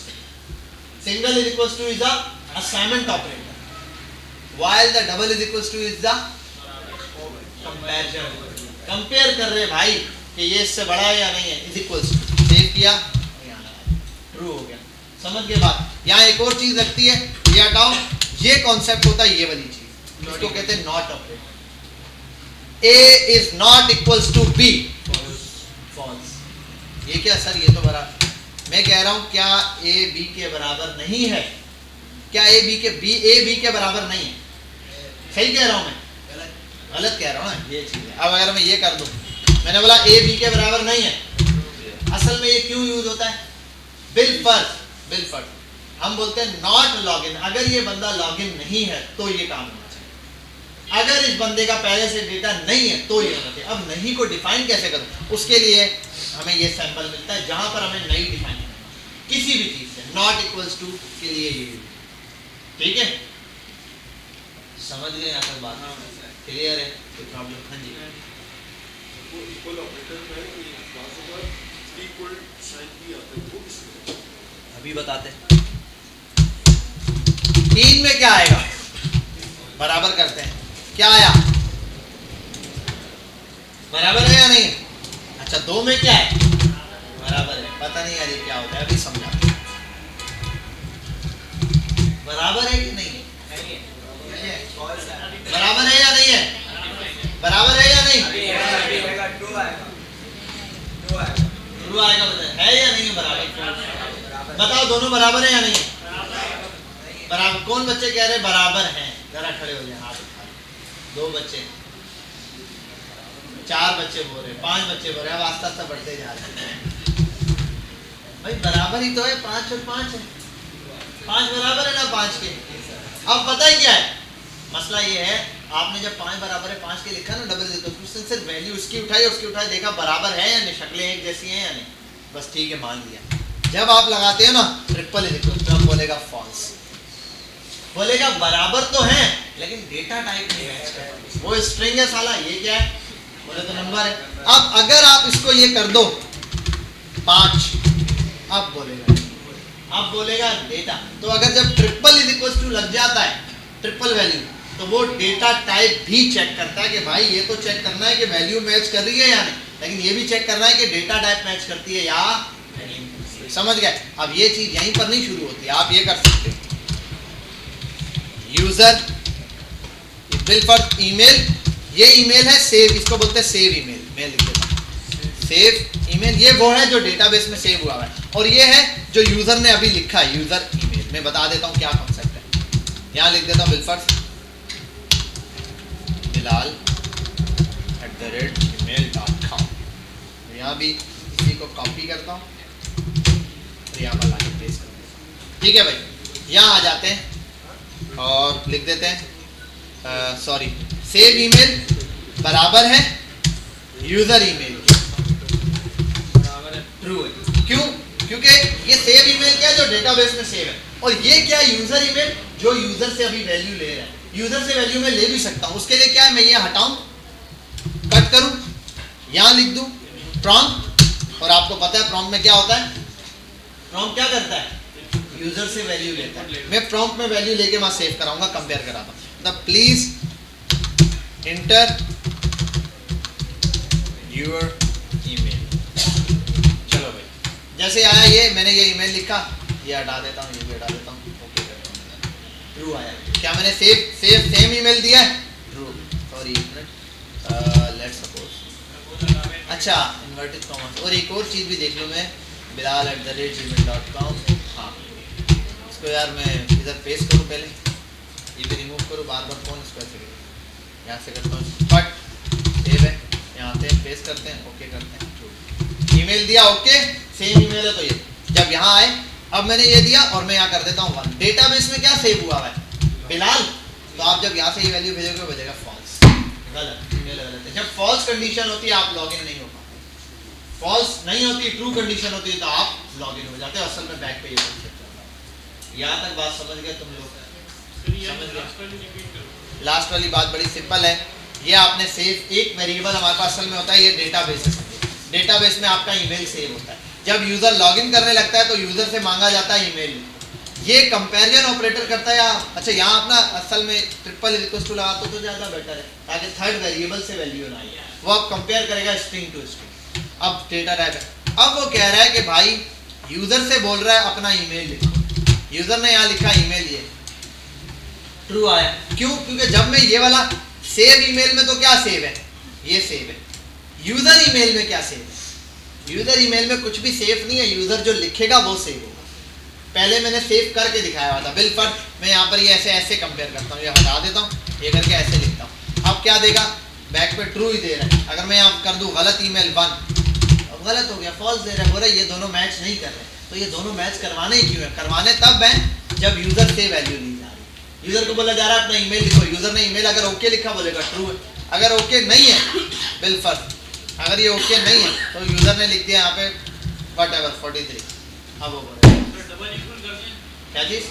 Single is equals to is the assignment operator, while the double is equals to is the comparison। Compare कर रहे भाई कि ये इससे बड़ा है या नहीं है, इज इक्वल्स टू, सेव किया, ट्रू हो गया। समझ गए बात? यहाँ एक और चीज लगती है, ये हटाओ, ये कॉन्सेप्ट होता है ये वाली चीज, इसको कहते हैं not operator. A is not equals to B, false. ये क्या सर, ये तो बराबर, मैं कह रहा हूं क्या ए बी के बराबर नहीं है? क्या ए बी के बराबर नहीं है? सही कह रहा हूं मैं? गलत कह रहा हूं ना, ये चीज है। अब अगर मैं ये कर दूं, मैंने बोला ए बी के बराबर नहीं है, असल में ये क्यों यूज होता है? बिल फर्स्ट हम बोलते हैं नॉट लॉग इन। अगर ये बंदा लॉग इन नहीं है तो ये काम होना चाहिए, अगर इस बंदे का पहले से डेटा नहीं है तो ये होना चाहिए। अब नहीं को डिफाइन कैसे करूं? उसके लिए हमें ये सैंपल मिलता है जहां पर हमें नहीं डिफाइन करना किसी भी चीज से, नॉट इक्वल्स टू के लिए ये। ठीक है, समझ गए यहाँ तक बात? क्लियर है? कोई प्रॉब्लम? हाँ जी। इक्वल ऑपरेटर में इक्वल साइन भी आता है, वो किसमें? अभी बताते हैं। 3 में क्या आएगा? बराबर करते हैं, क्या आया? बराबर है या नहीं? अच्छा 2 में क्या है? बराबर है। पता नहीं यार ये क्या होता है, अभी समझा। बराबर है कि नहीं है? बराबर है या नहीं है? बराबर है या नहीं? ट्रू आएगा। है या नहीं है? बराबर। बताओ दोनों बराबर है या नहीं है? बराबर। कौन बच्चे कह रहे बराबर हैं? जरा खड़े हो जाए, हाथ उठा। 2 बच्चे, 4 बच्चे बोल रहे, 5 बच्चे बोल रहे, अब आस्ता आस्ता बढ़ते जा रहे हैं। भाई बराबर ही तो है, 5 और 5 है, 5 बराबर है ना 5 के। अब पता है क्या है मसला? ये है आपने जब 5 बराबर है 5 के लिखा ना डबल इक्वल, तो सिर्फ वैल्यू उसकी उठाई देखा बराबर है या नहीं, शक्लें एक जैसी हैं या नहीं, बस ठीक है मान लिया। जब आप लगाते हो ना ट्रिपल इज इक्वल, तब बोलेगा फॉल्स, बोलेगा बराबर तो है लेकिन डेटा टाइप नहीं मैच कर रहा, वो स्ट्रिंग है साला, ये क्या है? बोले तो नंबर है। अब अगर आप इसको ये कर दो 5, अब बोलेगा डेटा। तो अगर जब ट्रिपल इज इक्वल टू लग जाता है, ट्रिपल वैल्यू, तो वो डेटा टाइप भी चेक करता है कि भाई ये तो चेक करना है कि वैल्यू मैच कर रही है या नहीं, लेकिन ये भी चेक करना है कि डेटा टाइप मैच करती है या नहीं। समझ गए? अब ये चीज यहीं पर नहीं शुरू होती, आप ये कर सकते हो, यूजर बिल फॉर ईमेल, ये ईमेल है सेव, इसको बोलते हैं सेव ईमेल। मैं लिख देता हूं सेव ईमेल, ये वो है जो डेटाबेस में सेव हुआ है, और ये है जो यूजर ने अभी लिखा है यूजर ईमेल। मैं बता देता हूं क्या कॉन्सेप्ट है, यहाँ लिख देता हूं bilford@gmail.com। यहाँ भी इसी को कॉपी करता हूँ और यहाँ पर लाके पेस्ट कर देता हूँ। ठीक है भाई, यहाँ आ जाते हैं और लिख देते हैं सॉरी, सेव ईमेल बराबर है यूजर ईमेल, ट्रू है। क्यों? क्योंकि ये सेव ईमेल क्या है? जो डेटाबेस में सेव है, और ये क्या है? यूजर ईमेल, जो यूजर से अभी वैल्यू ले रहा है। यूजर से वैल्यू में ले भी सकता हूं, उसके लिए क्या है? मैं ये हटाऊं, कट करूं, यहां लिख दूं प्रॉम्प्ट, और आपको पता है प्रॉम्प्ट में क्या होता है? प्रॉम्प्ट क्या करता है? यूजर से वैल्यू लेता है। मैं प्रॉम्प्ट में वैल्यू लेके वहां सेव कराऊंगा, कंपेयर कराता हूं। तब प्लीज एंटर योर ईमेल। चलो भाई, जैसे आया ये, मैंने ये ईमेल लिखा, ये हटा देता हूँ, ये भी हटा देता हूँ, ओके करता हूँ। ट्रू आया। क्या मैंने सेम ईमेल दिया है? ट्रू। सॉरी लेट्स सपोज, अच्छा इन्वर्टेड कॉमर्स। और एक और चीज़ भी देख लो, मैं bilal@gmail.com, हाँ इसको यार मैं इधर पेस्ट करूँ, पहले ये भी रिमूव करूँ, बार बार कौन इसको ऐसे करेगा, यहाँ से करता हूँ बट सेव है, यहाँ से पेस्ट करते हैं, ओके करते हैं, ईमेल दिया ओके, सेम ईमेल है तो ये जब यहाँ आए, अब मैंने ये दिया और मैं यहाँ कर देता हूँ 1। डेटाबेस में क्या सेव हुआ है? बिलाल। तो आप जब यहाँ से ये वैल्यू भेजोगे बजेगा फॉल्स, गलत, ईमेल गलत है। जब फॉल्स कंडीशन होती है आप लॉगिन नहीं हो पाते, फॉल्स नहीं होती, ट्रू कंडीशन होती है तो आप लॉगिन हो जाते हो। असल में बैक पे ये कॉन्सेप्ट चल रहा है। यहाँ तक बात समझ गए तुम लोग? समझ गए? लास्ट वाली बात बड़ी सिंपल है, ये आपने सेव एक वेरिएबल हमारे पास असल में होता है, ये डेटाबेस है। डेटाबेस में आपका ईमेल सेव होता है। जब यूजर लॉगिन करने लगता है तो यूजर से मांगा जाता है ईमेल। ये कंपैरिजन ऑपरेटर करता है। अच्छा यहाँ अपना असल में ट्रिपल इक्वल टू लगा तो ज़्यादा बेटर है, ताकि थर्ड वेरिएबल से वैल्यू ना आए, वो आप कंपेयर करेगा स्ट्रिंग टू स्ट्रिंग। अब डेटा टाइप है, अब वो कह रहा है कि भाई यूजर से बोल रहा है अपना ईमेल लिखो, यूजर ने यहाँ लिखा ईमेल, ये ट्रू आया। क्यों? क्योंकि जब मैं ये वाला सेव ईमेल में तो क्या सेव है, ये सेव है। यूजर ईमेल में क्या सेव है? यूजर ईमेल में कुछ भी सेव नहीं है, यूजर जो लिखेगा वो सेव होगा। पहले मैंने सेव करके दिखाया हुआ था बिल पर, मैं यहाँ पर ये ऐसे ऐसे कंपेयर करता हूँ, ये हटा देता हूँ, ये करके ऐसे लिखता हूँ। अब क्या देगा? बैक पे ट्रू ही दे रहा है। अगर मैं यहाँ कर दूँ गलत ईमेल 1, अब गलत हो गया, फॉल्स दे रहा है, बोल रहा है ये दोनों मैच नहीं कर रहे। तो ये दोनों मैच करवाने ही क्यों है? करवाने तब है जब यूजर से वैल्यू ली जा रही है। यूजर को बोला जा रहा है अपना ईमेल लिखो, यूजर ने ईमेल अगर ओके लिखा बोलेगा ट्रू है, अगर ओके नहीं है बिल फर्स्ट, अगर ये ओके नहीं है तो यूजर ने लिख दिया यहाँ पे व्हाटएवर 43, अब वो बोलेगा क्या चीज?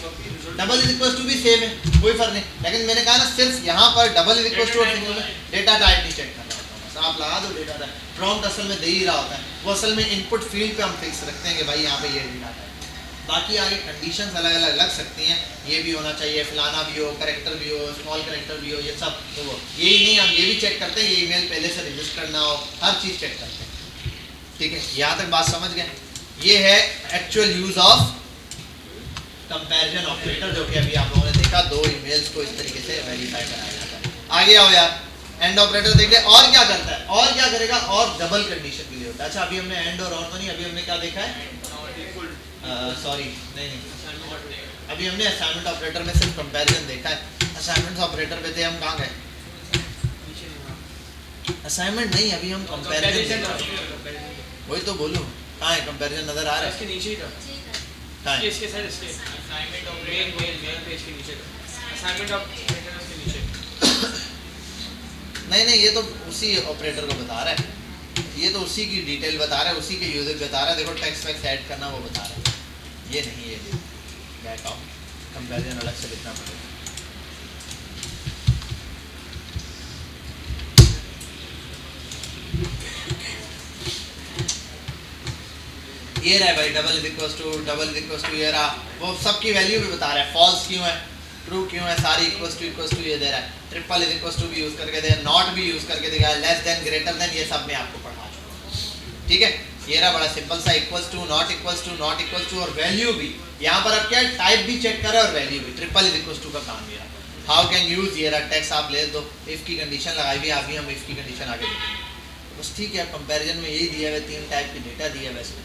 डबल इज इक्वल टू भी सेम है, कोई फर्क नहीं। लेकिन मैंने कहा ना सिर्फ यहाँ पर डबल इज इक्वल टू और सिंगल में डेटा टाइप नहीं चेक करना होता है। आप लगा दो डेटा टाइप, प्रॉम्प्ट असल में दे ही रहा होता है, वो असल में इनपुट फील्ड पे हम फिक्स रखते हैं कि भाई यहाँ पे ये डेटा टाइप। बाकी आगे कंडीशंस अलग अलग लग सकती हैं, ये भी होना चाहिए, फलाना भी हो, करेक्टर भी हो, स्मॉल करेक्टर भी हो, ये सब तो वो यही नहीं, हम ये भी चेक करते हैं ये ईमेल पहले से रजिस्टर्ड ना हो, हर चीज़ चेक करते हैं। ठीक है, यहाँ तक बात समझ गए? ये है actual use of comparison operator, जो कि अभी आप लोगों ने देखा, दो ईमेल्स को इस तरीके से वेरीफाई कराया जाता है। आगे आओ यार, एंड ऑपरेटर देखिए और क्या करता है, और क्या करेगा, और डबल कंडीशन के लिए होता है। अच्छा अभी हमने एंड और तो नहीं, अभी हमने क्या देखा है? सॉरी नहीं, अभी हमने असाइनमेंट ऑपरेटर में सिर्फ कंपैरिजन देखा है। असाइनमेंट ऑपरेटर पे थे हम, कहाँ गए? असाइनमेंट नहीं, अभी हम कंपैरिजन, वही तो बोलूं, कहाँ है कंपैरिजन? नजर आ रहा है इसके नीचे ही था, कहाँ है? इसके साइड, इसके असाइनमेंट ऑफ मेन पेज के नीचे था, असाइनमेंट ऑफ ऑपरेटर के नीचे। नहीं ये तो उसी ऑपरेटर को बता रहा है, ये तो उसी की डिटेल बता रहा है, उसी के यूजर बता रहा है। देखो टेक्स्ट वैक्स ऐड करना वो बता रहा है, ये नहीं, ये बैक ऑफ कंपैरिजन अलग से लिखना पड़ेगा। ये रहा है भाई, डबल इज इक्वल टू ये रहा, वो सबकी वैल्यू भी बता रहा है, फॉल्स क्यों है, ट्रू क्यों है, सारी इक्वल टू ये दे रहा है, ट्रिपल इज इक्वल टू भी यूज करके दे, नॉट भी यूज करके देगा, लेस देन, ग्रेटर देन, ये सब मैं आपको पढ़ा चुका हूं। ठीक है, ये रहा बड़ा सिंपल सा, equals to, not equals to और वैल्यू भी। यहाँ पर अब क्या है, टाइप भी चेक करें और वैल्यू भी, ट्रिपल इज इक्वल टू का काम ये रहा। हाउ कैन यूज, ये रहा टेक्स्ट आप ले दो, इफ की कंडीशन लगाई हुई, अभी हम इफ की कंडीशन आगे देखेंगे। बस ठीक है, कंपैरिजन में यही दिया है, 3 टाइप की डेटा दिया है वैसे।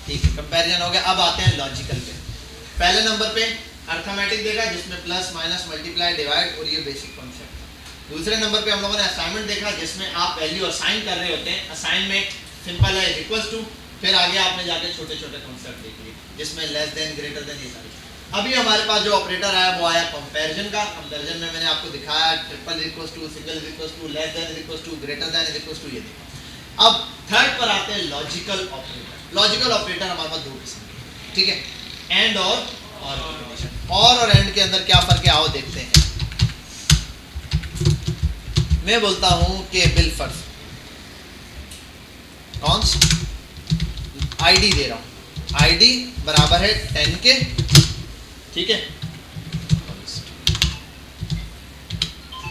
ठीक है, कंपैरिजन हो गया। अब आते हैं लॉजिकल पे। पहले नंबर पे अर्थमेटिक देखा जिसमें प्लस माइनस मल्टीप्लाई डिवाइड और ये बेसिक कॉन्सेप्ट था। दूसरे नंबर पे हम लोगों ने असाइनमेंट देखा जिसमें आप वैल्यू असाइन कर रहे होते हैं। असाइन में सिंपल है इक्वल्स टू, फिर आगे आपने जाके छोटे छोटे कॉन्सेप्ट देख लिए जिसमें लेस देन, ग्रेटर देन, ये सारी। अभी हमारे पास जो ऑपरेटर आया वो आया कंपैरिजन का। कंपैरिजन में मैंने आपको दिखाया triple equals to, single equals to, less than equals to, greater than equals to, ये देखा। अब थर्ड पर आते हैं लॉजिकल ऑपरेटर। लॉजिकल ऑपरेटर हमारे पास 2 किस्म के, ठीक है, एंड और एंड के अंदर क्या फर्क है आओ देखते हैं। मैं बोलता हूं कि बिल फर्स्ट कॉन्स्ट आईडी दे रहा हूं, आईडी बराबर है 10 के, ठीक है,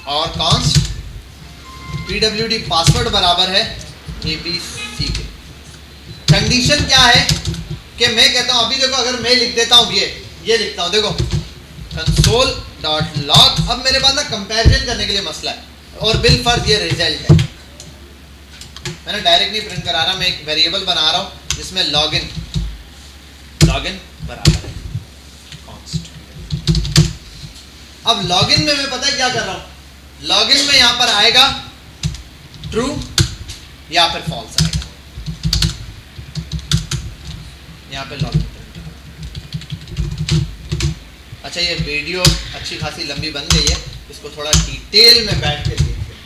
और कॉन्स्ट पीडब्ल्यूडी पासवर्ड बराबर है एबीसी के। कंडीशन क्या है कि मैं कहता हूं, अभी देखो अगर मैं लिख देता हूं ये लिखता हूं, देखो कंसोल डॉट लॉग। अब मेरे पास ना कंपैरिजन करने के लिए मसला है, और बिल फर्ज ये रिजल्ट है। मैंने डायरेक्ट नहीं प्रिंट करा रहा, मैं एक वेरिएबल बना रहा हूं जिसमें लॉगिन बराबर है कॉन्स्ट। अब लॉगिन में मैं पता है क्या कर रहा हूं, लॉगिन में यहां पर आएगा ट्रू या फिर फॉल्स आएगा, यहां पे लॉगिन। अच्छा ये वीडियो अच्छी खासी लंबी बन गई है, इसको थोड़ा डिटेल में बैठ के देखते हैं,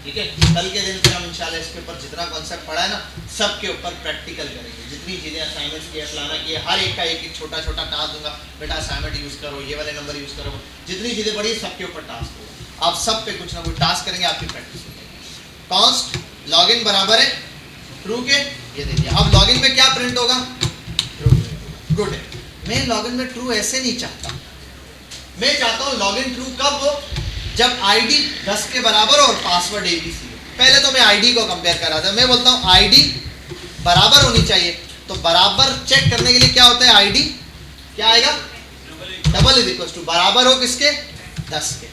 ठीक है। कल के दिन फिर हम इंशाल्लाह इसके ऊपर जितना कॉन्सेप्ट पढ़ा है ना सब के ऊपर प्रैक्टिकल करेंगे। जितनी चीज़ें असाइनमेंट्स किए फलाना किए, हर एक का एक छोटा छोटा टास्क दूंगा, बेटा असाइनमेंट यूज़ करो, ये वाले नंबर यूज़ करो, जितनी चीज़ें पढ़ी सबके ऊपर टास्क होगा। आप सब पे कुछ ना कुछ टास्क करेंगे, आपकी प्रैक्टिस होगी। कॉन्स्ट लॉगिन बराबर है ट्रू के, ये देखिए। अब लॉगिन में क्या प्रिंट होगा, ट्रू। गुड है। मैं लॉगिन में ट्रू ऐसे नहीं चाहता, मैं चाहता हूं लॉगिन ट्रू कब हो, जब आईडी 10 के बराबर और पासवर्ड ABC हो। पहले तो मैं आईडी को कंपेयर कर रहा था, मैं बोलता हूं आईडी बराबर होनी चाहिए। तो बराबर चेक करने के लिए क्या होता है, आईडी क्या आएगा, डबल इज इक्वल टू बराबर हो किसके, 10 के।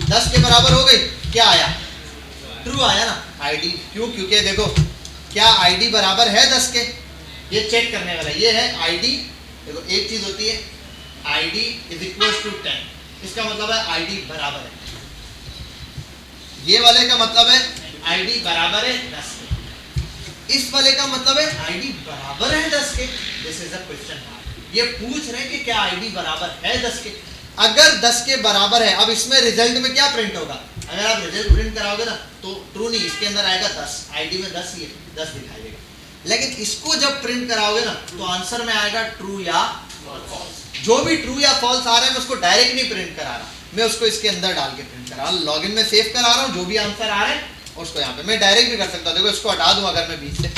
10 के बराबर हो गई, क्या आया, ट्रू आया ना आईडी। क्यों, क्योंकि देखो क्या आईडी बराबर है 10 के, ये चेक करने वाला ये है आईडी। देखो एक चीज होती है आईडी इज इक्वल टू 10, इसका मतलब है आईडी बराबर है, ये वाले का मतलब है आईडी बराबर है 10 के, इस वाले का मतलब है आईडी बराबर है 10 के। दिस इज अ क्वेश्चन, ये पूछ रहे हैं कि क्या आईडी बराबर है 10 के। अगर 10 के बराबर है, अब इसमें रिजल्ट में क्या प्रिंट होगा, अगर आप रिजल्ट प्रिंट कराओगे ना तो ट्रू नहीं, इसके अंदर आएगा 10, आईडी में 10 ही है, 10 दिखाई देगा। लेकिन इसको जब प्रिंट कराओगे ना तो आंसर में आएगा ट्रू या फॉल्स। जो भी ट्रू या फॉल्स आ रहा है मैं उसको डायरेक्ट नहीं प्रिंट करा रहा, मैं उसको इसके अंदर डाल के प्रिंट करा रहा हूं। लॉगिन में सेव करा रहा हूं जो भी आंसर आ रहा है, और उसको यहाँ पे मैं डायरेक्ट भी कर सकता हूँ। देखो इसको हटा दूं अगर मैं बीच से,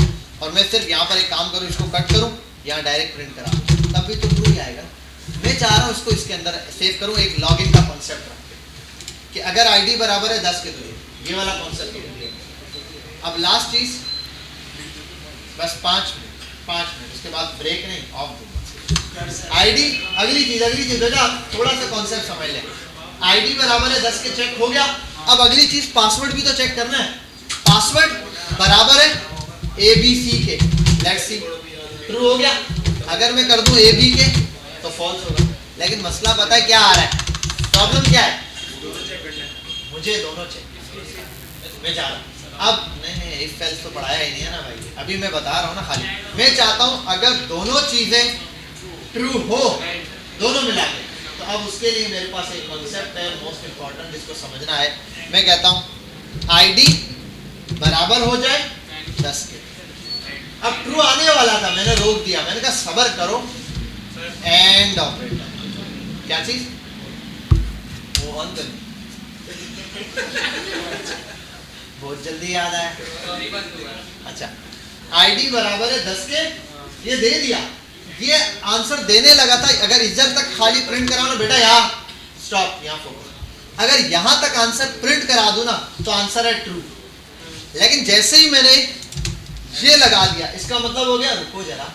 और मैं सिर्फ यहाँ पर एक काम करूँ, इसको कट करूँ, यहाँ डायरेक्ट प्रिंट करा दूं, तब भी तो ट्रू ही आएगा। मैं चाह रहा हूँ इसको इसके अंदर सेव करूँ एक लॉगिन का कॉन्सेप्ट रख के, कि अगर आईडी बराबर है 10 के तो ये वाला कॉन्सेप्ट। अब लास्ट चीज, बस 5 मिनट, उसके बाद ब्रेक नहीं, ऑफ दूंगा। आईडी अगली चीज बेटा थोड़ा सा कॉन्सेप्ट समझ ले। आईडी बराबर है 10 के, चेक हो गया। अब अगली चीज पासवर्ड भी तो चेक करना है। पासवर्ड बराबर है ABC के, लेट्स सी, ट्रू हो गया। अगर मैं कर दूं AB के तो फॉल्स होगा। लेकिन मसला पता है क्या आ रहा है, प्रॉब्लम क्या है, मुझे दोनों चेक, मैं चाह रहा हूं अब नहीं इफ एल्स तो पढ़ाया ही नहीं है ना भाई, अभी मैं बता रहा हूँ ना खाली। मैं चाहता हूँ अगर दोनों चीजें ट्रू हो, दोनों मिला के, तो अब उसके लिए मेरे पास एक कॉन्सेप्ट है मोस्ट इंपॉर्टेंट जिसको समझना है। मैं कहता हूँ आईडी बराबर हो जाए 10 के। अब ट्रू आने वाला था, मैंने रोक दिया, मैंने कहा सब्र करो, एंड ऑपरेटर क्या चीज वो ऑन कर बहुत जल्दी याद आया। अच्छा आईडी बराबर है 10 के, ये दे दिया, ये आंसर देने लगा था। अगर इधर तक खाली प्रिंट कराओ ना बेटा, यहाँ स्टॉप, यहाँ फोकस। अगर यहाँ तक आंसर प्रिंट करा दूं ना तो आंसर है ट्रू। लेकिन जैसे ही मैंने ये लगा दिया, इसका मतलब हो गया रुको जरा,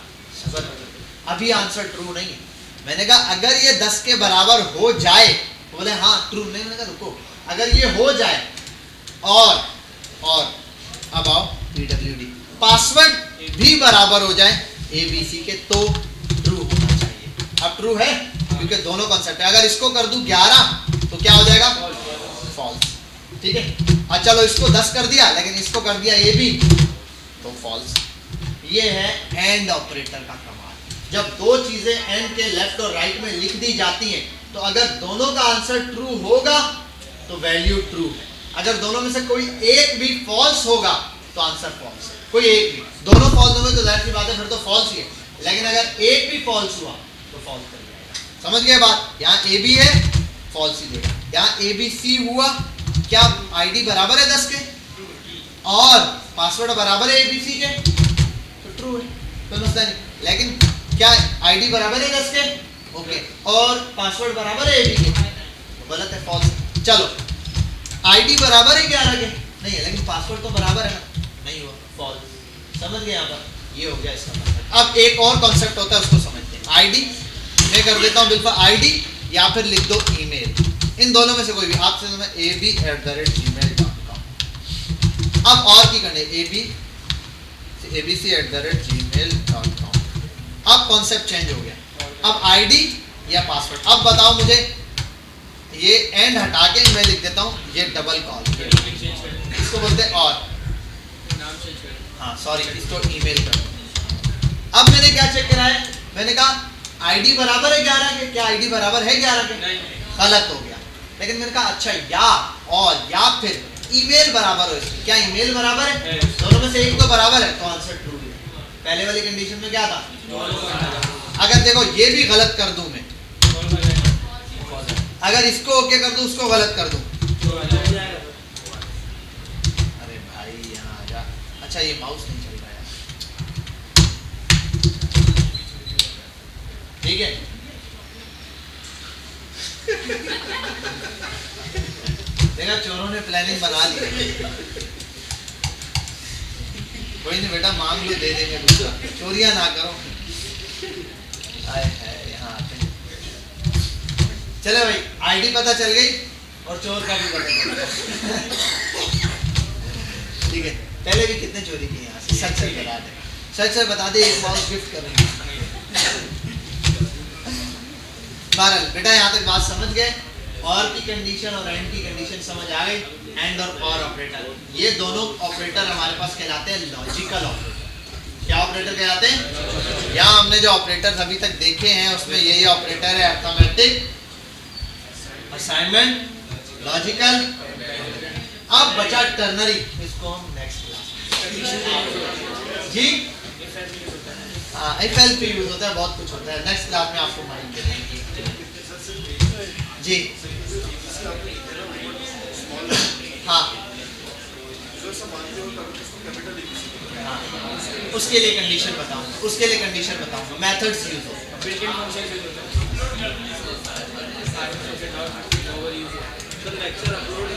अभी आंसर ट्रू नहीं है। मैंने कहा अगर ये 10 के बराबर हो जाए, बोले हाँ ट्रू नहीं, मैंने कहा रुको, अगर ये हो जाए और अब आओ PWD, पासवर्ड भी बराबर हो जाए ABC के तो ट्रू होना चाहिए। अब ट्रू है क्योंकि दोनों कॉन्सेप्ट है। अगर इसको कर दूं 11 तो क्या हो जाएगा, फॉल्स, ठीक है। अच्छा चलो इसको 10 कर दिया, लेकिन इसको कर दिया AB तो फॉल्स। ये है एंड ऑपरेटर का कमाल। जब दो चीजें एंड के लेफ्ट और राइट में लिख दी जाती हैं तो अगर दोनों का आंसर ट्रू होगा तो वैल्यू ट्रू है। अगर दोनों में से कोई एक भी फॉल्स होगा तो आंसर फॉल्स है। कोई एक भी, दोनों फॉल्स होंगे तो जाहिर सी बात है फिर तो फॉल्स ही है। लेकिन अगर एक भी फॉल्स हुआ तो फॉल्स कर जाएगा। समझ गए बात, यहाँ AB है फॉल्स ही देगा। यहाँ ABC हुआ, क्या आईडी बराबर है 10 के और पासवर्ड बराबर है ABC के तो ट्रू है, कोई मसला नहीं। लेकिन क्या आईडी बराबर है 10 के, ओके, और पासवर्ड बराबर है AB के तो गलत है, फॉल्स। चलो आईडी बराबर है 11 के, नहीं है, लेकिन पासवर्ड तो बराबर है ना, नहीं हुआ, फॉल्स। समझ गए यहाँ पर, ये हो गया इसका मतलब। अब एक और कॉन्सेप्ट होता है उसको समझते हैं। आईडी मैं कर देता हूँ बिल्कुल, आईडी या फिर लिख दो ईमेल, इन दोनों में से कोई भी। आपसे ab@gmail.com। अब और की करने abc@gmail.com। अब कॉन्सेप्ट चेंज हो गया, अब आईडी या पासवर्ड। अब बताओ मुझे, ये एंड हटा के मैं लिख देता हूँ ये डबल कॉल, इसको बोलते हैं और, हाँ सॉरी, इसको ईमेल कर। अब मैंने क्या चेक करा है, मैंने कहा आईडी बराबर है 11 के, क्या आईडी बराबर है 11 के? गलत हो गया। लेकिन मैंने कहा अच्छा या और या फिर ईमेल बराबर हो इसमें, क्या ईमेल बराबर है? दोनों में से एक तो बराबर है तो आंसर ट्रू है। पहले वाली कंडीशन में क्या था? अगर देखो ये भी गलत कर दूं मैं, अगर इसको ओके कर दूं, उसको गलत कर दूं, अरे भाई यहाँ आ जा। अच्छा ये माउस नहीं चल रहा है, ठीक है। देखा चोरों ने प्लानिंग बना ली। कोई नहीं बेटा, मांग लो दे देंगे, दूसरा चोरियां ना करो। आए है यहाँ आते हैं। चले भाई, आईडी पता चल गई और चोर का भी पता चल गया। ठीक है, पहले भी कितने चोरी किए यहाँ से, सच सच बता दे, सच सच बता दे, एक माउस गिफ्ट करेंगे। बहरहाल बेटा यहाँ तक बात समझ गए, और की कंडीशन और एंड की कंडीशन समझ आ गई। एंड और ऑपरेटर, ये दोनों ऑपरेटर हमारे पास कहलाते हैं लॉजिकल ऑपरेटर। क्या ऑपरेटर कहलाते हैं? यहाँ हमने जो ऑपरेटर्स अभी तक देखे हैं उसमें यही ऑपरेटर है, अर्थमेटिक, असाइनमेंट, लॉजिकल। अब बचा टर्नरी, इसको हम नेक्स्ट क्लास जी, हाँ FL पे यूज होता है, बहुत कुछ होता है, नेक्स्ट क्लास में आपको माइंड देंगे जी। हाँ उसके लिए कंडीशन बताऊंगा, उसके लिए कंडीशन बताऊंगा, मेथड्स यूज हो। Lecture upload